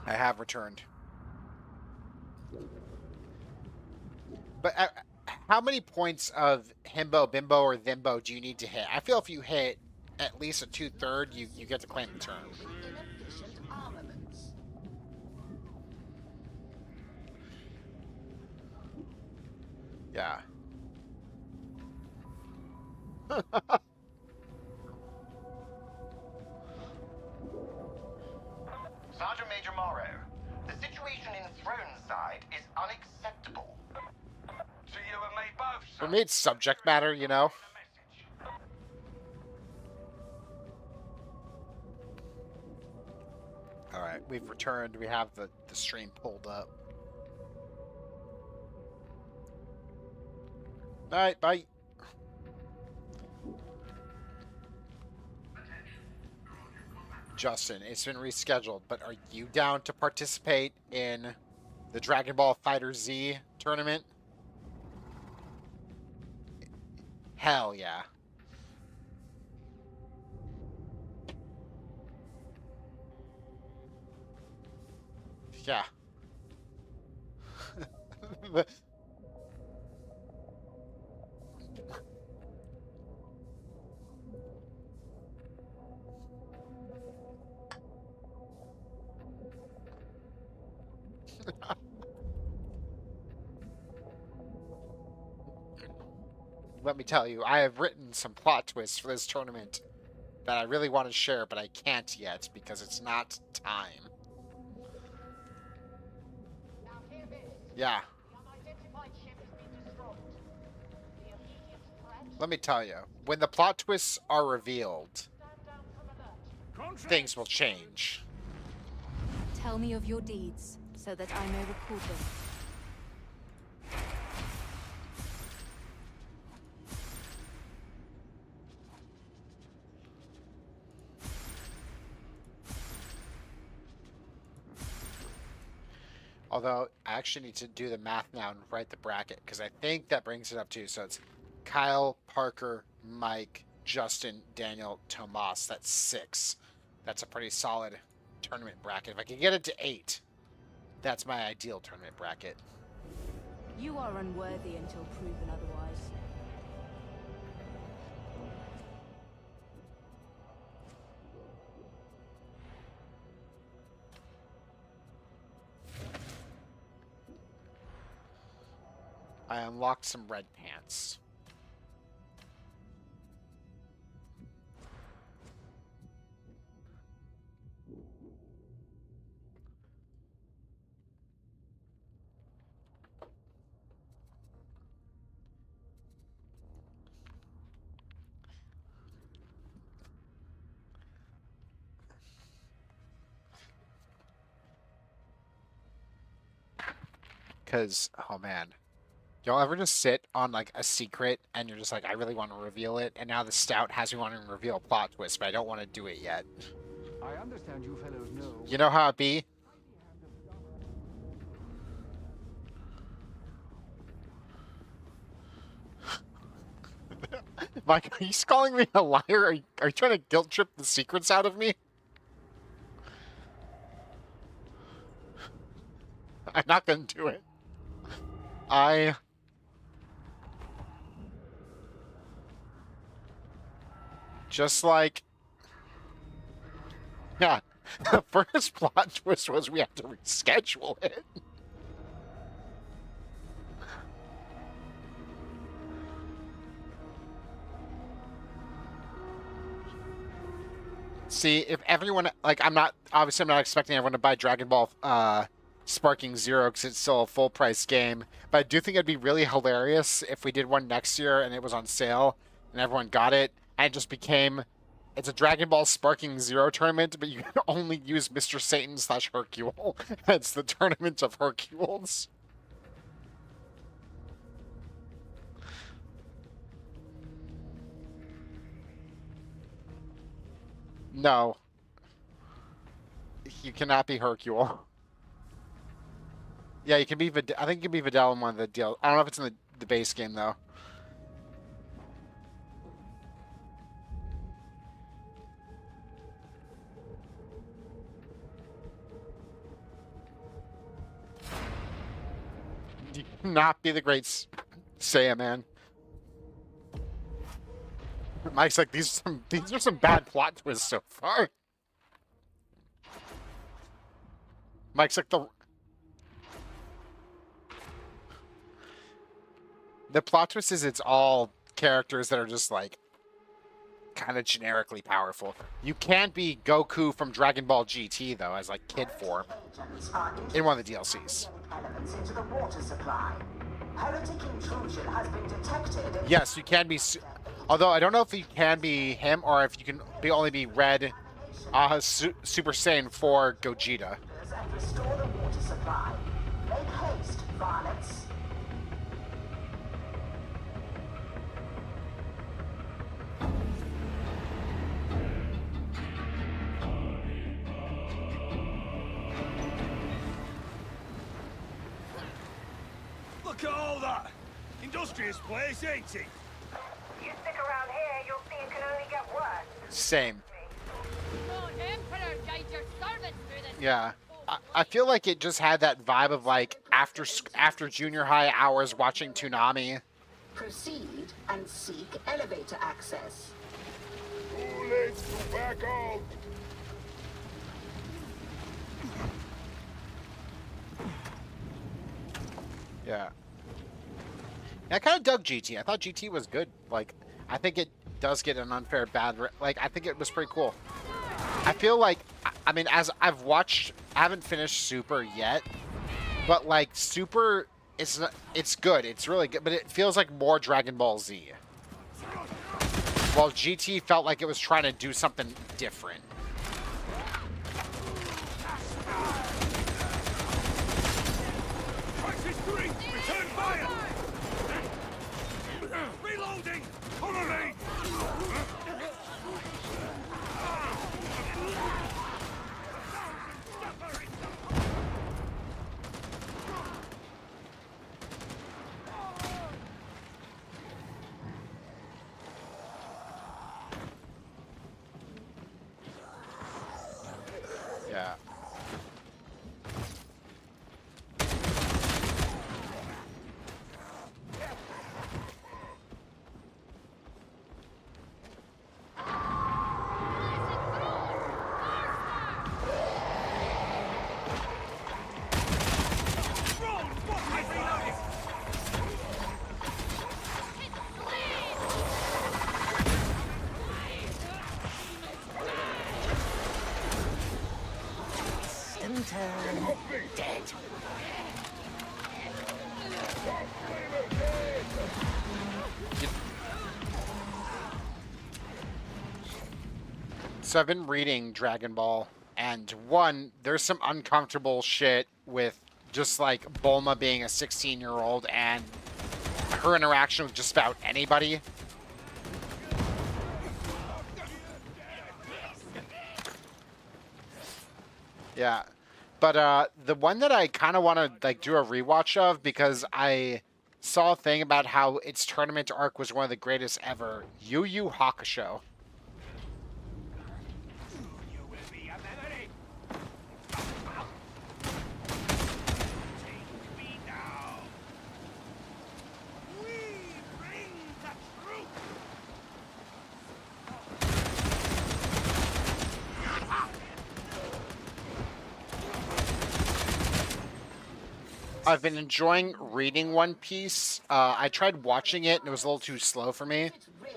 I have returned. But how many points of himbo, bimbo, or thimbo do you need to hit? I feel if you hit at least a 2/3, you get to claim the term. Yeah. Sergeant Major Morrow, the situation in Throneside is unacceptable. To you and me both, sir. For me, it's subject matter, you know? Alright, we've returned. We have the stream pulled up. Alright, bye. Justin, it's been rescheduled, but are you down to participate in the Dragon Ball Fighter Z tournament? Hell yeah. Yeah. Let me tell you, I have written some plot twists for this tournament that I really want to share, but I can't yet because it's not time. Yeah. Let me tell you, when the plot twists are revealed, things will change. Tell me of your deeds, so that I may record them. Although, I actually need to do the math now and write the bracket, because I think that brings it up to, so it's Kyle, Parker, Mike, Justin, Daniel, Tomas. That's 6. That's a pretty solid tournament bracket. If I can get it to 8, that's my ideal tournament bracket. You are unworthy until proven otherwise. I unlocked some red pants. Because, oh man. Y'all ever just sit on like a secret and you're just like, I really want to reveal it, and now the stout has me wanting to reveal a plot twist, but I don't want to do it yet. I understand you fellows know. You know how it be? Mike, are you calling me a liar? Are you trying to guilt trip the secrets out of me? I'm not gonna do it. Just like... Yeah, the first plot twist was we had to reschedule it. See, if everyone... Like, I'm not... Obviously, I'm not expecting everyone to buy Dragon Ball Sparking Zero because it's still a full price game. But I do think it'd be really hilarious if we did one next year and it was on sale and everyone got it and it just became, it's a Dragon Ball Sparking Zero tournament, but you can only use Mr. Satan / Hercule. It's the tournament of Hercules. No. You cannot be Hercule. Yeah, you can be I think you can be Videl in one of the deals. I don't know if it's in the base game, though. You cannot be the great Saiyan, man. Mike's like, these are some bad plot twists so far. Mike's like, the plot twist is it's all characters that are just like kind of generically powerful. You can't be Goku from Dragon Ball GT though, as like kid form in one of the DLCs. Yes, you can be. Although I don't know if you can be him or if you can only be Red Super Saiyan 4 Gogeta. Restore the water supply. Make haste, varlets. Look at all that! Industrious place, ain't it? You stick around here, you'll see it can only get worse. Same. Lord Emperor, guide your servants through this. Yeah. I feel like it just had that vibe of like after junior high hours watching Toonami. Proceed and seek elevator access. Too late to back out! Yeah. I kind of dug GT. I thought GT was good. Like, I think it does get an unfair bad. Like, I think it was pretty cool. I feel like, I mean, as I've watched, I haven't finished Super yet, but like Super, it's good. It's really good, but it feels like more Dragon Ball Z. While GT felt like it was trying to do something different. Crisis 3! Return fire! Reloading! Follow me! Yeah. Dead. 7 reading Dragon Ball, and 1, there's some uncomfortable shit with just like Bulma being a 16-year-old and her interaction with just about anybody. Yeah. But the one that I kind of want to like do a rewatch of, because I saw a thing about how its tournament arc was one of the greatest ever, Yu Yu Hakusho. I've been enjoying reading One Piece. I tried watching it and it was a little too slow for me.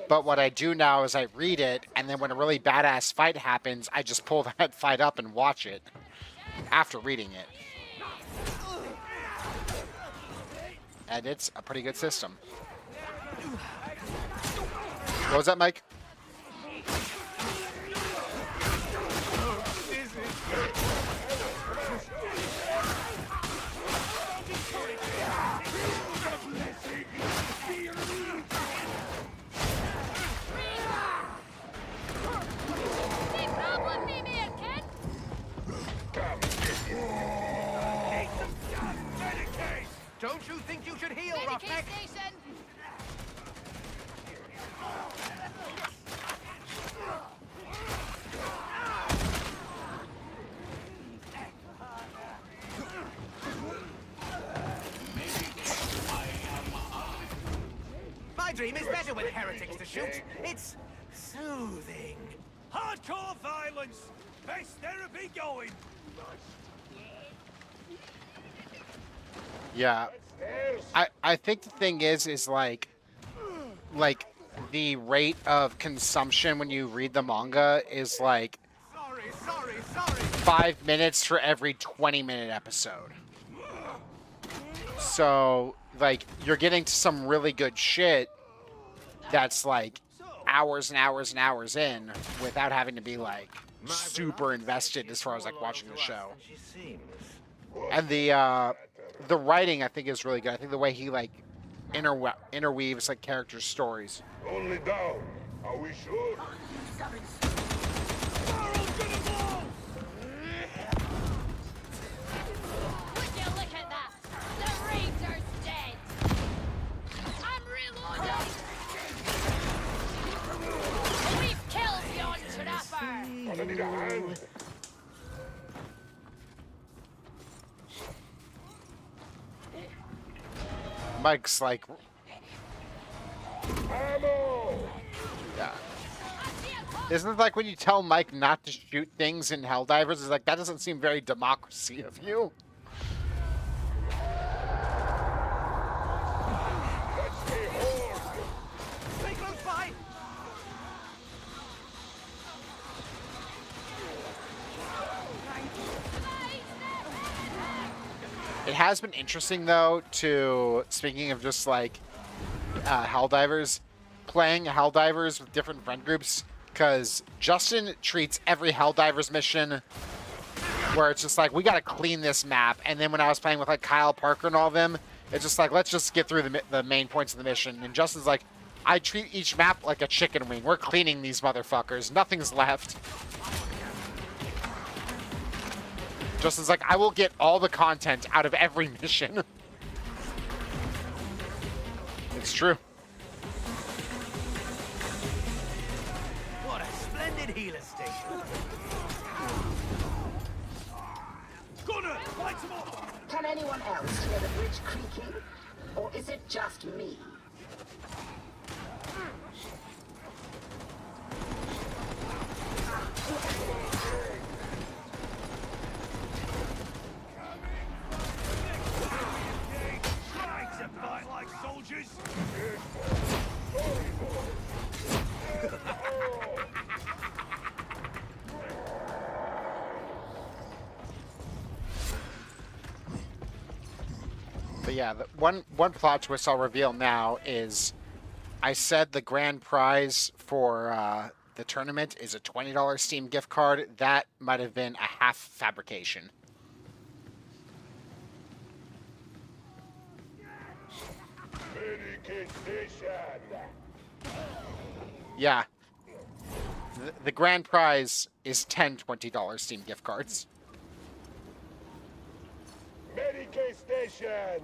But what I do now is I read it, and then when a really badass fight happens, I just pull that fight up and watch it after reading it. and it's a pretty good system. What was that, Mike? Don't you think you should heal, Roughneck? Station! My dream is better with heretics to shoot. It's soothing. Hardcore violence! Best therapy going! Yeah. I think the thing is like the rate of consumption when you read the manga is like 5 minutes for every 20-minute episode. So, like, you're getting to some really good shit that's like hours and hours and hours in without having to be like super invested as far as like watching the show. And the writing, I think, is really good. I think the way he like interweaves like characters' stories. Only down. Are we sure? Would you look at that? The Ranger's dead! I'm reloading! We've killed yon trapper! Gonna need a hand. Mike's like, Ammo! yeah. Isn't it like when you tell Mike not to shoot things in Helldivers? It's like, that doesn't seem very democracy of you. It has been interesting, though, speaking of just, like, Helldivers, playing Helldivers with different friend groups, because Justin treats every Helldivers mission where it's just like, we gotta clean this map, and then when I was playing with, like, Kyle Parker and all of them, it's just like, let's just get through the main points of the mission, and Justin's like, I treat each map like a chicken wing. We're cleaning these motherfuckers. Nothing's left. Justin's like, I will get all the content out of every mission. It's true. What a splendid healer station. Gunner, light them up! Can anyone else hear the bridge creaking? Or is it just me? Trying to fight like soldiers! But yeah, the one plot twist I'll reveal now is I said the grand prize for the tournament is a $20 Steam gift card. That might have been a half fabrication. Yeah. The grand prize is 10 $20 Steam gift cards. Medicaid station!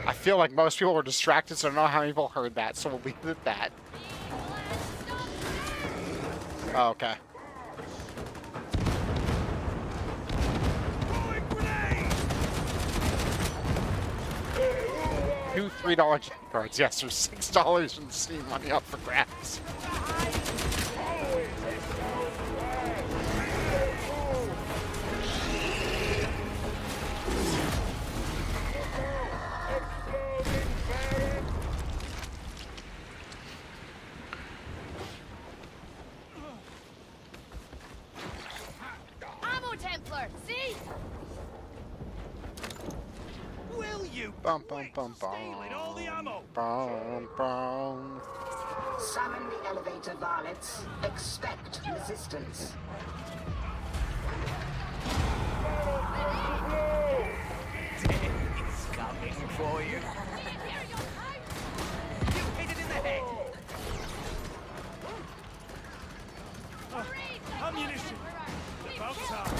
I feel like most people were distracted, so I don't know how many people heard that, so we'll leave it at that. Oh, okay. Two $3 gift cards. Yes, there's $6 in Steam money up for grabs. Ammo Templar, see? Bum, bum, bum, bum. Stealing all the ammo. Bum, bum. Summon the elevator varlets. Expect resistance. It's coming for you. You hit it in the head. Ammunition. About time.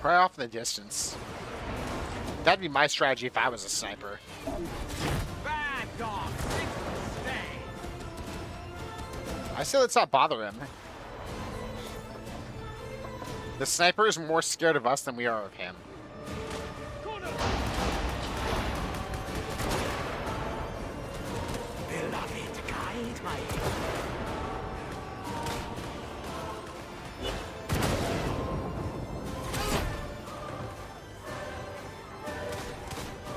Cry off in the distance. That'd be my strategy if I was a sniper. Bad dog. Stay. I say let's not bother him. The sniper is more scared of us than we are of him. Beloved, guide my...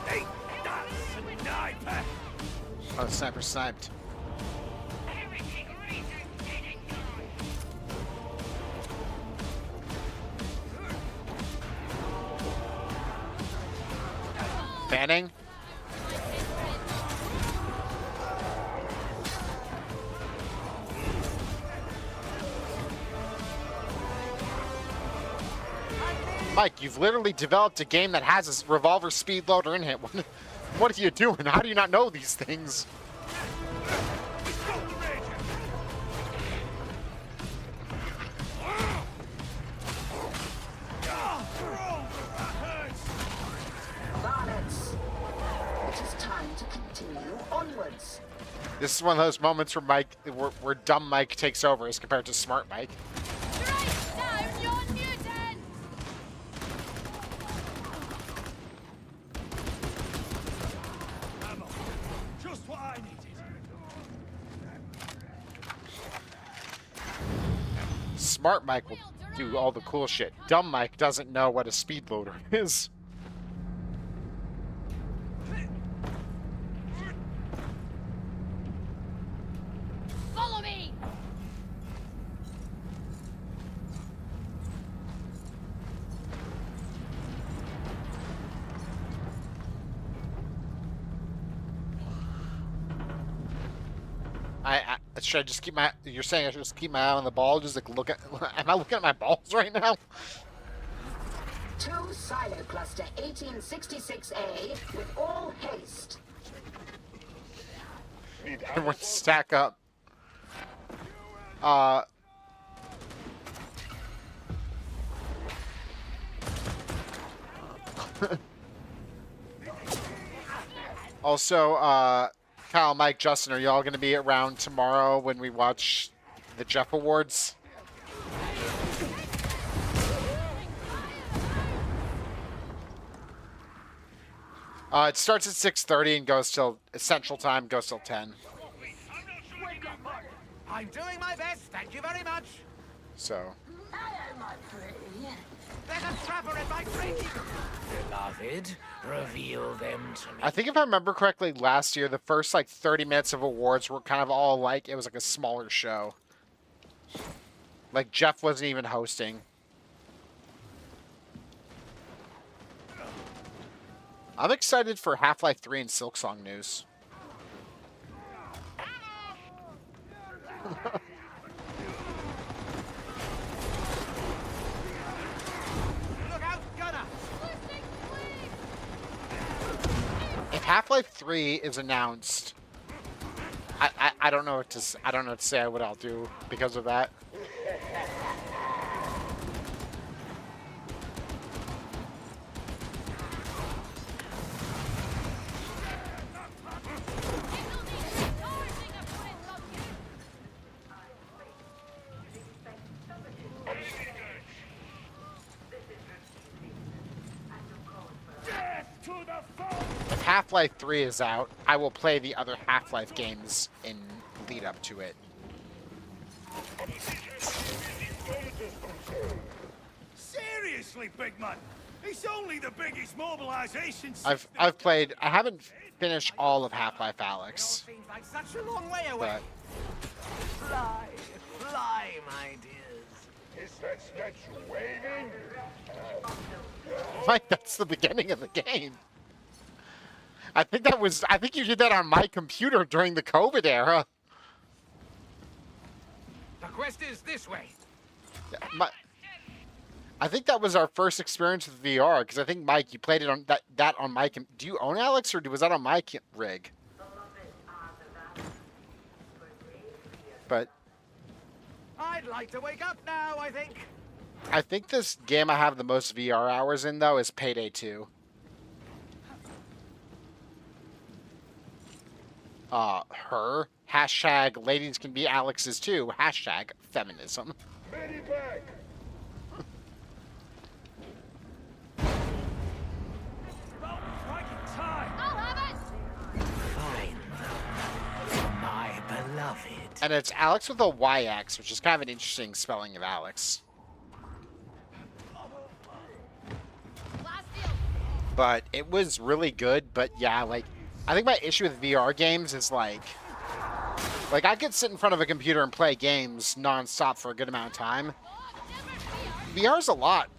Hey, that's a sniper. Oh, the sniper sniped. Fanning? Mike, you've literally developed a game that has a revolver speed loader in it. What are you doing? How do you not know these things? Varlets. It is time to continue onwards. This is one of those moments where where dumb Mike takes over as compared to smart Mike. Strike down your mutant! Ammo. Just what I needed. Smart Mike will do all the cool shit. Dumb Mike doesn't know what a speed loader is. Follow me! Should I just keep my... You're saying I should just keep my eye on the ball? Just like look at... Am I looking at my balls right now? 2 Silo Cluster 1866A with all haste. Everyone stack up. Also, Kyle, Mike, Justin, are y'all going to be around tomorrow when we watch the Jeff Awards? It starts at 6:30 and goes till Central Time, goes till 10. I'm doing my best, thank you very much. So. There's a trapper in my tree. Beloved, reveal them to me. I think if I remember correctly, last year, the first, 30 minutes of awards were kind of all it was like a smaller show. Like, Jeff wasn't even hosting. I'm excited for Half-Life 3 and Silksong news. If Half-Life 3 is announced, I don't know what to say what I'll do because of that. If Half-Life 3 is out, I will play the other Half-Life games in lead up to it. silly, big man. It's only the biggest mobilization. I've played. I haven't finished all of Half-Life Alyx. Seems like such a long way away. But Fly, fly, my dears. Is that statue waving? Mike, that's the beginning of the game. I think you did that on my computer during the COVID era. The quest is this way. I think that was our first experience with VR, because I think, Mike, you played it on that on my... Do you own Alex, or was that on my rig? But... I'd like to wake up now, I think. I think this game I have the most VR hours in, though, is Payday 2. Her. Hashtag ladies can be Alex's too. Hashtag feminism. Medivac! I'll have it! Find them, my beloved. And it's Alex with a YX, which is kind of an interesting spelling of Alex. Last deal. But it was really good. But yeah, like, I think my issue with VR games is like I could sit in front of a computer and play games non-stop for a good amount of time. VR's a lot.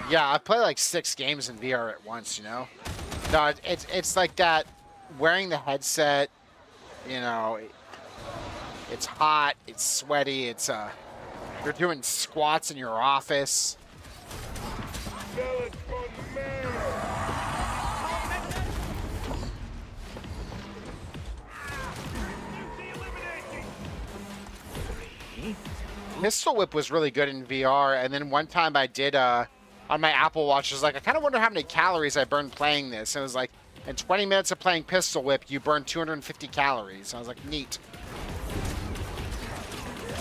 Yeah, I play like 6 games in VR at once, you know? No, it's like that, wearing the headset, you know, it's hot, it's sweaty, it's, you're doing squats in your office. Pistol Whip was really good in VR, and then one time I did, on my Apple Watch, I was like, I kind of wonder how many calories I burned playing this. And it was like, in 20 minutes of playing Pistol Whip, you burn 250 calories. I was like, neat.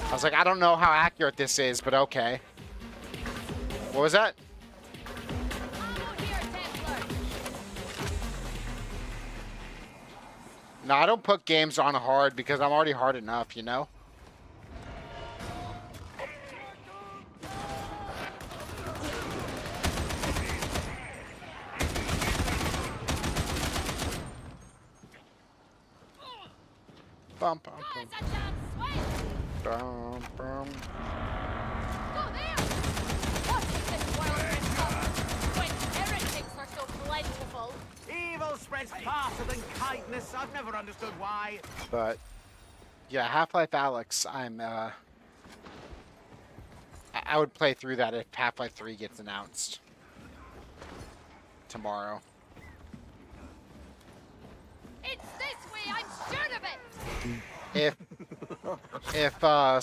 I was like, I don't know how accurate this is, but okay. What was that? No, I don't put games on hard because I'm already hard enough, you know? Bum, bum, bum. Bum, bum. Go there! What is this world become when heretics are so plentiful? Evil spreads faster than kindness. I've never understood why. But yeah, Half-Life Alyx, I would play through that if Half-Life 3 gets announced tomorrow. It's this way, I'm sure of it! If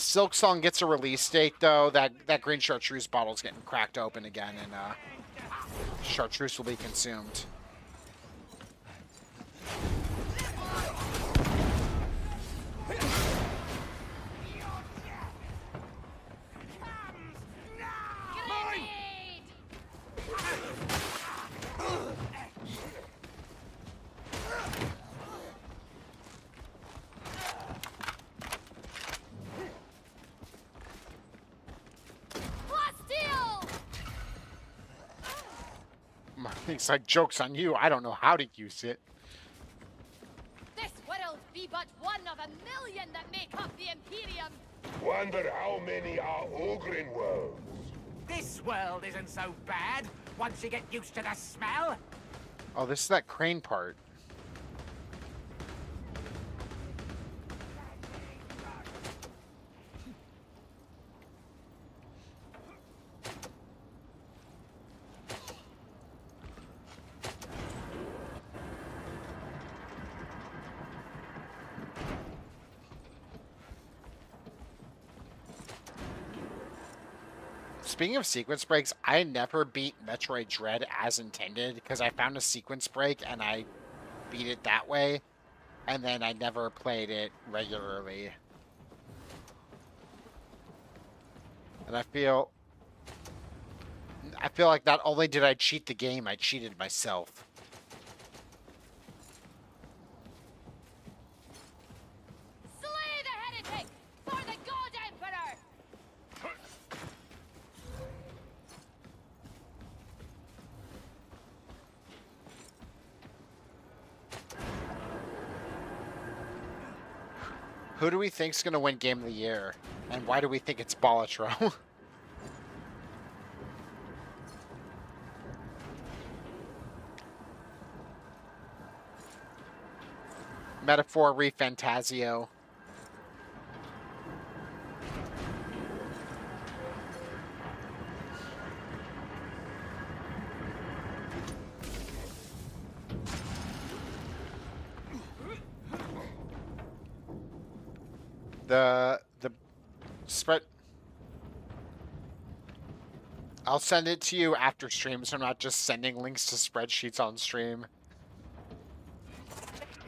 Silk Song gets a release date, though, that green chartreuse bottle's getting cracked open again, and chartreuse will be consumed. It's like, joke's on you. I don't know how to use it. This world be but one of a million that make up the Imperium. Wonder how many are Ogrin worlds. This world isn't so bad once you get used to the smell. Oh, this is that crane part. Speaking of sequence breaks, I never beat Metroid Dread as intended because I found a sequence break and I beat it that way, and then I never played it regularly. And I feel like not only did I cheat the game, I cheated myself. Who do we think's gonna win Game of the Year? And why do we think it's Balatro? Metaphor Refantasio. The spread. I'll send it to you after stream, so I'm not just sending links to spreadsheets on stream.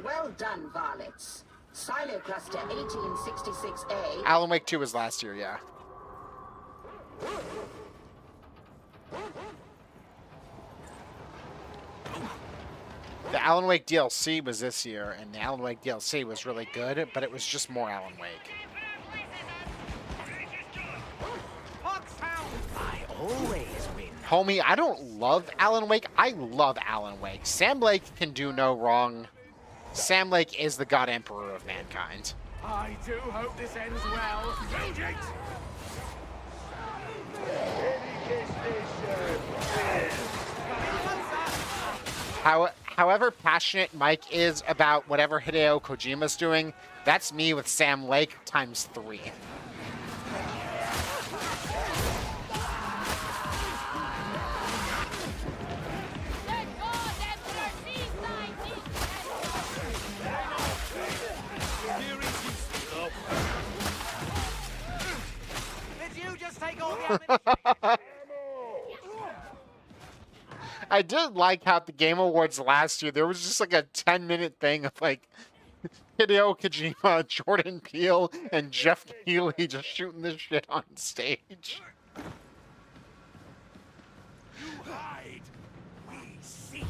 Well done, varlets. Silo Cluster 1866A. Alan Wake 2 was last year, yeah. The Alan Wake DLC was this year, and the Alan Wake DLC was really good, but it was just more Alan Wake. I always win. Homie, I don't love Alan Wake. I love Alan Wake. Sam Lake can do no wrong. Sam Lake is the God Emperor of mankind. I do hope this ends well. Engage! However passionate Mike is about whatever Hideo Kojima's doing, that's me with Sam Lake times 3. Did you just take all the ammunition? I did like how at the Game Awards last year, there was just like a 10-minute thing of like Hideo Kojima, Jordan Peele, and Jeff Keighley just shooting this shit on stage. You hide, we seek.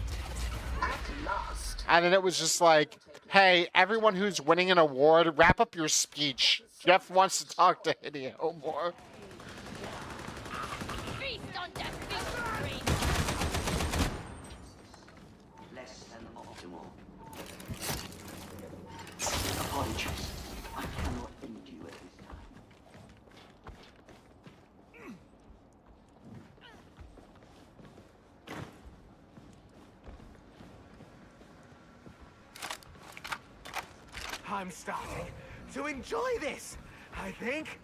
At last. And then it was just like, hey, everyone who's winning an award, wrap up your speech. Jeff wants to talk to Hideo more. Feast on death, victory! Less than optimal. Apologies. I cannot end you at this time. I'm starting to enjoy this, I think.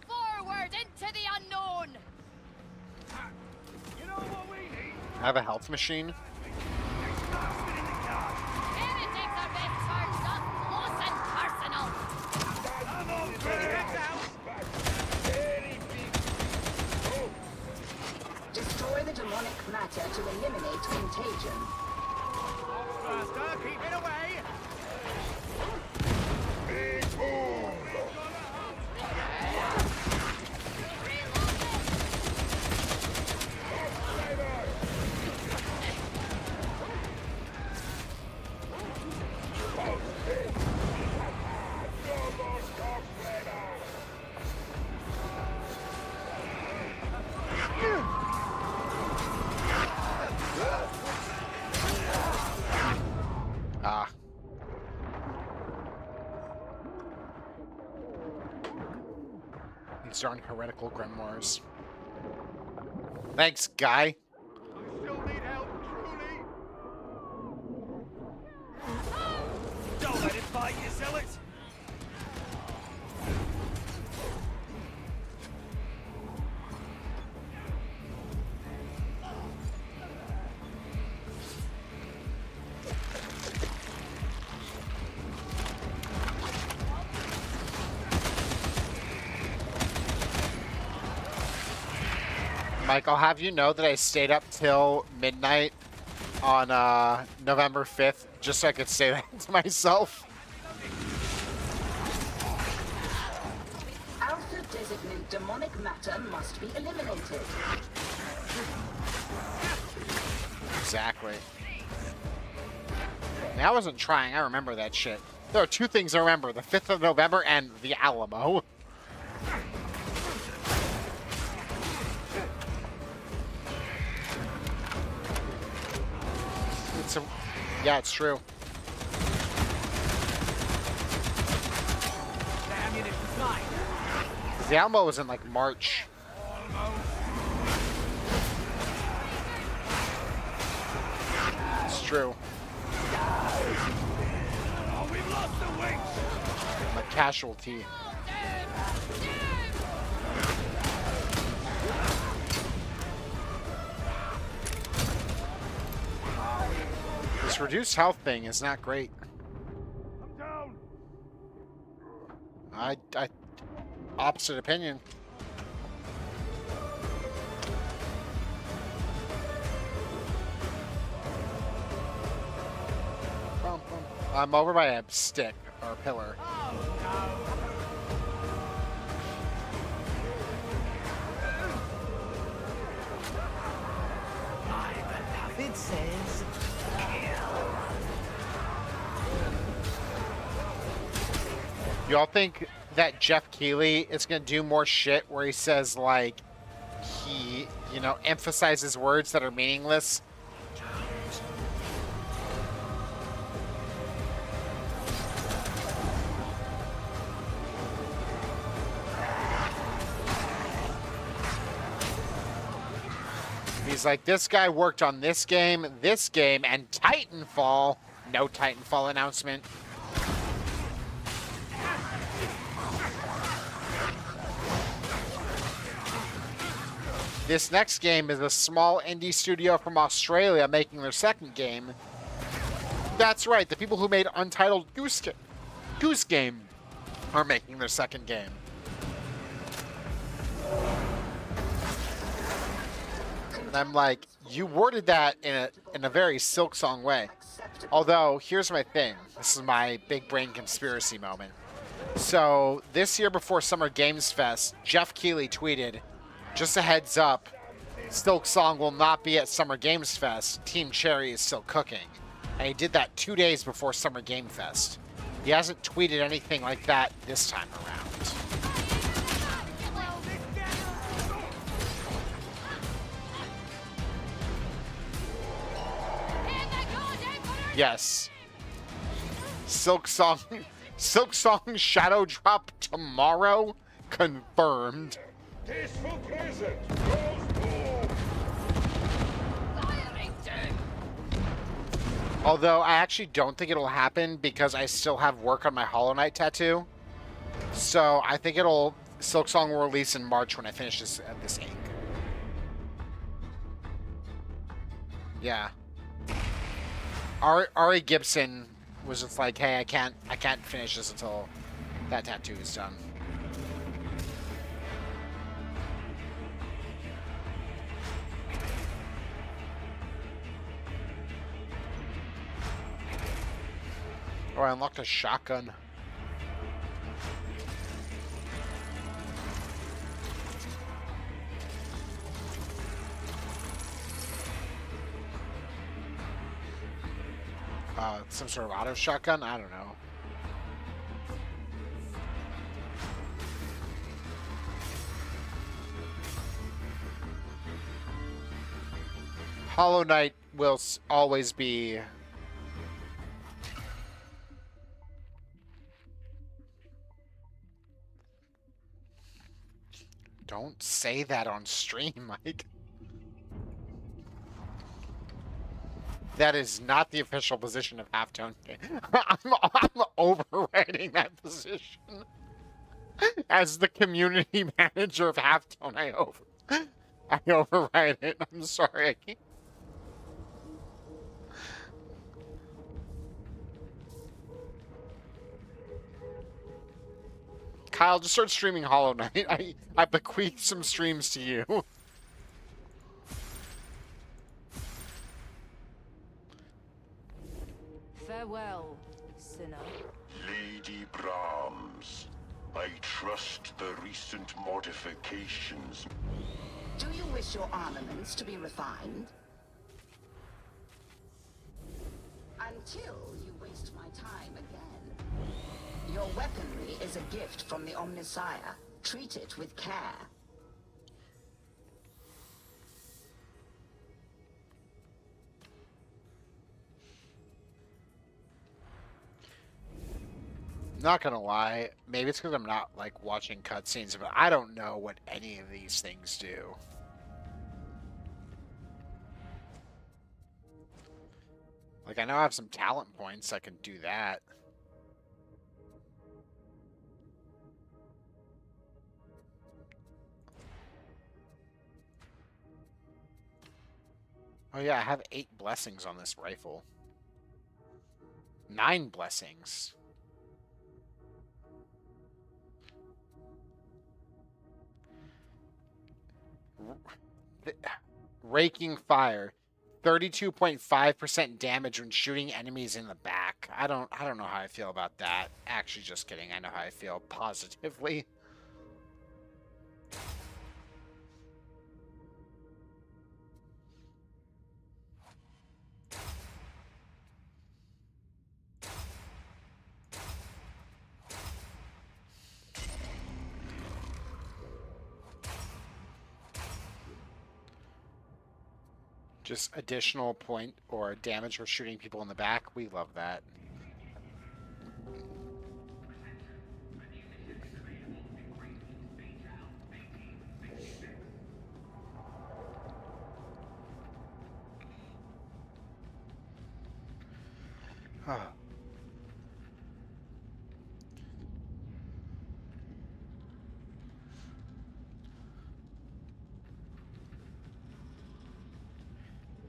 Forward into the unknown! You know what we need? I have a health machine. Heretics are best charged up close and personal! I'm on get out! Destroy the demonic matter to eliminate contagion. Faster, keep it away! Ah. These aren't heretical grimoires. Thanks, guy. I still need help, truly. Don't let it bite you, zealots! Mike, I'll have you know that I stayed up till midnight on November 5th just so I could say that to myself. Alpha designate demonic matter must be eliminated. Exactly. I mean, I wasn't trying. I remember that shit. There are two things I remember. The 5th of November and the Alamo. Yeah, it's true. the Alamo was in like March. It's true. Oh, we've lost the wings. I'm a casualty. This reduced health thing is not great. I'm down. I opposite opinion. I'm over by a stick or a pillar. My beloved says, Y'all think that Jeff Keighley is gonna do more shit where he says like he, you know, emphasizes words that are meaningless? He's like, this guy worked on this game, and Titanfall. No Titanfall announcement. This next game is a small indie studio from Australia making their second game. That's right, the people who made Untitled Goose Game are making their second game. And I'm like, you worded that in a very Silksong way. Although, here's my thing. This is my big brain conspiracy moment. So, this year before Summer Games Fest, Jeff Keighley tweeted, just a heads up, Silksong will not be at Summer Games Fest. Team Cherry is still cooking. And he did that 2 days before Summer Game Fest. He hasn't tweeted anything like that this time around. Yes. Silksong Shadow Drop tomorrow? Confirmed. Tasteful present. Although I actually don't think it'll happen because I still have work on my Hollow Knight tattoo. So I think Silksong will release in March when I finish this ink. Yeah. Ari Gibson was just like, hey, I can't finish this until that tattoo is done. Oh, I unlocked a shotgun. Some sort of auto shotgun? I don't know. Hollow Knight will always be... Don't say that on stream, Mike. That is not the official position of Halftone. I'm overriding that position. As the community manager of Halftone, I override it. I'm sorry. I can't. Kyle, just start streaming Hollow Knight. I bequeath some streams to you. Farewell, sinner. Lady Brahms, I trust the recent modifications. do you wish your armaments to be refined? Until you waste my time again. Your weaponry is a gift from the Omnissiah. Treat it with care. Not gonna lie, maybe it's because I'm not like watching cutscenes, but I don't know what any of these things do. Like, I know I have some talent points, I can do that. Oh yeah, I have 8 blessings on this rifle. 9 blessings. Raking fire. 32.5% damage when shooting enemies in the back. I don't know how I feel about that. Actually, just kidding. I know how I feel positively. Just additional point or damage for shooting people in the back. We love that.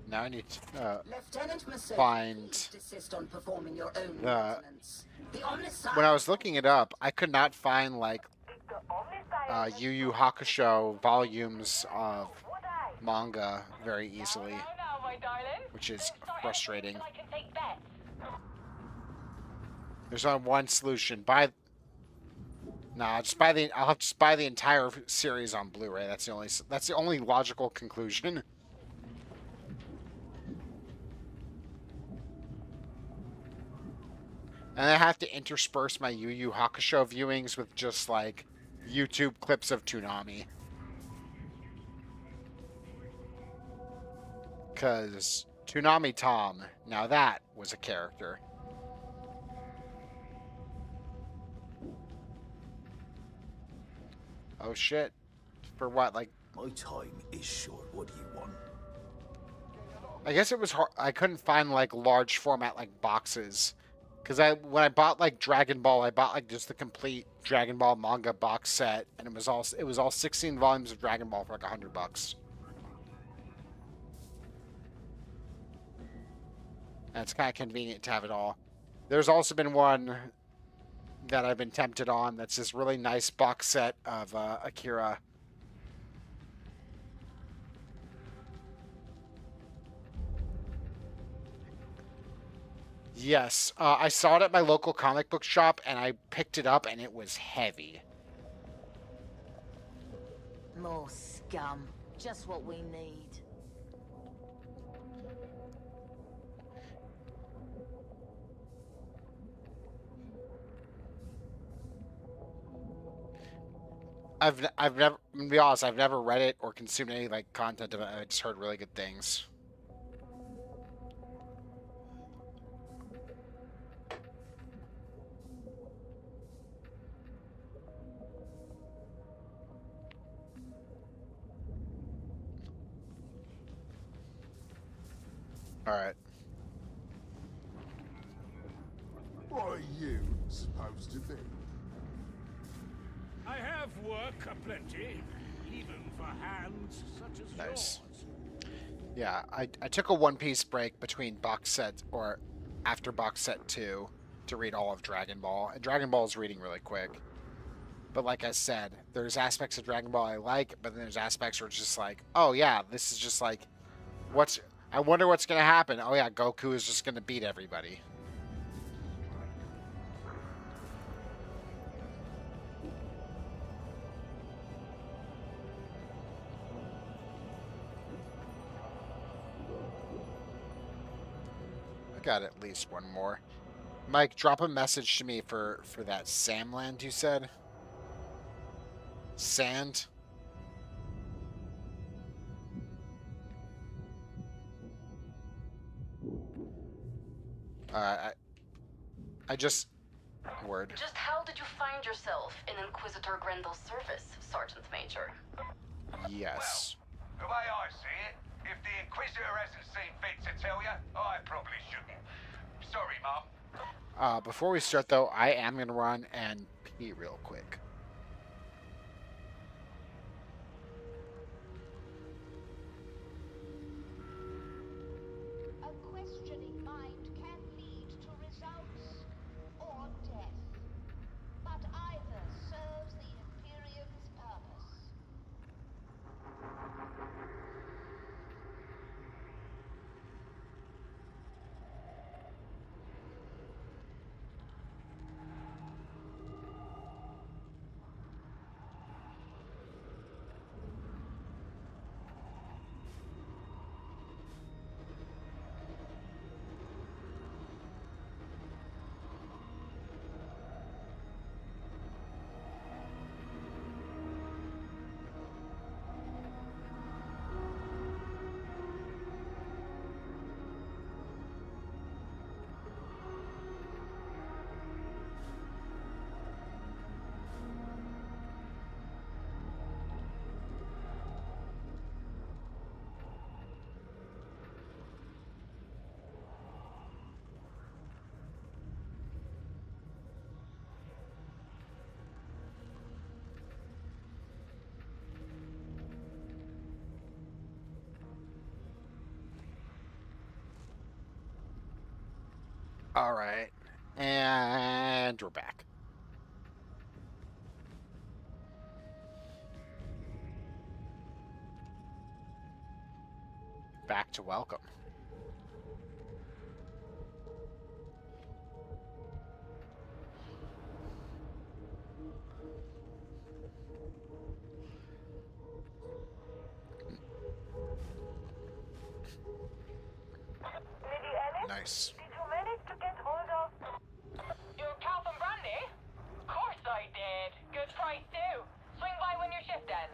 Now I need to find the... When I was looking it up, I could not find like Yu Yu Hakusho volumes of manga very easily, which is frustrating. There's only one solution. I'll just buy the entire series on Blu-ray. That's the only logical conclusion. And I have to intersperse my Yu Yu Hakusho viewings with just like YouTube clips of Toonami. Because Toonami Tom, now that was a character. Oh shit. For what, like... My time is short. What do you want? I guess it was hard. I couldn't find like large format like boxes. Because when I bought like Dragon Ball, I bought like just the complete Dragon Ball manga box set, and it was all 16 volumes of Dragon Ball for like $100. And it's kind of convenient to have it all. There's also been one that I've been tempted on that's this really nice box set of Akira. Yes, I saw it at my local comic book shop, and I picked it up, and it was heavy. More scum. Just what we need. I've never, to be honest, I've never read it or consumed any like content of it. I just heard really good things. All right. What are you supposed to be? I have work aplenty, even for hands such as Nice. yours. Yeah, I took a one-piece break between box set or after box set 2 to read all of Dragon Ball. And Dragon Ball is reading really quick. But like I said, there's aspects of Dragon Ball I like, but then there's aspects where it's just like, oh yeah, this is just like, I wonder what's going to happen. Oh yeah, Goku is just going to beat everybody. I got at least one more. Mike, drop a message to me for that Samland you said. Sand. I just Word. Just how did you find yourself in Inquisitor Grendel's service, Sergeant Major? Yes. The way I see it, if the Inquisitor hasn't seen fit to tell you, I probably shouldn't. Sorry, Mum. Before we start, though, I am going to run and pee real quick. A questioning mind can lead to results or death, but either serves the Imperium's purpose. All right. And we're back. Back to welcome. Nice. Did you manage to get hold of Your Calvin Brandy? Of course I did. Good price too. Swing by when your shift ends.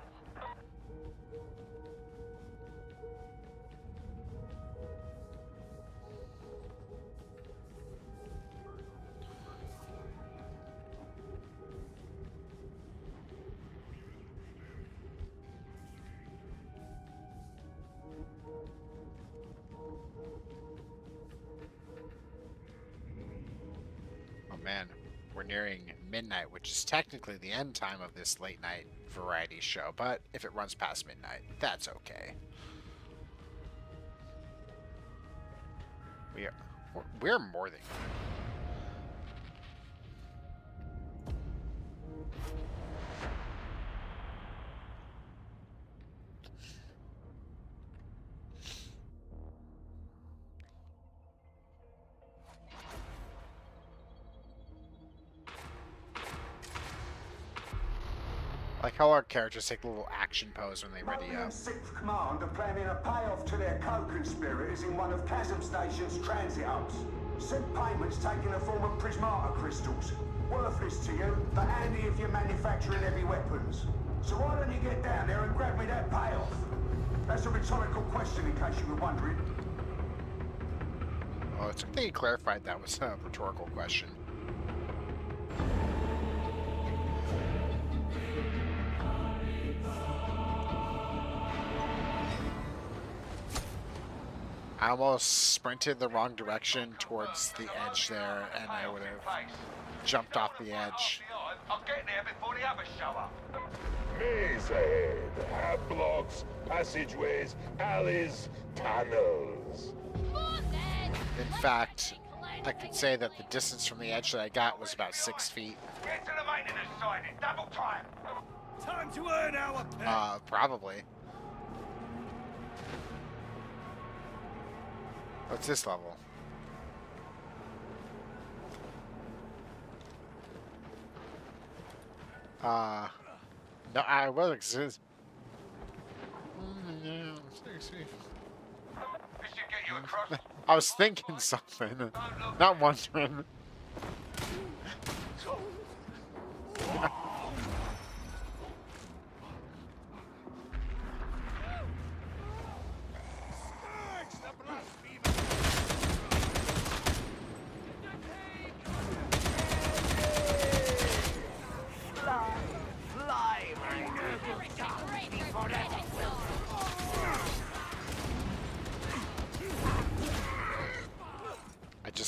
Man, we're nearing midnight, which is technically the end time of this late night variety show, but if it runs past midnight, that's okay. We're more than like how our characters take a little action pose when they ready up. 6th Command are planning a payoff to their co-conspirators in one of Chasm Station's transit hubs. Said payments taking the form of prismata crystals. Worthless to you, but handy if you're manufacturing heavy weapons. So why don't you get down there and grab me that payoff? That's a rhetorical question in case you were wondering. Oh, it's good that you clarified that was a rhetorical question. I almost sprinted the wrong direction towards the edge there, and I would have jumped off the edge. I'll get there before the others show up. Maze ahead. Have blocks, passageways, alleys, tunnels. In fact, I could say that the distance from the edge that I got was about 6 feet. Get to the maintenance side in double time. Time to earn our pay. Probably. What's this level? No, I was exist. I was thinking something, not wondering.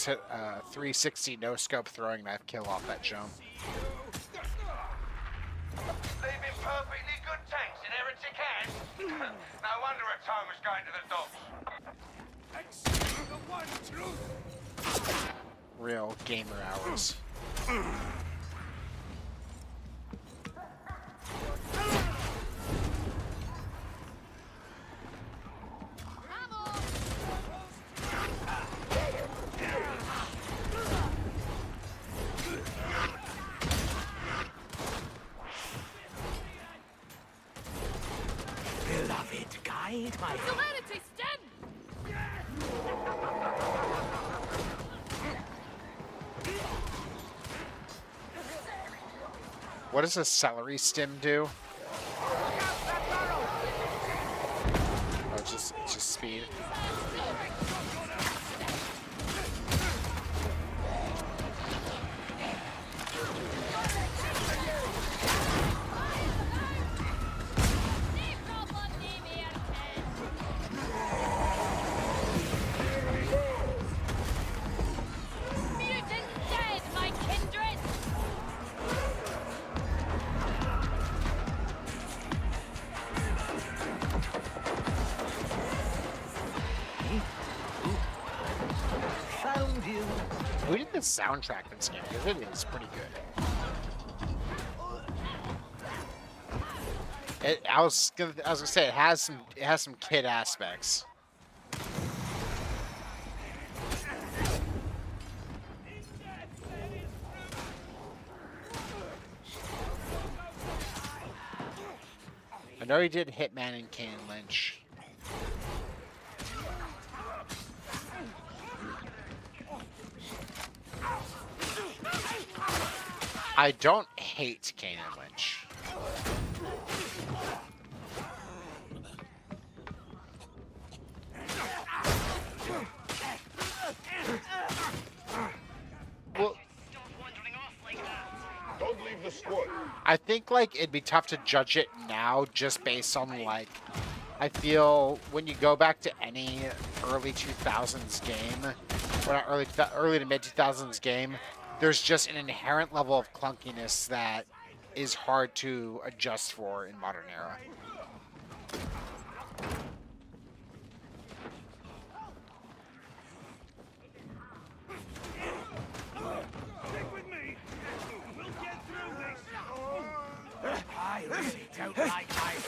just hit 360 no scope throwing knife kill off that jump. They've been perfectly good tanks in heretic hands. No wonder a tome was going to the dogs. Real gamer hours. Beloved, guide my Celerity stem! What does a celery stem do? Oh, just speed. found you. Who did the soundtrack in this game? Because it is pretty good. I was gonna say it has some kid aspects. I know he did Hitman and Kane Lynch. I don't hate Kane and Lynch. Well, Don't leave the squad. I think like it'd be tough to judge it now just based on like I feel when you go back to any early 2000s game, or not early to mid 2000s game, there's just an inherent level of clunkiness that is hard to adjust for in modern era. Stick with me. We'll get through this. I really don't like ice.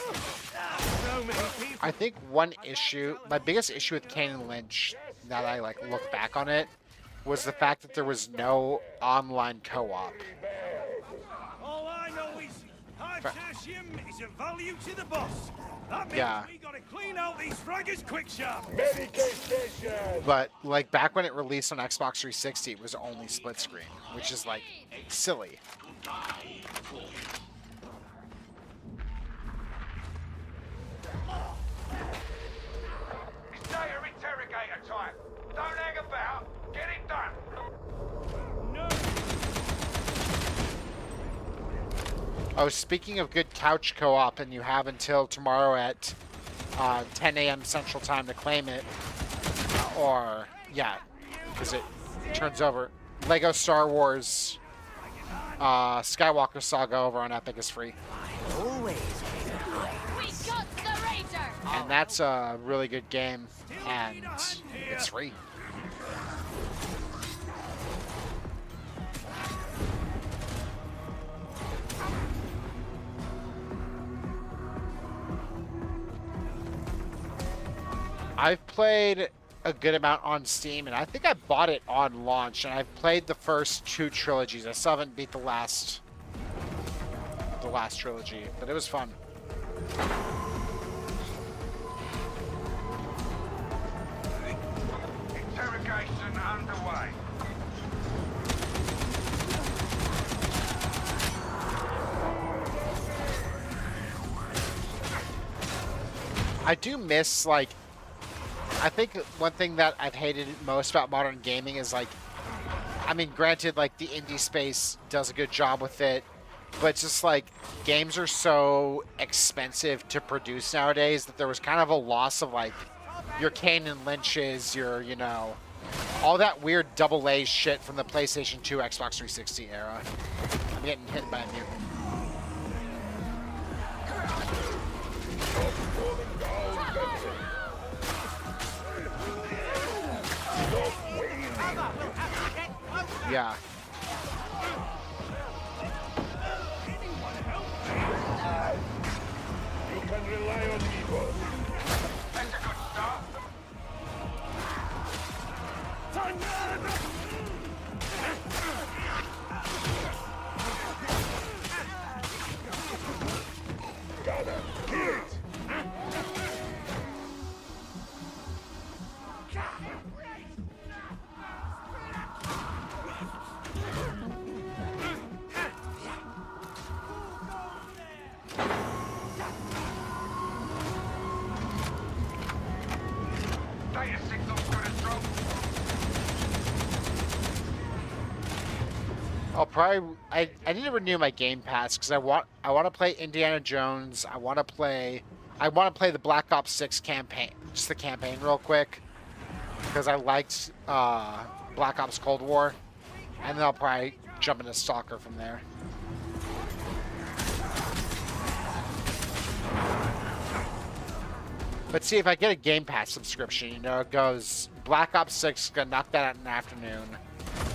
So many people. I think one issue, my biggest issue with Kane and Lynch, now that I like look back on it, was the fact that there was no online co-op. All I know is high tertium is a value to the boss. That means Yeah. we gotta clean out these fraggers quick sharp. But like back when it released on Xbox 360, it was only split screen, which is like silly. It's data interrogator time. Don't hang about. Get it done. Oh, speaking of good couch co-op, and you have until tomorrow at 10 a.m. Central Time to claim it, or yeah, because it turns over. Lego Star Wars Skywalker Saga over on Epic is free. And that's a really good game, and it's free. I've played a good amount on Steam, and I think I bought it on launch, and I've played the first 2 trilogies. I still haven't beat the last trilogy, but it was fun. Interrogation underway. I do miss, like, I think one thing that I've hated most about modern gaming is, like, I mean, granted, like, the indie space does a good job with it, but it's just, like, games are so expensive to produce nowadays that there was kind of a loss of, like, your Kane and Lynches, your, you know, all that weird double A shit from the PlayStation 2, Xbox 360 era. I'm getting hit by a mutant. Yeah. You can rely on me, boss. That's a good start. Gotta kill it. Data signal's good as drop. I'll probably. I need to renew my Game Pass because I want to play Indiana Jones. I want to play the Black Ops 6 campaign, just the campaign real quick, because I liked Black Ops Cold War, and then I'll probably jump into Stalker from there. But see, if I get a Game Pass subscription, you know, it goes Black Ops 6, gonna knock that out in the afternoon,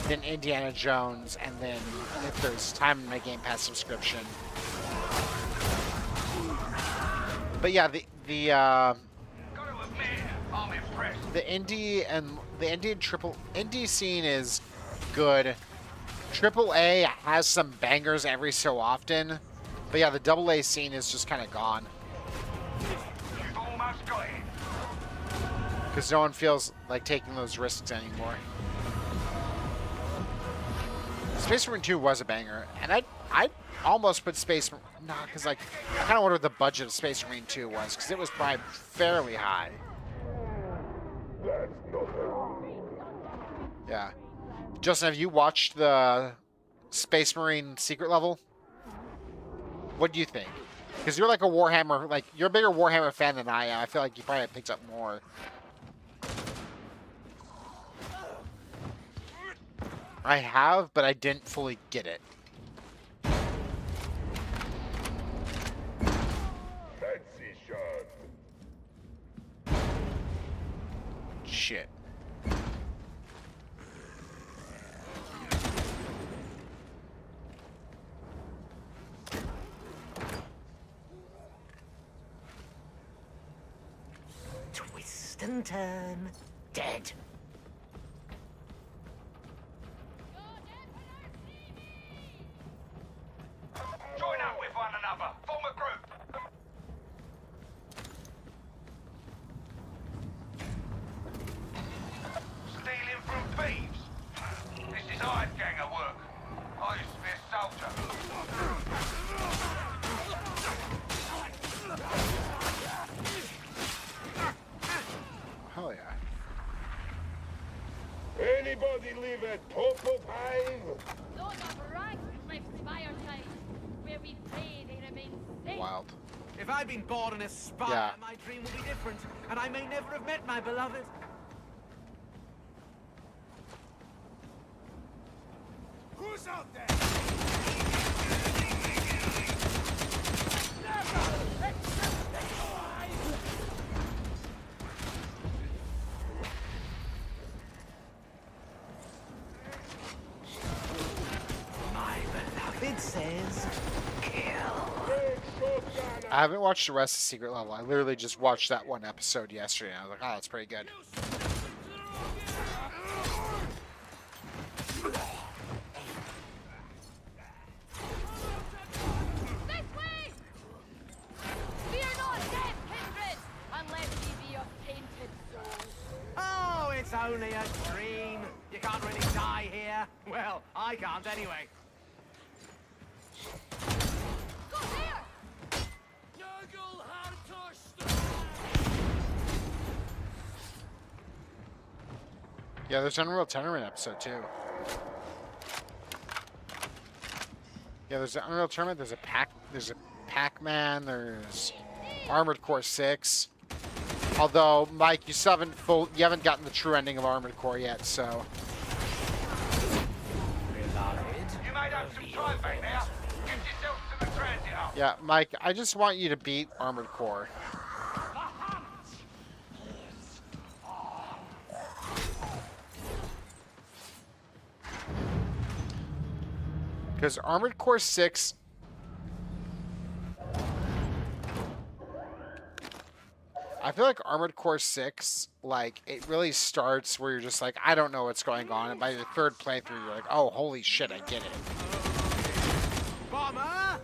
then Indiana Jones, and then if there's time in my Game Pass subscription. But yeah, the indie scene is good. AAA has some bangers every so often, but yeah, the AA scene is just kind of gone. Because no one feels like taking those risks anymore. Space Marine 2 was a banger, and I almost put Space Marine... Nah, because like, I kind of wonder what the budget of Space Marine 2 was, because it was probably fairly high. Yeah. Justin, have you watched the Space Marine secret level? What do you think? Because you're like a Warhammer, like, you're a bigger Warhammer fan than I am. I feel like you probably picked up more. I have, but I didn't fully get it. Fancy shot. Shit. Twist and turn. Dead. Join up with one another. Form a group. Stealing from thieves. This is hired ganger work. I used to be a soldier. Hell yeah. Anybody live at Popopine? Those are bright cliffs of Ironhide, where we pray they remain safe. Wild. If I'd been born in a spire, Yeah. my dream would be different, and I may never have met my beloved. Who's out there? My beloved says, kill. I haven't watched the rest of Secret Level. I literally just watched that one episode yesterday, and I was like, oh, that's pretty good. This way! Fear not death, kindred, unless ye be of tainted soul. Oh, it's only a dream. You can't really die here. Well, I can't anyway. Go there! Yeah, there's Unreal Tournament episode too. Yeah, there's an Unreal Tournament. There's a Pac-Man. There's Armored Core 6. Although, Mike, you still haven't gotten the true ending of Armored Core yet, so. You might have some time back there. Get yourself to the transit hub. Yeah, Mike, I just want you to beat Armored Core. Because Armored Core 6... I feel like Armored Core 6, like, it really starts where you're just like, I don't know what's going on. And by your third playthrough, you're like, oh, holy shit, I get it. Bomber!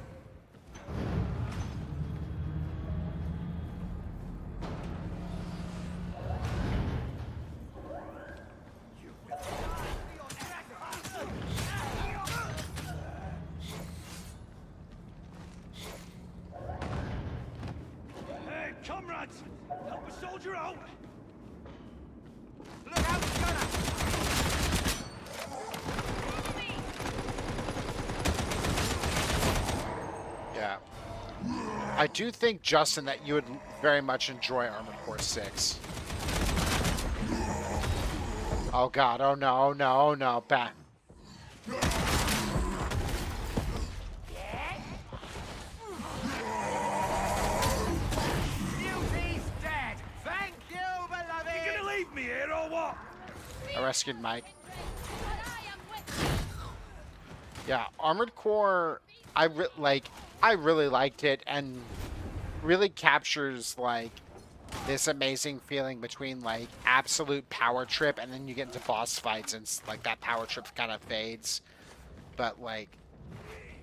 Hey, comrades! Help a soldier out! Look out, gunner! Yeah. I do think, Justin, that you would very much enjoy Armored Core 6. Oh god, oh no, oh no, oh no, back. Beauty's dead! Thank you, beloved! You gonna leave me here or what? I rescued Mike. Yeah, Armored Core, I really liked it, and really captures like this amazing feeling between like absolute power trip, and then you get into boss fights, and like that power trip kind of fades. But like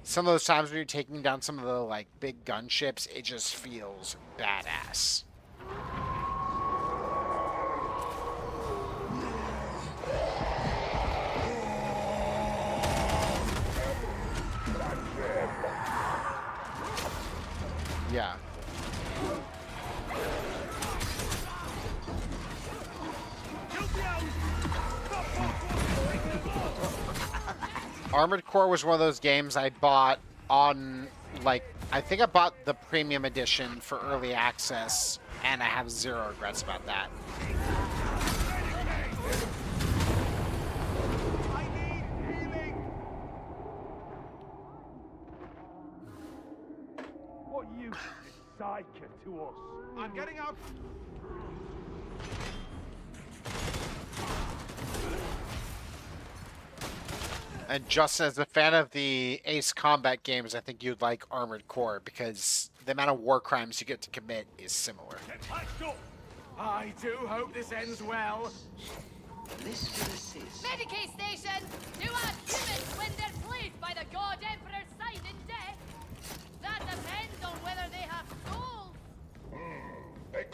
some of those times when you're taking down some of the like big gunships, it just feels badass. Yeah. Armored Core was one of those games I bought on, like, I think I bought the premium edition for early access, and I have zero regrets about that. What use is Psyker to us? I'm getting up! And Justin, as a fan of the Ace Combat games, I think you'd like Armored Core, because the amount of war crimes you get to commit is similar. I do hope this ends well. This will assist. Medicaid station! Do our humans when they're placed by the God Emperor's side in death? That depends on whether they have souls.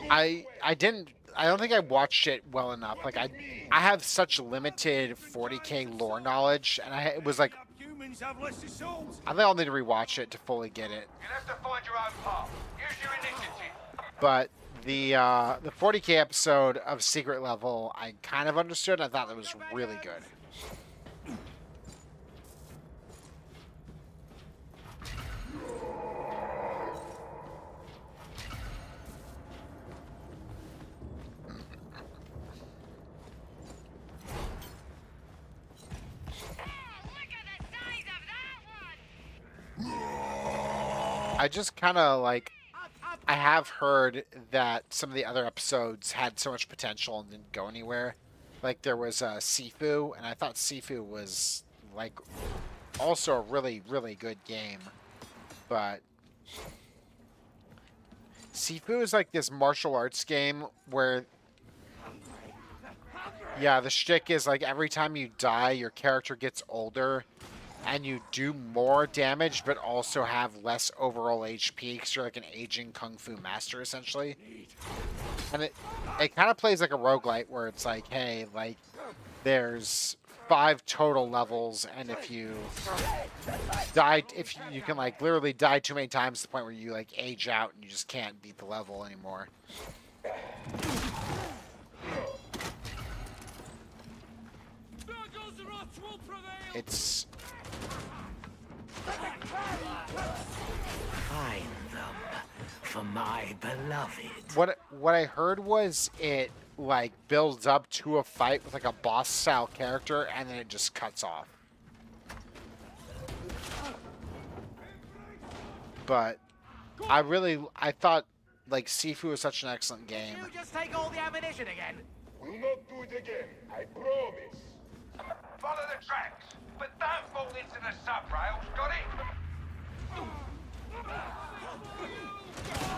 I don't think I watched it well enough. Like I have such limited 40k lore knowledge, and it was like Humans have less souls. I think I'll need to rewatch it to fully get it. You'll have to find your own path. Use your initiative. But the 40k episode of Secret Level, I kind of understood. I thought it was really good. I just kind of like, I have heard that some of the other episodes had so much potential and didn't go anywhere. Like there was Sifu, and I thought Sifu was like also a really, really good game. But Sifu is like this martial arts game where, yeah, the shtick is like every time you die, your character gets older. And you do more damage, but also have less overall HP, because you're like an aging Kung Fu master, essentially. And it kind of plays like a roguelite, where it's like, hey, like, there's 5 total levels, and if you die, if you can, like, literally die too many times to the point where you, like, age out and you just can't beat the level anymore. It's... Find them for my beloved. what I heard was it like builds up to a fight with like a boss style character and then it just cuts off. But I thought like Sifu was such an excellent game. You just take all the ammunition again. We'll not do it again, I promise. Follow the tracks, but don't fall into the sub-rails, got it?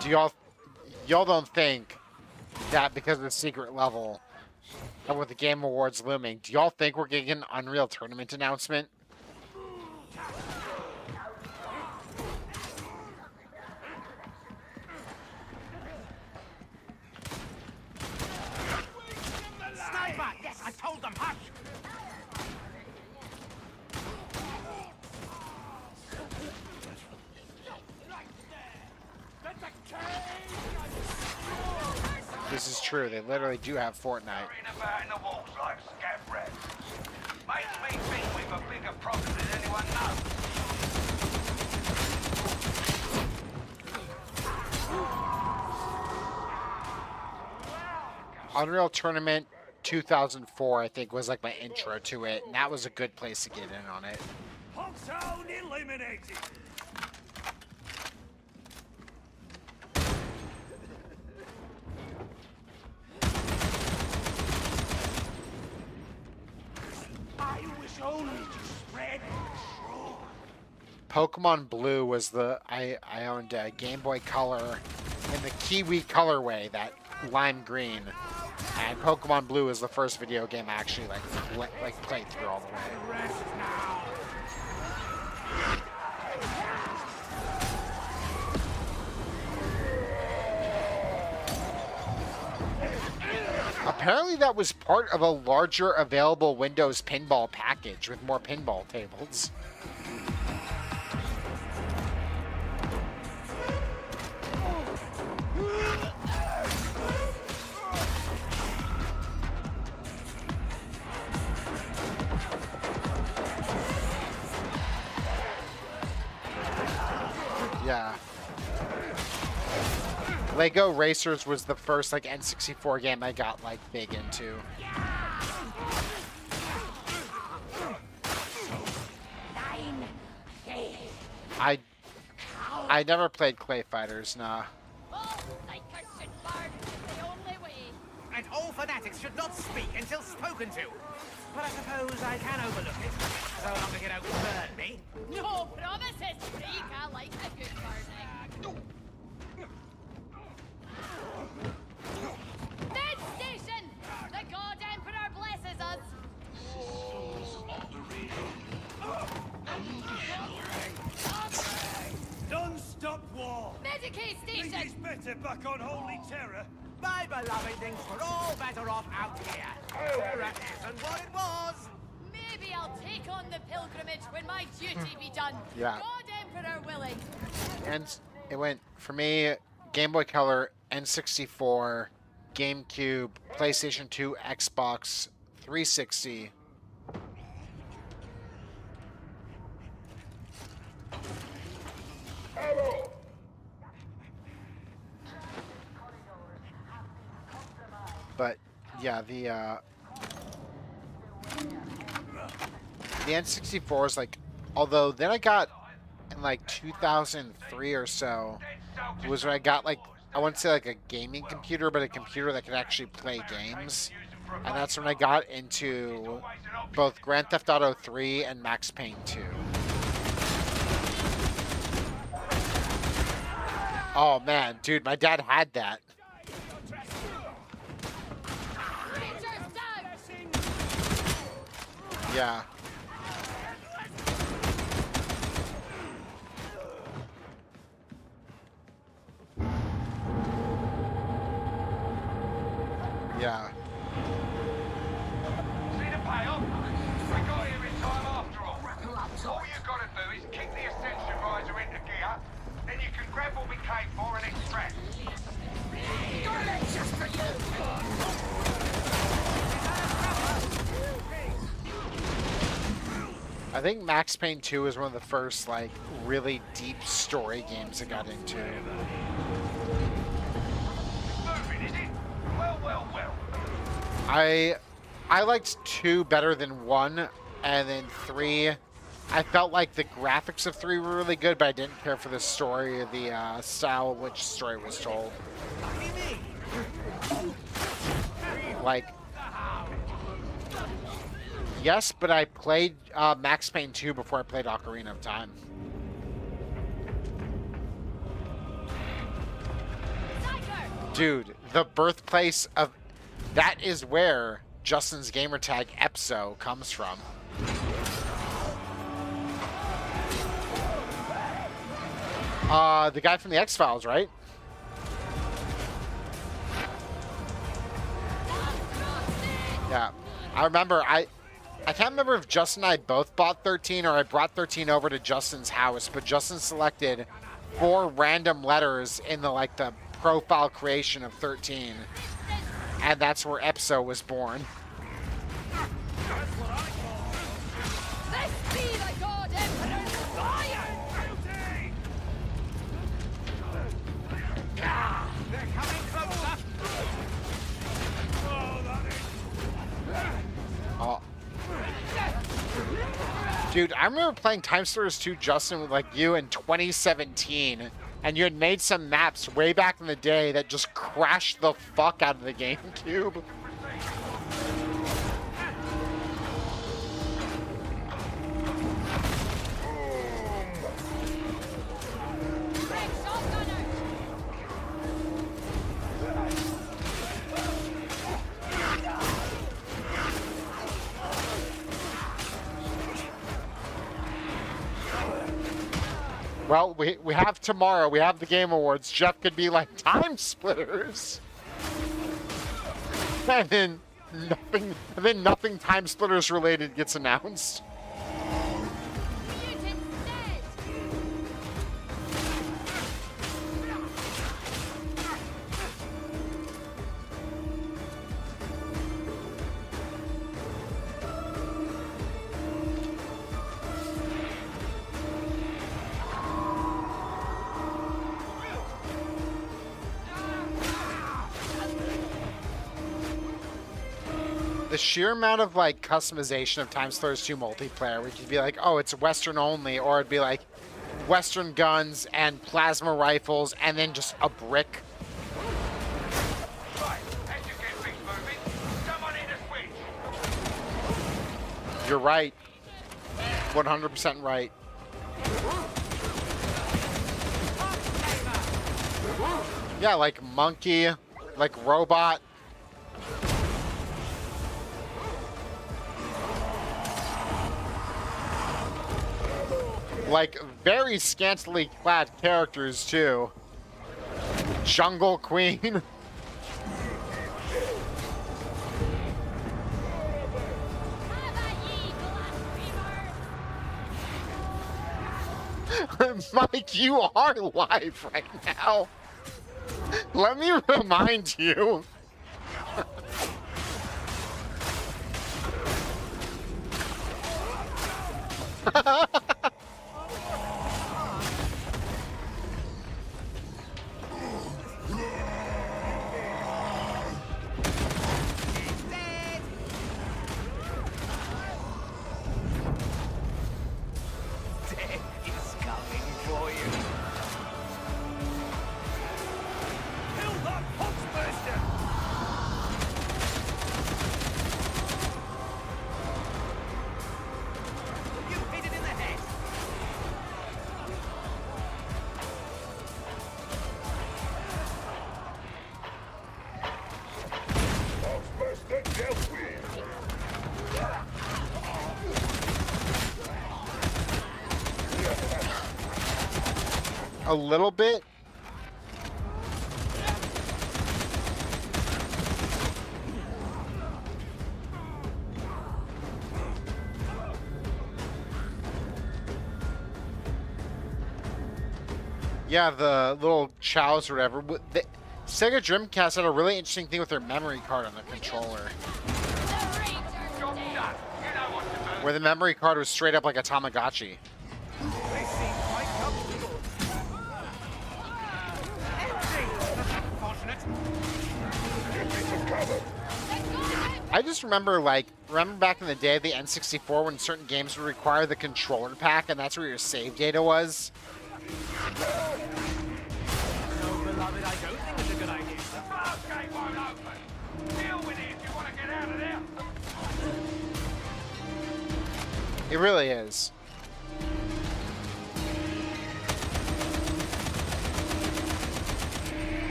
Do y'all don't think that because of the secret level and with the Game Awards looming, do y'all think we're getting an Unreal Tournament announcement? Sniper! Yes, I told them, hush! This is true. They literally do have Fortnite. About in the walls like scat rats. Makes me think we've a bigger problem than anyone knows. Unreal Tournament 2004, I think, was like my intro to it, and that was a good place to get in on it. Hogtown eliminated. I wish only to spread true. Pokemon Blue was I owned a Game Boy Color in the Kiwi colorway, that lime green, and Pokemon Blue is the first video game I actually like played through all the way. Apparently that was part of a larger available Windows pinball package with more pinball tables. Yeah. Lego Racers was the first like N64 game I got like big into. I never played Clay Fighters, nah. And all fanatics should not speak until spoken to. But I suppose I can overlook it, so long as you don't burn me. No promises, freak. I like a good burning. Med station! The God Emperor blesses us! Don't stop war. Medicaid Think station! he's better back on Holy Terror. My beloved thinks we're all better off out here. Terror isn't what it was. Maybe I'll take on the pilgrimage when my duty be done. Yeah. God Emperor willing. And it went, for me, Game Boy Color, N64, GameCube, PlayStation 2, Xbox 360. But yeah, the N64 is like, although then I got in like 2003 or so was when I got like, I wouldn't say like a gaming computer, but a computer that could actually play games. And that's when I got into both Grand Theft Auto 3 and Max Payne 2. Oh man, dude, my dad had that. Yeah. Yeah. See the payoff? We got here in time after all. All you gotta do is kick the ascension visor into gear, then you can grab what we came for and extract. Just for I think Max Payne 2 is one of the first, like, really deep story games I got into. Moving, is it? I liked 2 better than 1, and then 3. I felt like the graphics of 3 were really good, but I didn't care for the story, the style of which story was told. Like, yes, but I played Max Payne 2 before I played Ocarina of Time. Dude, the birthplace of... That is where Justin's gamertag Epso comes from. The guy from the X-Files, right? Yeah. I remember, I can't remember if Justin and I both bought 13 or I brought 13 over to Justin's house, but Justin selected 4 random letters in the, like, the profile creation of 13. And that's where Epso was born. This be the God Emperor's fire! They're coming closer! Oh. Dude, I remember playing Time Splitters 2, Justin, with like you in 2017, and you had made some maps way back in the day that just crashed the fuck out of the GameCube. Well, we have tomorrow. We have the Game Awards. Jeff could be like, Time Splitters. And then nothing Time Splitters related gets announced. The sheer amount of like customization of Time Splitters 2 multiplayer, we could be like, oh, it's Western only, or it'd be like Western guns and plasma rifles and then just a brick. You're right. 100% right. Yeah, like monkey, like robot. Like, very scantily clad characters, too. Jungle Queen. Mike, you are live right now. Let me remind you. A little bit. Yeah, the little chows or whatever. The Sega Dreamcast had a really interesting thing with their memory card on the controller. Where the memory card was straight up like a Tamagotchi. I just remember, like, back in the day, the N64, when certain games would require the controller pack, and that's where your save data was. No, beloved, I don't think it's a good idea. The first gate won't open. Deal with it if you want to get out of there. It really is.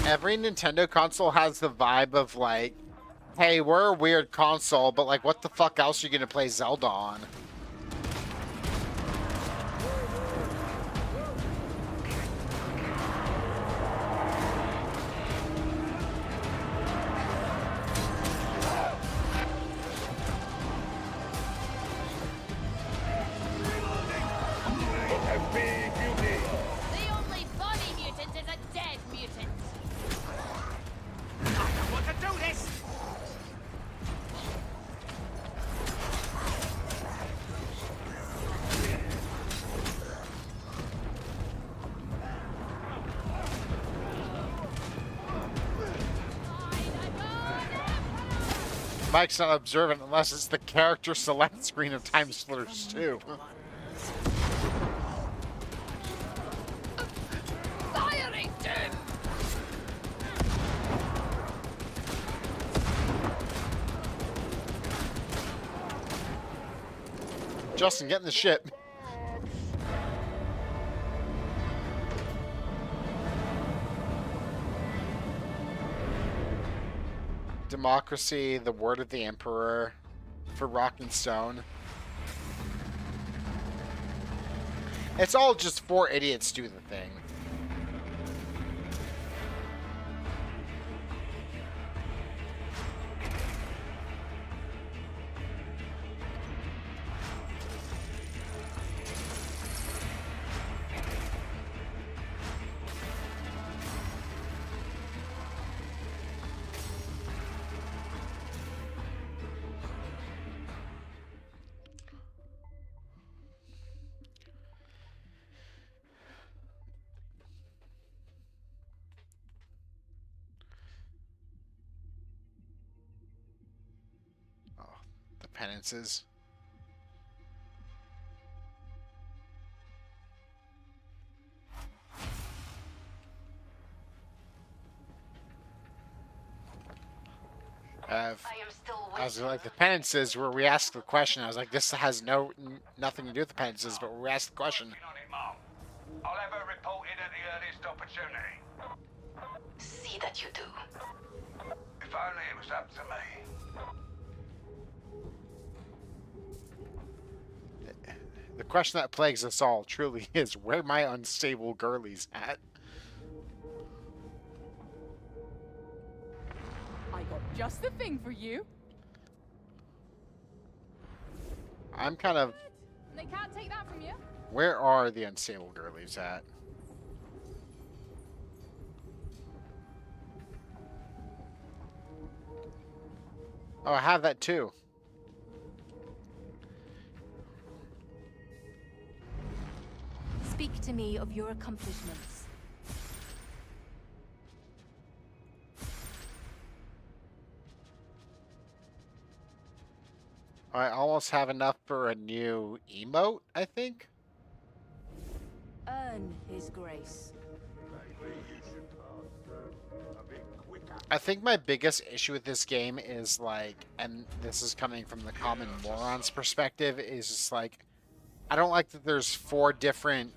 Every Nintendo console has the vibe of like, hey, we're a weird console, but like, what the fuck else are you gonna play Zelda on? The only funny mutant is a dead mutant. I don't want to do this! Mike's not observant unless it's the character select screen of Time Splitters 2. Firing dead! Justin, get in the ship. Democracy, the word of the Emperor, for Rock and Stone. It's all just four idiots do the thing. Penances. I was like, the penances where we ask the question. I was like, this has nothing to do with the penances, but we ask the question. I'll have her reported at the earliest opportunity. See that you do. If only it was up to me. The question that plagues us all truly is, where my unstable girlies at? I got just the thing for you. I'm kind of... They can't take that from you. Where are the unstable girlies at? Oh, I have that too. Speak to me of your accomplishments. I almost have enough for a new emote, I think. Earn his grace. I think my biggest issue with this game is like, and this is coming from the common moron's perspective, is just like, I don't like that there's 4 different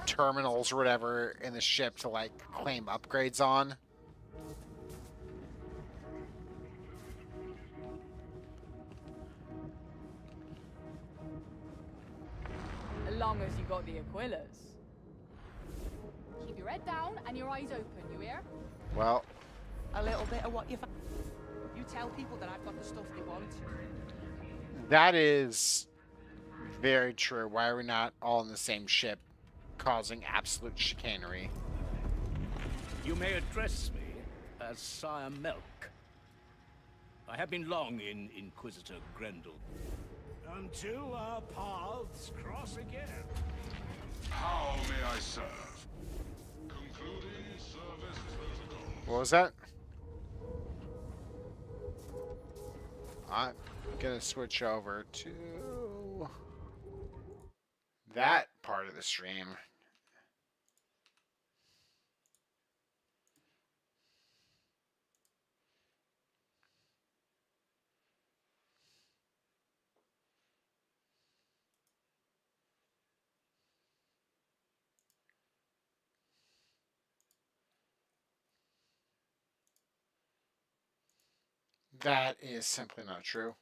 terminals or whatever in the ship to like claim upgrades on. As long as you got the Aquillas. Keep your head down and your eyes open, you hear? Well, A little bit of what you found. You tell people that I've got the stuff they want. that is very true. Why are we not all in the same ship, causing absolute chicanery? You may address me as Sire Melk. I have been long in Inquisitor Grendel. Until our paths cross again. How may I serve? Concluding service protocol. What was that? I'm gonna switch over to that part of the stream. That is simply not true.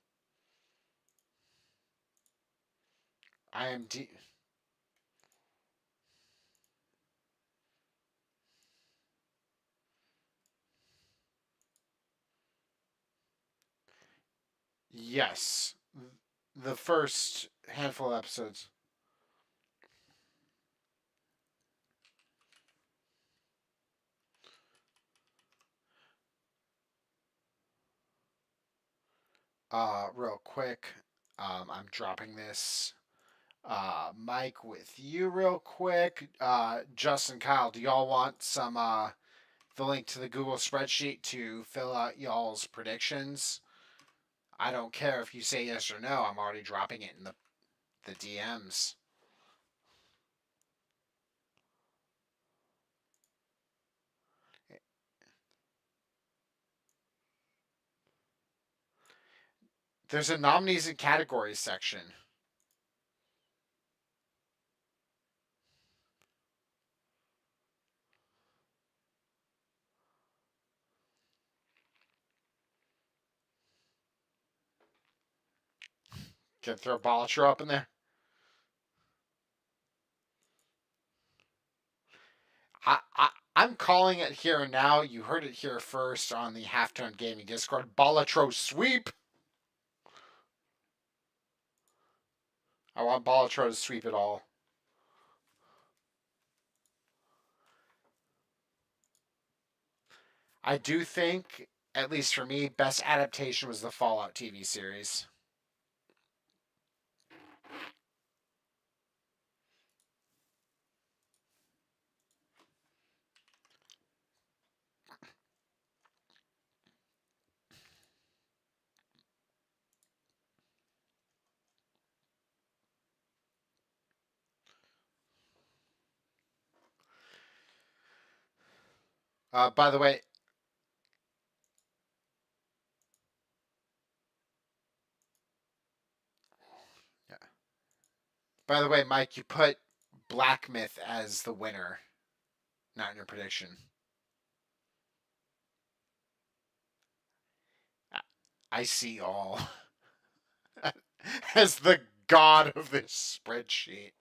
I am Yes. The first handful of episodes. Real quick, I'm dropping this Mike with you real quick. Justin, Kyle, do y'all want some the link to the Google spreadsheet to fill out y'all's predictions? I don't care if you say yes or no. I'm already dropping it in the DMs. There's a nominees and categories section. Can throw Balatro up in there? I'm calling it here and now. You heard it here first on the Halftone Gaming Discord. Balatro sweep. I want Balatro to sweep it all. I do think, at least for me, best adaptation was the Fallout TV series. By the way, yeah. By the way, Mike, you put Black Myth as the winner, not in your prediction. I see all. As the god of this spreadsheet.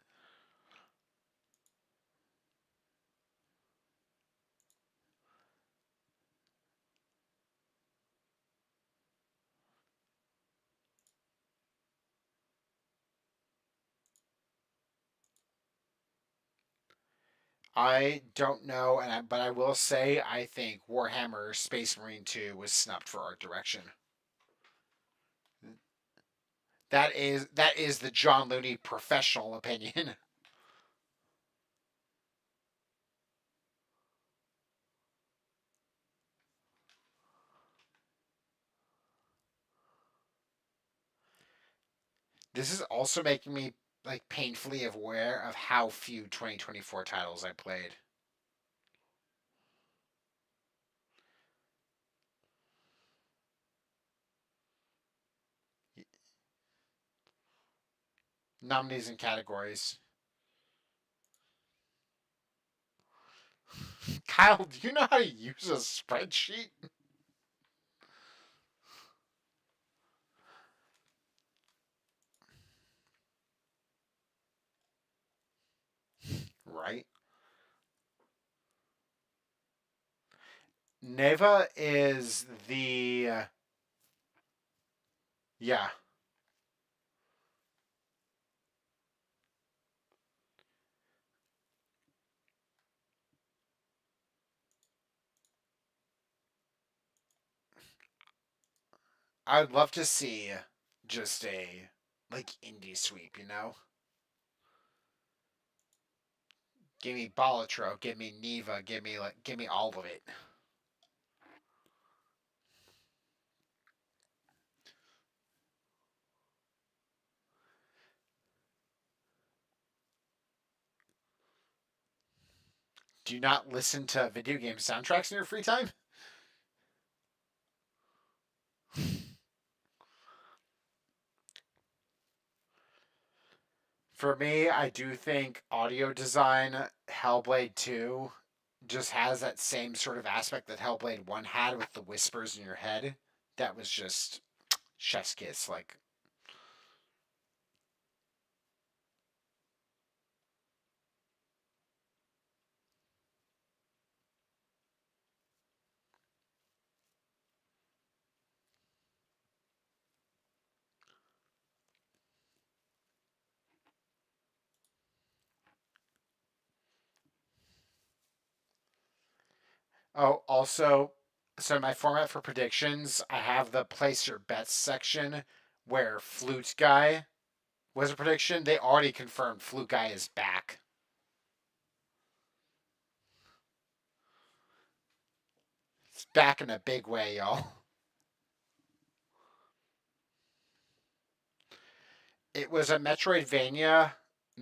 I don't know, but I will say I think Warhammer Space Marine 2 was snubbed for art direction. That is the John Looney professional opinion. This is also making me like painfully aware of how few 2024 titles I played. Nominees and categories. Kyle, do you know how to use a spreadsheet? Right? Neva is the yeah. I'd love to see just a like indie sweep, you know? Give me Balatro, give me Neva, give me all of it. Do you not listen to video game soundtracks in your free time? For me, I do think audio design, Hellblade 2 just has that same sort of aspect that Hellblade 1 had with the whispers in your head. That was just chef's kiss. Like, oh, also, so my format for predictions, I have the place your bets section where Flute Guy was a prediction. They already confirmed Flute Guy is back. It's back in a big way, y'all. It was a Metroidvania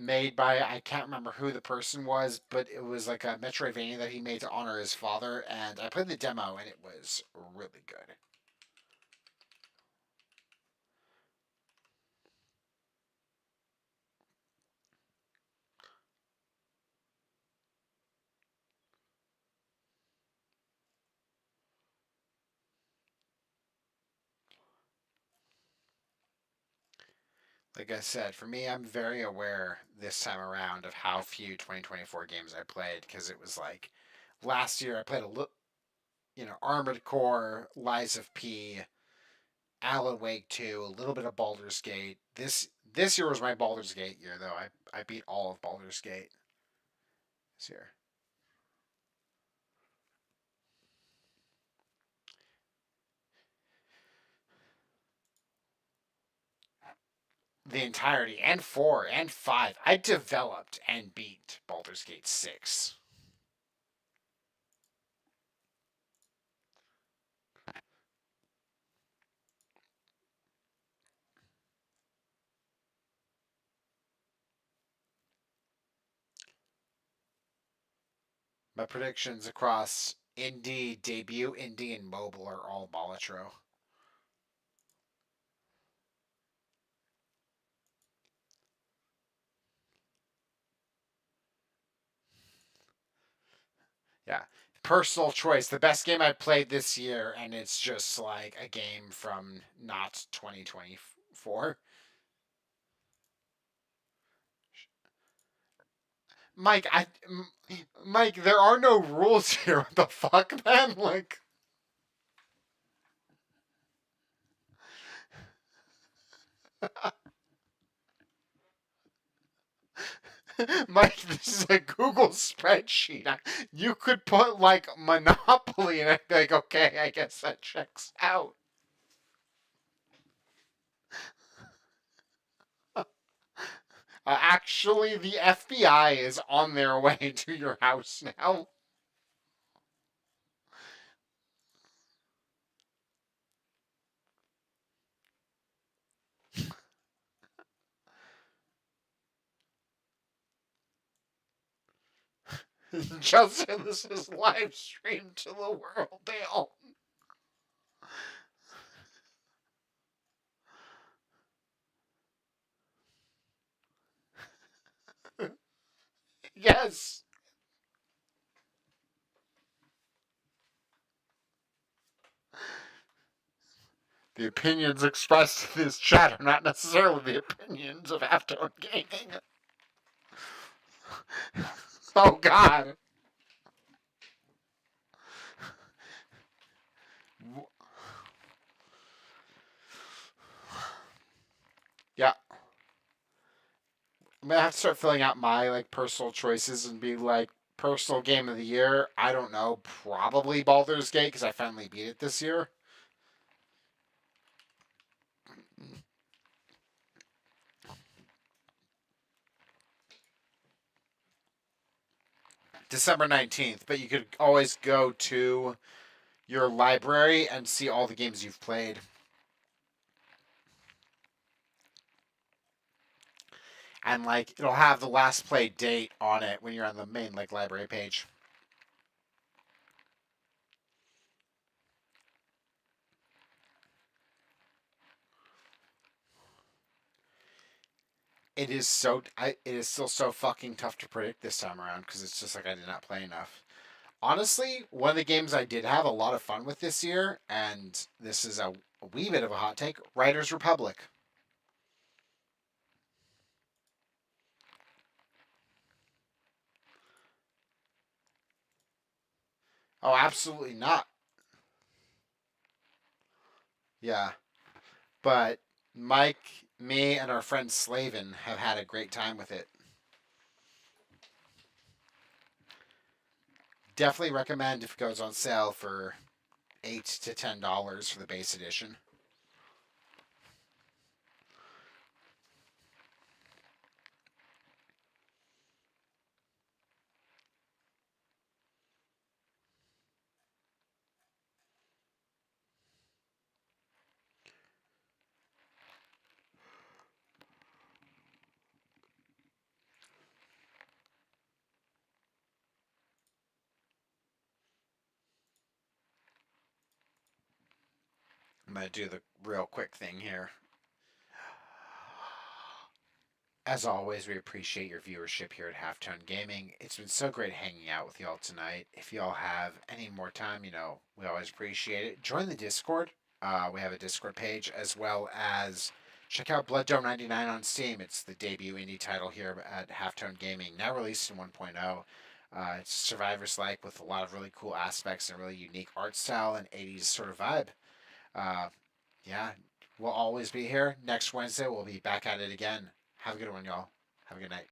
made by, I can't remember who the person was, but it was like a Metroidvania that he made to honor his father, and I played the demo and it was really good. Like I said, for me, I'm very aware this time around of how few 2024 games I played, because it was like last year I played a little, Armored Core, Lies of P, Alan Wake 2, a little bit of Baldur's Gate. This year was my Baldur's Gate year, though. I beat all of Baldur's Gate this year. The entirety, and 4 and 5. I developed and beat Baldur's Gate 6. My predictions across indie, debut, indie, and mobile are all Balatro. Yeah. Personal choice. The best game I played this year, and it's just like a game from not 2024. Mike, Mike, there are no rules here. What the fuck, man? Like, Mike, this is a Google spreadsheet. You could put like Monopoly, and I'd be like, okay, I guess that checks out. Actually, the FBI is on their way to your house now. Justin, this is live streamed to the world. They all. Yes. The opinions expressed in this chat are not necessarily the opinions of Afternoon Gaming. Oh, God. Yeah. I'm gonna have to start filling out my like personal choices and be like personal game of the year. I don't know, probably Baldur's Gate because I finally beat it this year. December 19th, but you could always go to your library and see all the games you've played. And like it'll have the last play date on it when you're on the main like library page. It is it is still so fucking tough to predict this time around because it's just like I did not play enough. Honestly, one of the games I did have a lot of fun with this year, and this is a wee bit of a hot take, Riders Republic. Oh, absolutely not. Yeah. But Mike, me, and our friend Slavin have had a great time with it. Definitely recommend if it goes on sale for $8 to $10 for the base edition. I'm going to do the real quick thing here. As always, we appreciate your viewership here at Halftone Gaming. It's been so great hanging out with y'all tonight. If y'all have any more time, we always appreciate it. Join the Discord. We have a Discord page, as well as check out Blood Dome 99 on Steam. It's the debut indie title here at Halftone Gaming, now released in 1.0. It's Survivors-like with a lot of really cool aspects and really unique art style and 80s sort of vibe. Yeah, we'll always be here. Next Wednesday, we'll be back at it again. Have a good one, y'all. Have a good night.